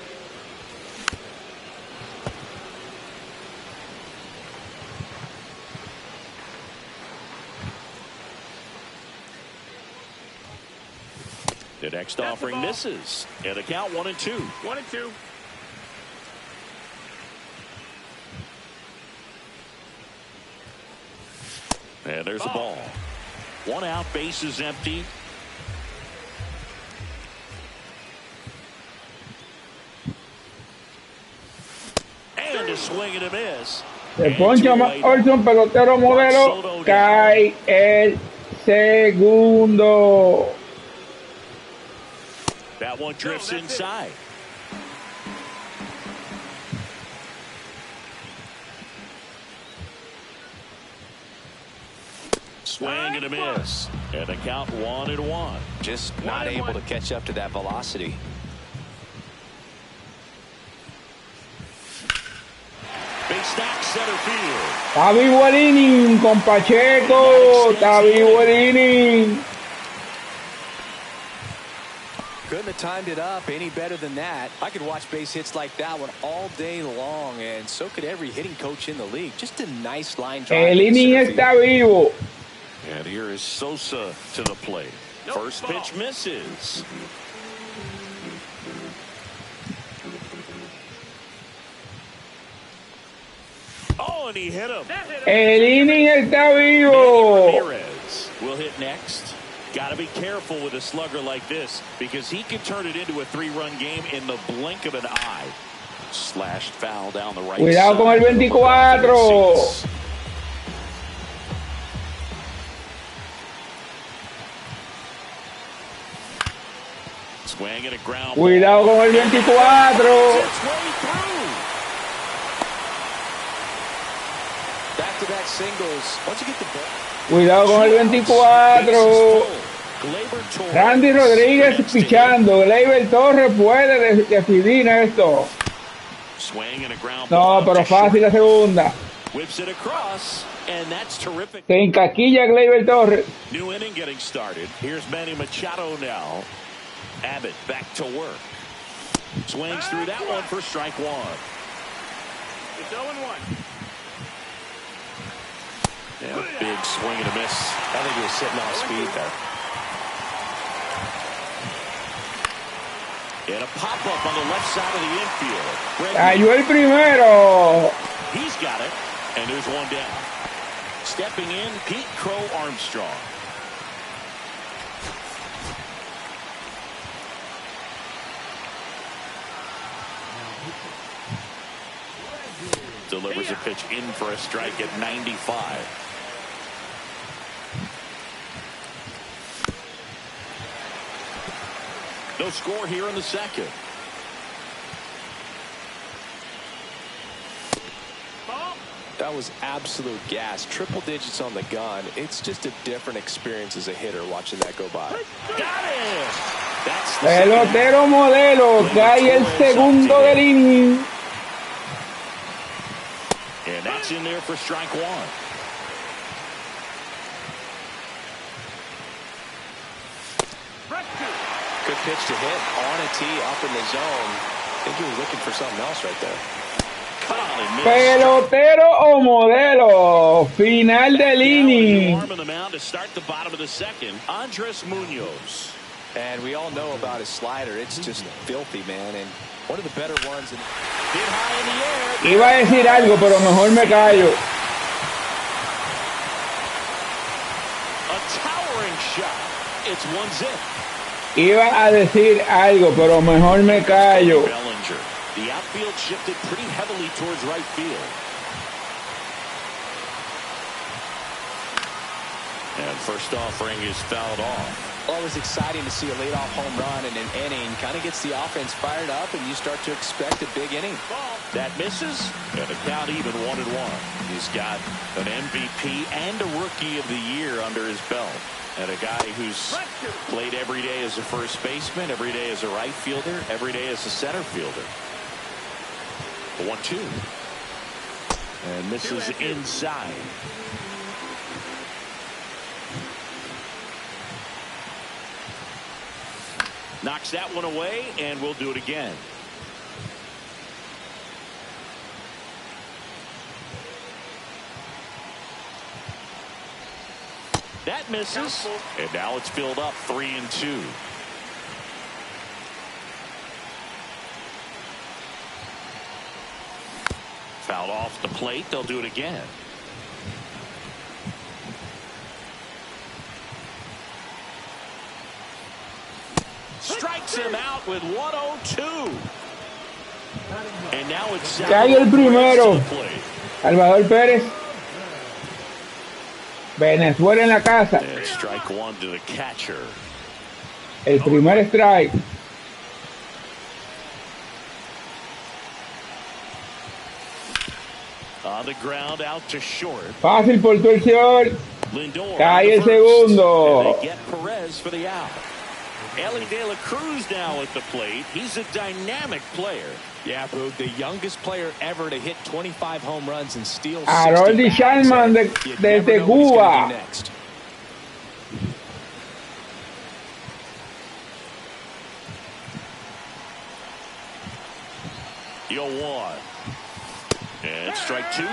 The next offering misses. And the count 1-2. 1-2. And there's a ball. 1 out, base is empty. And a swing and a miss. Se poncha Olson, pelotero modelo. Cae el segundo. That one drifts inside. Swing and a miss. And the count 1-1. Just not able to catch up to that velocity. Big stack center field. Está vivo el inning con Pacheco. Está vivo el inning. Couldn't have timed it up any better than that. I could watch base hits like that one all day long, and so could every hitting coach in the league. Just a nice line drive. El inning está vivo. And here is Sosa to the plate. First pitch misses. Oh, and he hit him. El inning está vivo. Ramirez will hit next. Got to be careful with a slugger like this because he could turn it into a 3-run game in the blink of an eye. Slashed foul down the right Cuidado side. con el 24. Swing and a ground. Cuidado con el 24. Back-to-back singles. Once you get the ball. Cuidado con el 24. Randy Rodríguez pichando. Gleyber Torres puede decidir esto. No, pero fácil la segunda. Se encaquilla Gleyber Torres. New inning getting started. Here's Manny Machado now. Abbott back to work. Swings through that one for strike 1. It's 0-1. Yeah, big swing and a miss. I think he was sitting off speed there. And a pop-up on the left side of the infield. Cayó el primero. He's got it. And there's one down. Stepping in, Pete Crow Armstrong. Delivers a pitch in for a strike at 95. No score here in the second. That was absolute gas. Triple digits on the gun. It's just a different experience as a hitter watching that go by. Got it! That's the Pelotero modelo. Cae el segundo del inning. And that's in there for strike 1. Good pitch to hit on a tee up in the zone. I think he was looking for something else right there. Pelotero o modelo. Final del inning. Arm in the mound to start the bottom of the second. Andres Munoz. And we all know about his slider. It's just filthy, man. And one of the better ones. Hit high in the air. Iba a decir algo, pero mejor me callo. A towering shot. It's 1-0. Iba a decir algo, pero mejor me callo. Bellinger. The outfield shifted pretty heavily towards right field. And first offering is fouled off. Well, it was exciting to see a leadoff home run in an inning. Kind of gets the offense fired up, and you start to expect a big inning. That misses, and the count even 1-1. He's got an MVP and a Rookie of the Year under his belt. And a guy who's played every day as a first baseman, every day as a right fielder, every day as a center fielder. The 1-2. And misses inside. Knocks that one away, and we'll do it again. That misses, and now it's filled up 3-2. Fouled off the plate. They'll do it again. Strikes him out with 102. And now it's Cae el primero. Salvador Pérez. Venezuela en la casa. And strike one to the catcher. El primer strike. On the ground, out to short. Fácil por tu el señor. Lindor. Cae el segundo. And they get Perez for the out. Ellie De La Cruz now at the plate. He's a dynamic player. Yeah, Boog, the youngest player ever to hit 25 home runs and steal 60 Harold Shanman desde Cuba. Next. Yo, 1. And strike 2.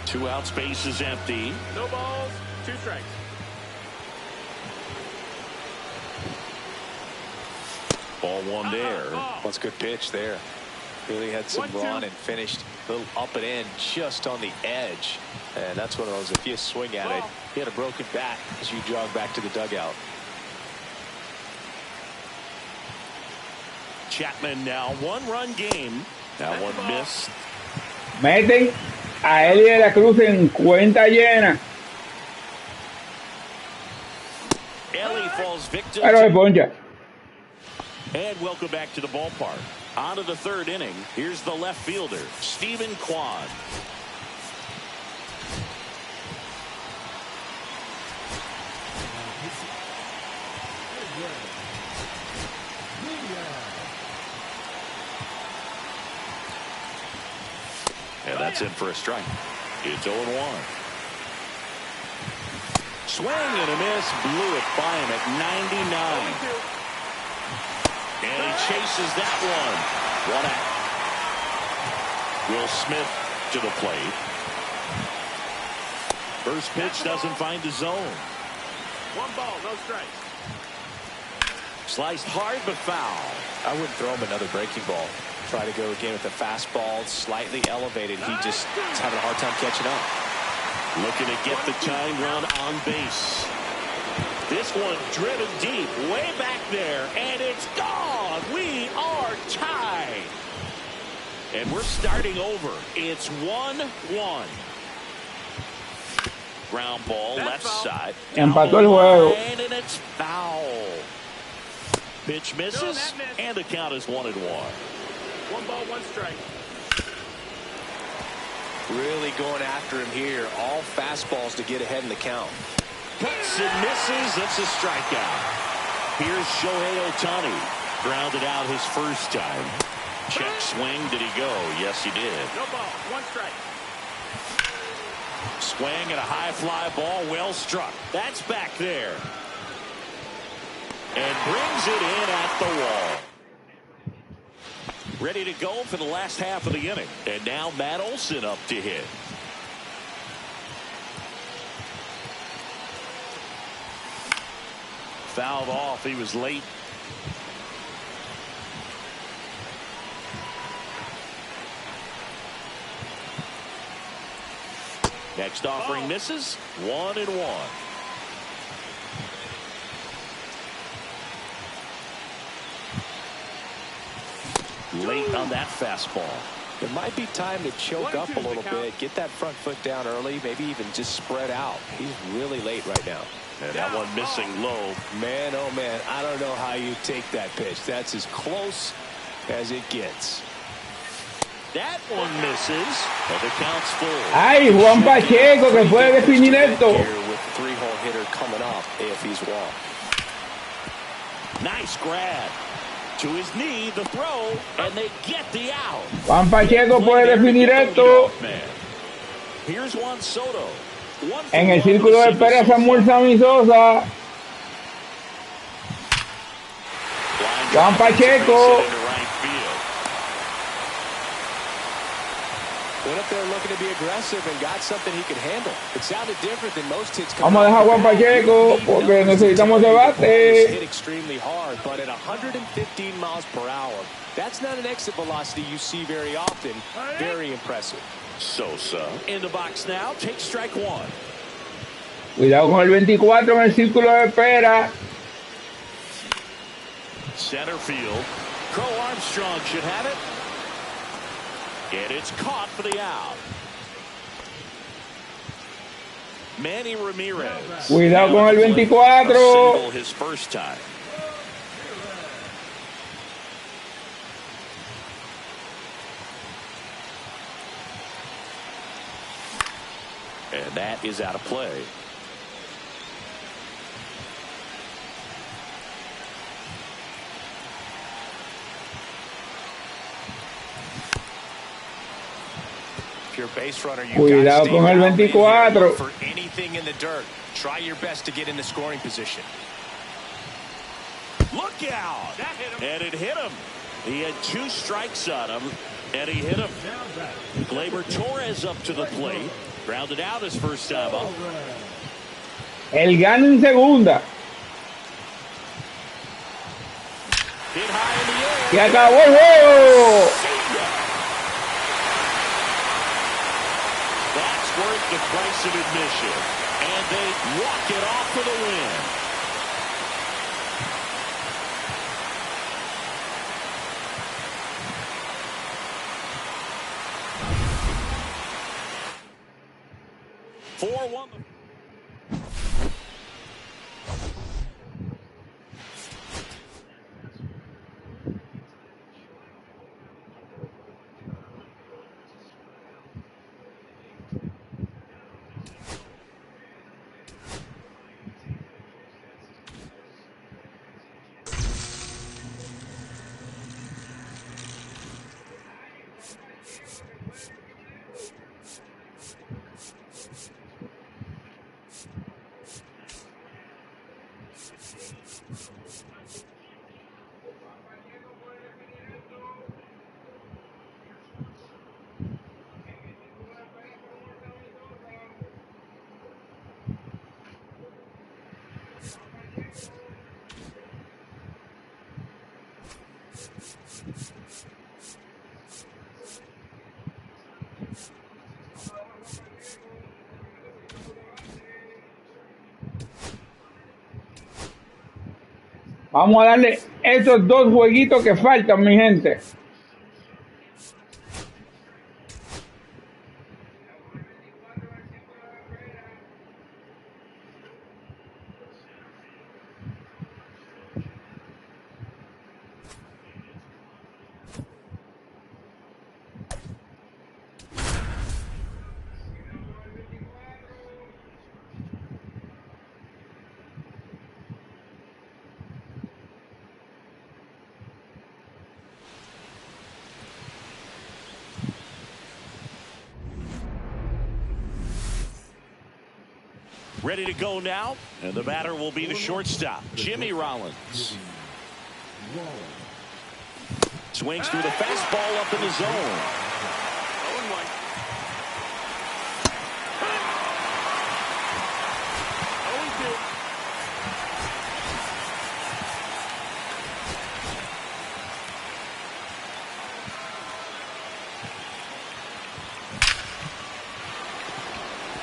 2 out, space is empty. No balls, 2 strikes. Ball 1 there. That's a good pitch there. Really had some run and finished a little up and in just on the edge. And that's one of those, if you swing at it, you had a broken bat as you jog back to the dugout. Chapman now 1-run game. That one missed. Meten a Eli de la Cruz en cuenta llena. Ellie falls victim. Pero se poncha. And welcome back to the ballpark. On to the 3rd inning. Here's the left fielder, Stephen Kwan. And that's in for a strike. It's 0-1. Swing and a miss. Blew it by him at 99. And he chases that one. 1 out. Will Smith to the plate. First pitch doesn't find the zone. 1 ball, no strikes. Sliced hard but foul. I wouldn't throw him another breaking ball. Try to go again with the fastball slightly elevated. He just is having a hard time catching up. Looking to get the tying run on base. This one driven deep, way back there, and it's gone. We are tied. And we're starting over. It's 1-1. Ground ball, left side. Empató el juego. And it's foul. Pitch misses, and the count is 1-1. 1 ball, 1 strike. Really going after him here. All fastballs to get ahead in the count. Cuts and misses. That's a strikeout. Here's Shohei Ohtani. Grounded out his first time. Check swing. Did he go? Yes, he did. No ball, 1 strike. Swing and a high fly ball. Well struck. That's back there. And brings it in at the wall. Ready to go for the last half of the inning. And now Matt Olson up to hit. Fouled off. He was late. Next offering misses. 1-1. Late on that fastball. It might be time to choke up a little bit, get that front foot down early, maybe even just spread out. He's really late right now. And that one missing low. Man, oh man, I don't know how you take that pitch. That's as close as it gets. That one misses, but the count's full. Ay, Juan Pacheco que puede definir esto. With three-hole hitter coming up if he's walked. Nice grab. To his knee, the throw, and they get the out. Juan Pacheco puede definir esto. Here's Juan Soto. En el círculo de espera Samuel Sammy Sosa. Juan Pacheco. Went up there looking to be aggressive and got something he could handle. It sounded different than most hits. Vamos a dejar a Juan Pacheco porque necesitamos debate. Hit extremely hard, but at 115 miles per hour, that's not an exit velocity you see very often. Very impressive. Sosa in the box now. Take strike one. Cuidado con el 24 en el círculo de espera. Center field. Crow Armstrong should have it. And it's caught for the out. Manny Ramirez. Cuidado con el 24. Single his first time. And that is out of play. If you're a base runner, you Cuidado con el 24. For anything in the dirt, try your best to get in the scoring position. Look out! That hit him. And it hit him. He had 2 strikes on him, and he hit him. Gleyber Torres up to the plate. Grounded out his first time up. El gana en segunda. Hit high in the air. Y acabó el juego. That's worth the price of admission. And they walk it off for the win. Vamos a darle estos 2 jueguitos que faltan, mi gente. Ready to go now, and the batter will be the shortstop, Jimmy Rollins. Swings through the fastball up in the zone. 0-1.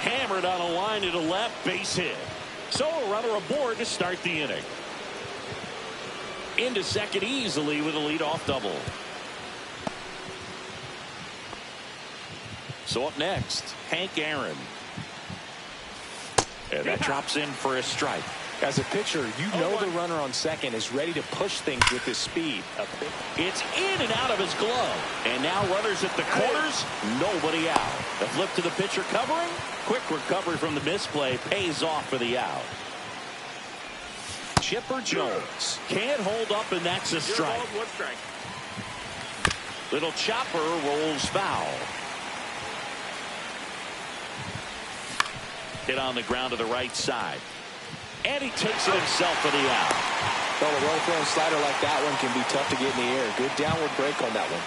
Hammered on a line to the left, base hit. So a runner aboard to start the inning. Into second easily with a leadoff double. So up next, Hank Aaron. And that drops in for a strike. As a pitcher, you know the runner on second is ready to push things with his speed. It's in and out of his glove. And now runners at the corners, nobody out. The flip to the pitcher covering. Quick recovery from the misplay pays off for the out. Chipper Jones can't hold up, and that's a strike. One strike. Little chopper rolls foul. Hit on the ground to the right side. And he takes it himself for the out. Well, a roll-thrown slider like that one can be tough to get in the air. Good downward break on that one.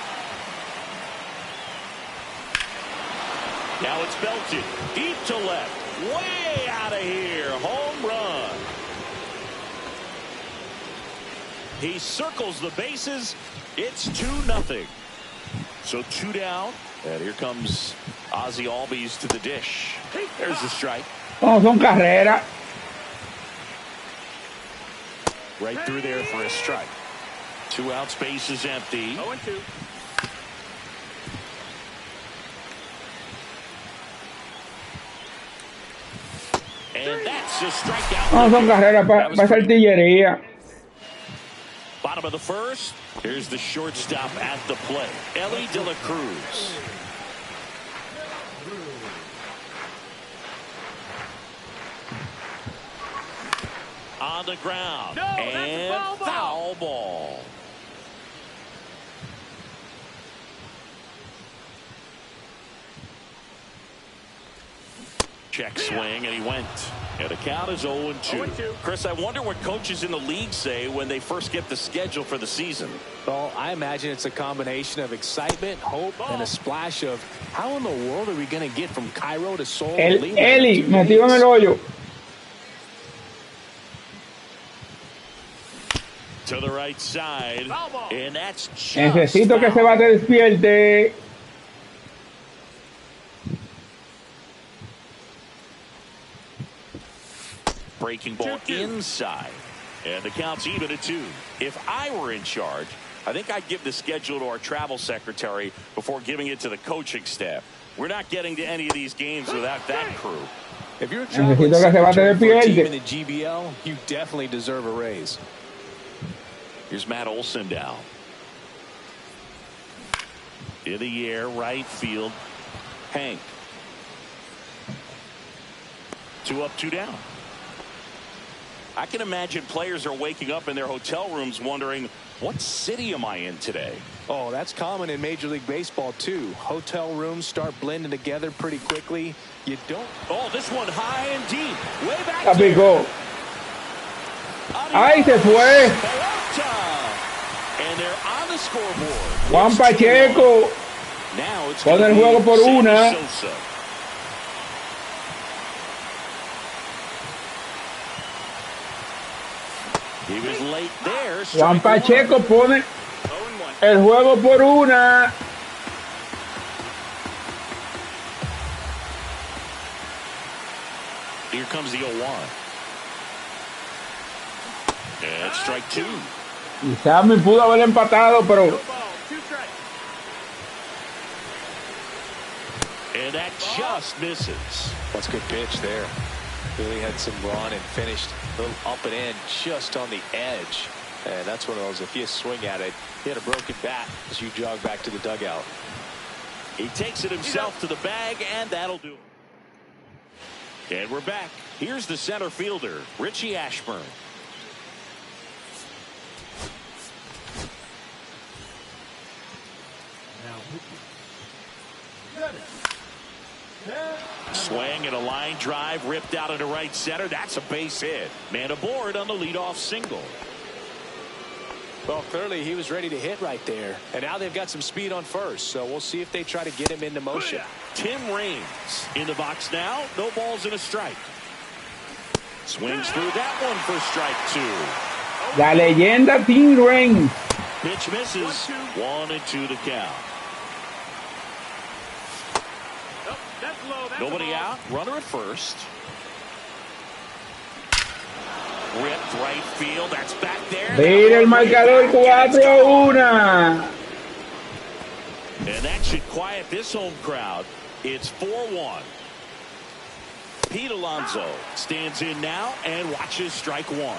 Now it's belted deep to left. Way out of here. Home run. He circles the bases. It's 2-0. So 2 down. And here comes Ozzie Albies to the dish. There's the strike. Oh, son carreras. Right through there for a strike. 2 out, space is empty. 0-2. And that's a strikeout. No, son carreras para esa artillería. Bottom of the first. Here's the shortstop at the plate, Ellie De La Cruz. On the ground. No, and that's a foul ball. Check swing, and he went. And the count is 0-2. 0-2. Chris, I wonder what coaches in the league say when they first get the schedule for the season. Well, I imagine it's a combination of excitement, hope, and a splash of how in the world are we going to get from Cairo to Seoul? Eli, metido en el hoyo. To the right side. And that's just Necesito que foul. ese bate despierte. Breaking ball 2-2. inside. And the count's even at 2. If I were in charge, I think I'd give the schedule to our travel secretary before giving it to the coaching staff. We're not getting to any of these games without that crew. If you're a traveling Necesito que ese bate secretary for a team despierte. in the GBL, you definitely deserve a raise. Here's Matt Olson down. In the air, right field. Hank. 2 up, 2 down. I can imagine players are waking up in their hotel rooms wondering, what city am I in today? Oh, that's common in Major League Baseball, too. Hotel rooms start blending together pretty quickly. You don't... Oh, this one high and deep. Way back La there. picó. ¡Ay, se fue! And they're on the scoreboard. Juan Pacheco. Now it's Pon gonna el be juego por Sammy una. Sosa. He was late there. Juan Strike Pacheco one. pone 0-1. el juego por una. Here comes the 0-1. And strike 2. Y Sammy pudo haber empatado, pero No ball. 2 strikes. And that just misses. That's a good pitch there. Really had some run and finished a little up and in just on the edge. And that's one of those, if you swing at it, he had a broken bat as you jog back to the dugout. He takes it himself to the bag, and that'll do it. And we're back. Here's the center fielder, Richie Ashburn. Swing and a line drive ripped out into right center. That's a base hit. Man aboard on the leadoff single. Well, clearly he was ready to hit right there. And now they've got some speed on first. So we'll see if they try to get him into motion. Tim Raines in the box now. No balls and a strike. Swings through that one for strike 2. la leyenda Tim Raines. Pitch misses. 1-2 to count. Nope, that's low. That's Nobody a ball. out. Runner at first. Ripped right field. That's back there. Mira el marcador 4-1. And that should quiet this home crowd. It's 4-1. Pete Alonso stands in now and watches strike one.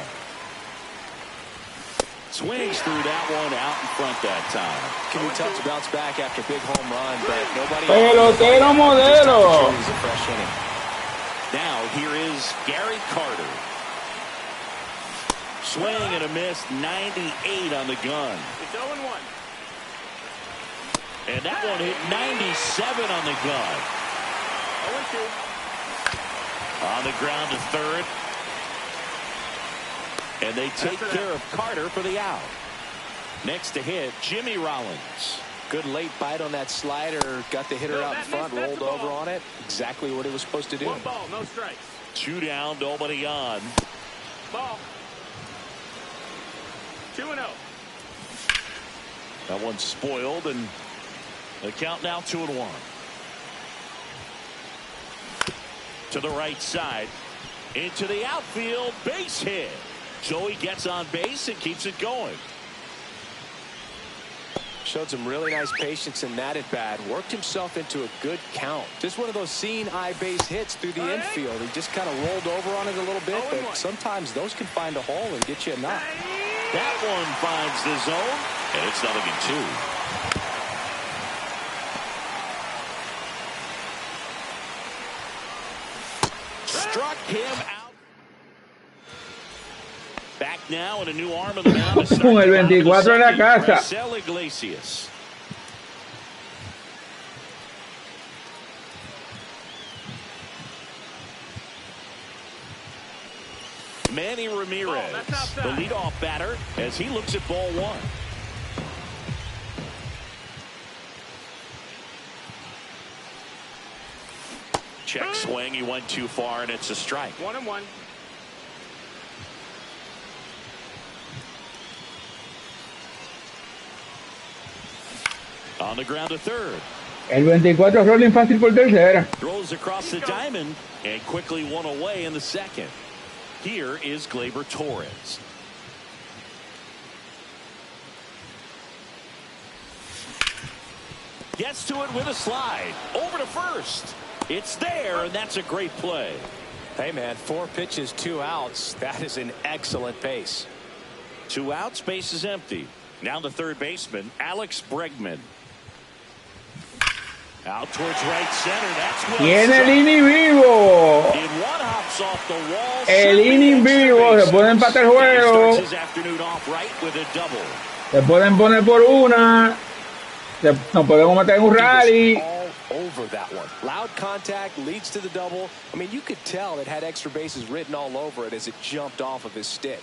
Swings through that one out in front that time. Can be tough to bounce back after a big home run, but nobody. Pelotero modelo. Now here is Gary Carter. Swing and a miss, 98 on the gun. It's 0-1. And that one hit 97 on the gun. 0-2. On the ground to third. And they take care of Carter for the out. Next to hit, Jimmy Rollins. Good late bite on that slider. Got the hitter out in front, rolled over on it. Exactly what it was supposed to do. 1 ball, no strikes. 2 down, nobody on. Ball. 2-0. That one's spoiled, and the count now 2-1. To the right side. Into the outfield, base hit. So he gets on base and keeps it going. Showed some really nice patience in that at bat. Worked himself into a good count. Just one of those seeing eye base hits through the infield. He just kind of rolled over on it a little bit, but sometimes those can find a hole and get you a knock. That one finds the zone, and it's 0-2. Struck him out. Back now in a new arm of the mound. Con el 24 en la casa. Iglesias. Manny Ramirez, the leadoff batter, as he looks at ball one. Check swing. He went too far, and it's a strike. 1-1. On the ground to third. El 24 rolling fácil por tercera. Throws across the diamond and quickly one away in the second. Here is Gleyber Torres. Gets to it with a slide. Over to first. It's there, and that's a great play. Hey, man, 4 pitches, 2 outs. That is an excellent pace. 2 outs, base is empty. Now the third baseman, Alex Bregman. Out towards right center. That's well. Tiene el inning vivo. In one hops off the wall. El inning vivo. Se puede empatar el juego. Starts his afternoon off right with a double. Se pueden poner por una. Nos podemos meter en un rally. All over that one. Loud contact leads to the double. I mean, you could tell it had extra bases written all over it as it jumped off of his stick.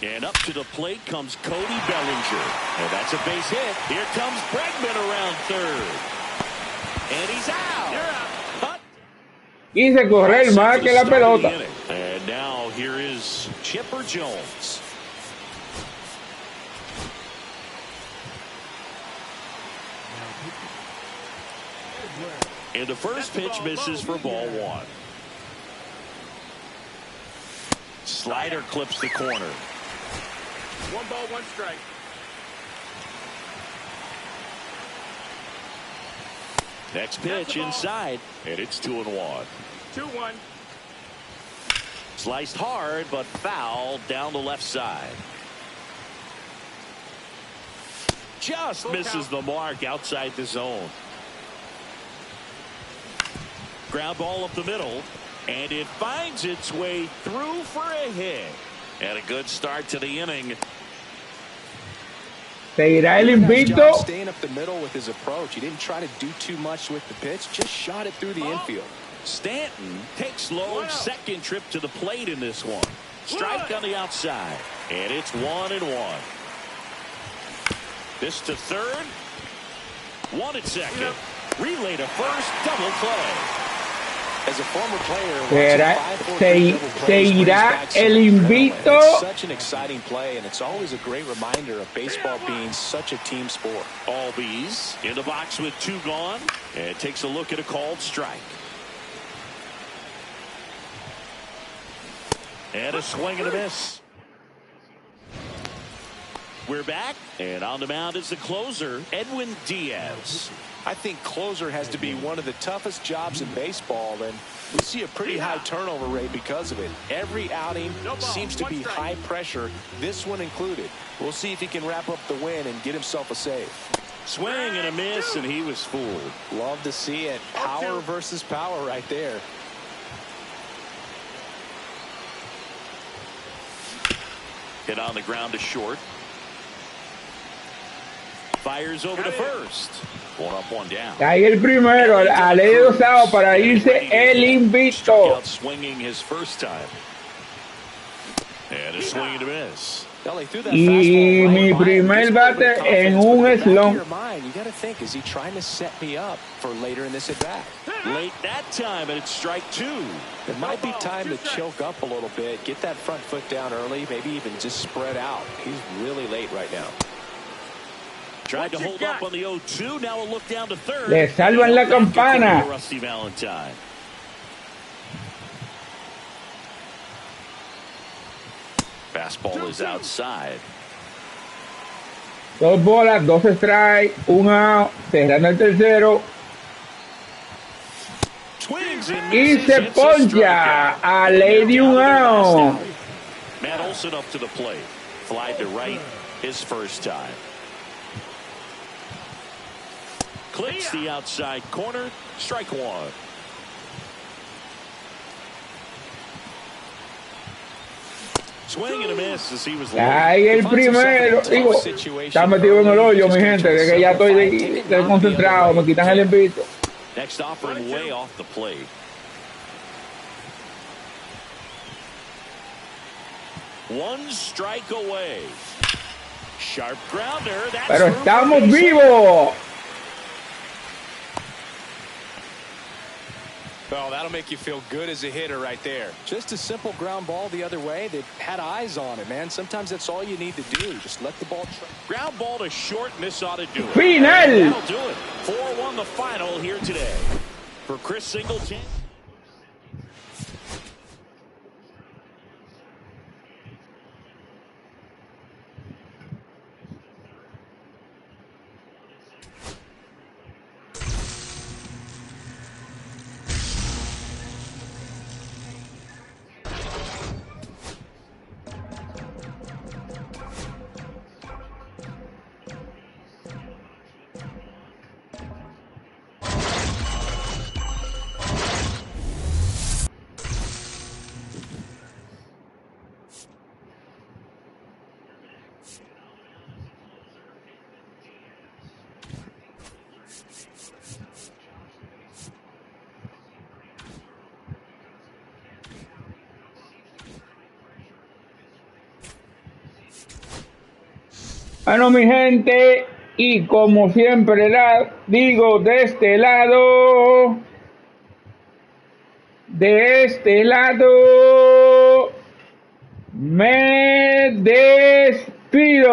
And up to the plate comes Cody Bellinger. And that's a base hit. Here comes Bregman around third. And he's out. Quise correr más que la pelota. And now here is Chipper Jones. And the first pitch misses for ball one. Slider clips the corner. 1 ball, 1 strike. Next pitch inside, and it's 2-1. 2-1. Sliced hard, but foul down the left side. Just misses the mark outside the zone. Ground ball up the middle, and it finds its way through for a hit. And a good start to the inning. Seguirá el invicto. Staying up the middle with his approach. He didn't try to do too much with the pitch. Just shot it through the infield. Stanton takes Lowe's second trip to the plate in this one. Strike on the outside. And it's 1-1. This to third. 1 at second. Relay to first. Double play. As a former player, seguirá el invicto. Such an exciting play, and it's always a great reminder of baseball being such a team sport. All B's in the box with 2 gone, and takes a look at a called strike. And a swing and a miss. We're back, and on the mound is the closer, Edwin Diaz. I think closer has to be one of the toughest jobs in baseball, and we see a pretty high turnover rate because of it. Every outing seems to be high pressure, this one included. We'll see if he can wrap up the win and get himself a save. Swing and a miss, and he was fooled. Love to see it. Power versus power right there. Hit on the ground to short. Fires over to first. One up, one down. Ahí el primero, a ley de Osado para irse el invicto. Swinging his first time. And a swing and a miss. Y mi primer bate en un slump. You got to think, is he trying to set me up for later in this at bat? Late that time, and it's strike two. It might be time to choke up a little bit, get that front foot down early, maybe even just spread out. He's really late right now. Tried to hold up on the 0-2. Now a look down to third. Le salvan la campana. Rusty Valentine. Fastball is outside. 2 bolas, 2 strikes, 1 out, cerrando el tercero. Y se poncha a ley de 1 out. Matt Olson up to the plate. Fly to right his first time. Clicks the outside corner. Strike one. Swing and a miss as he was ahí el primero, digo, está metido en el hoyo, mi gente, de que ya estoy concentrado, me quitan el invito. Next offering way off the plate. One strike away. Sharp grounder. Pero estamos vivos. Oh, that'll make you feel good as a hitter right there. Just a simple ground ball the other way. They had eyes on it, man. Sometimes that's all you need to do. Just let the ball ground ball to short, and this ought to do it. Final. That'll do it. 4-1 the final here today. For Chris Singleton. Bueno, mi gente, y como siempre digo, de este lado, me despido.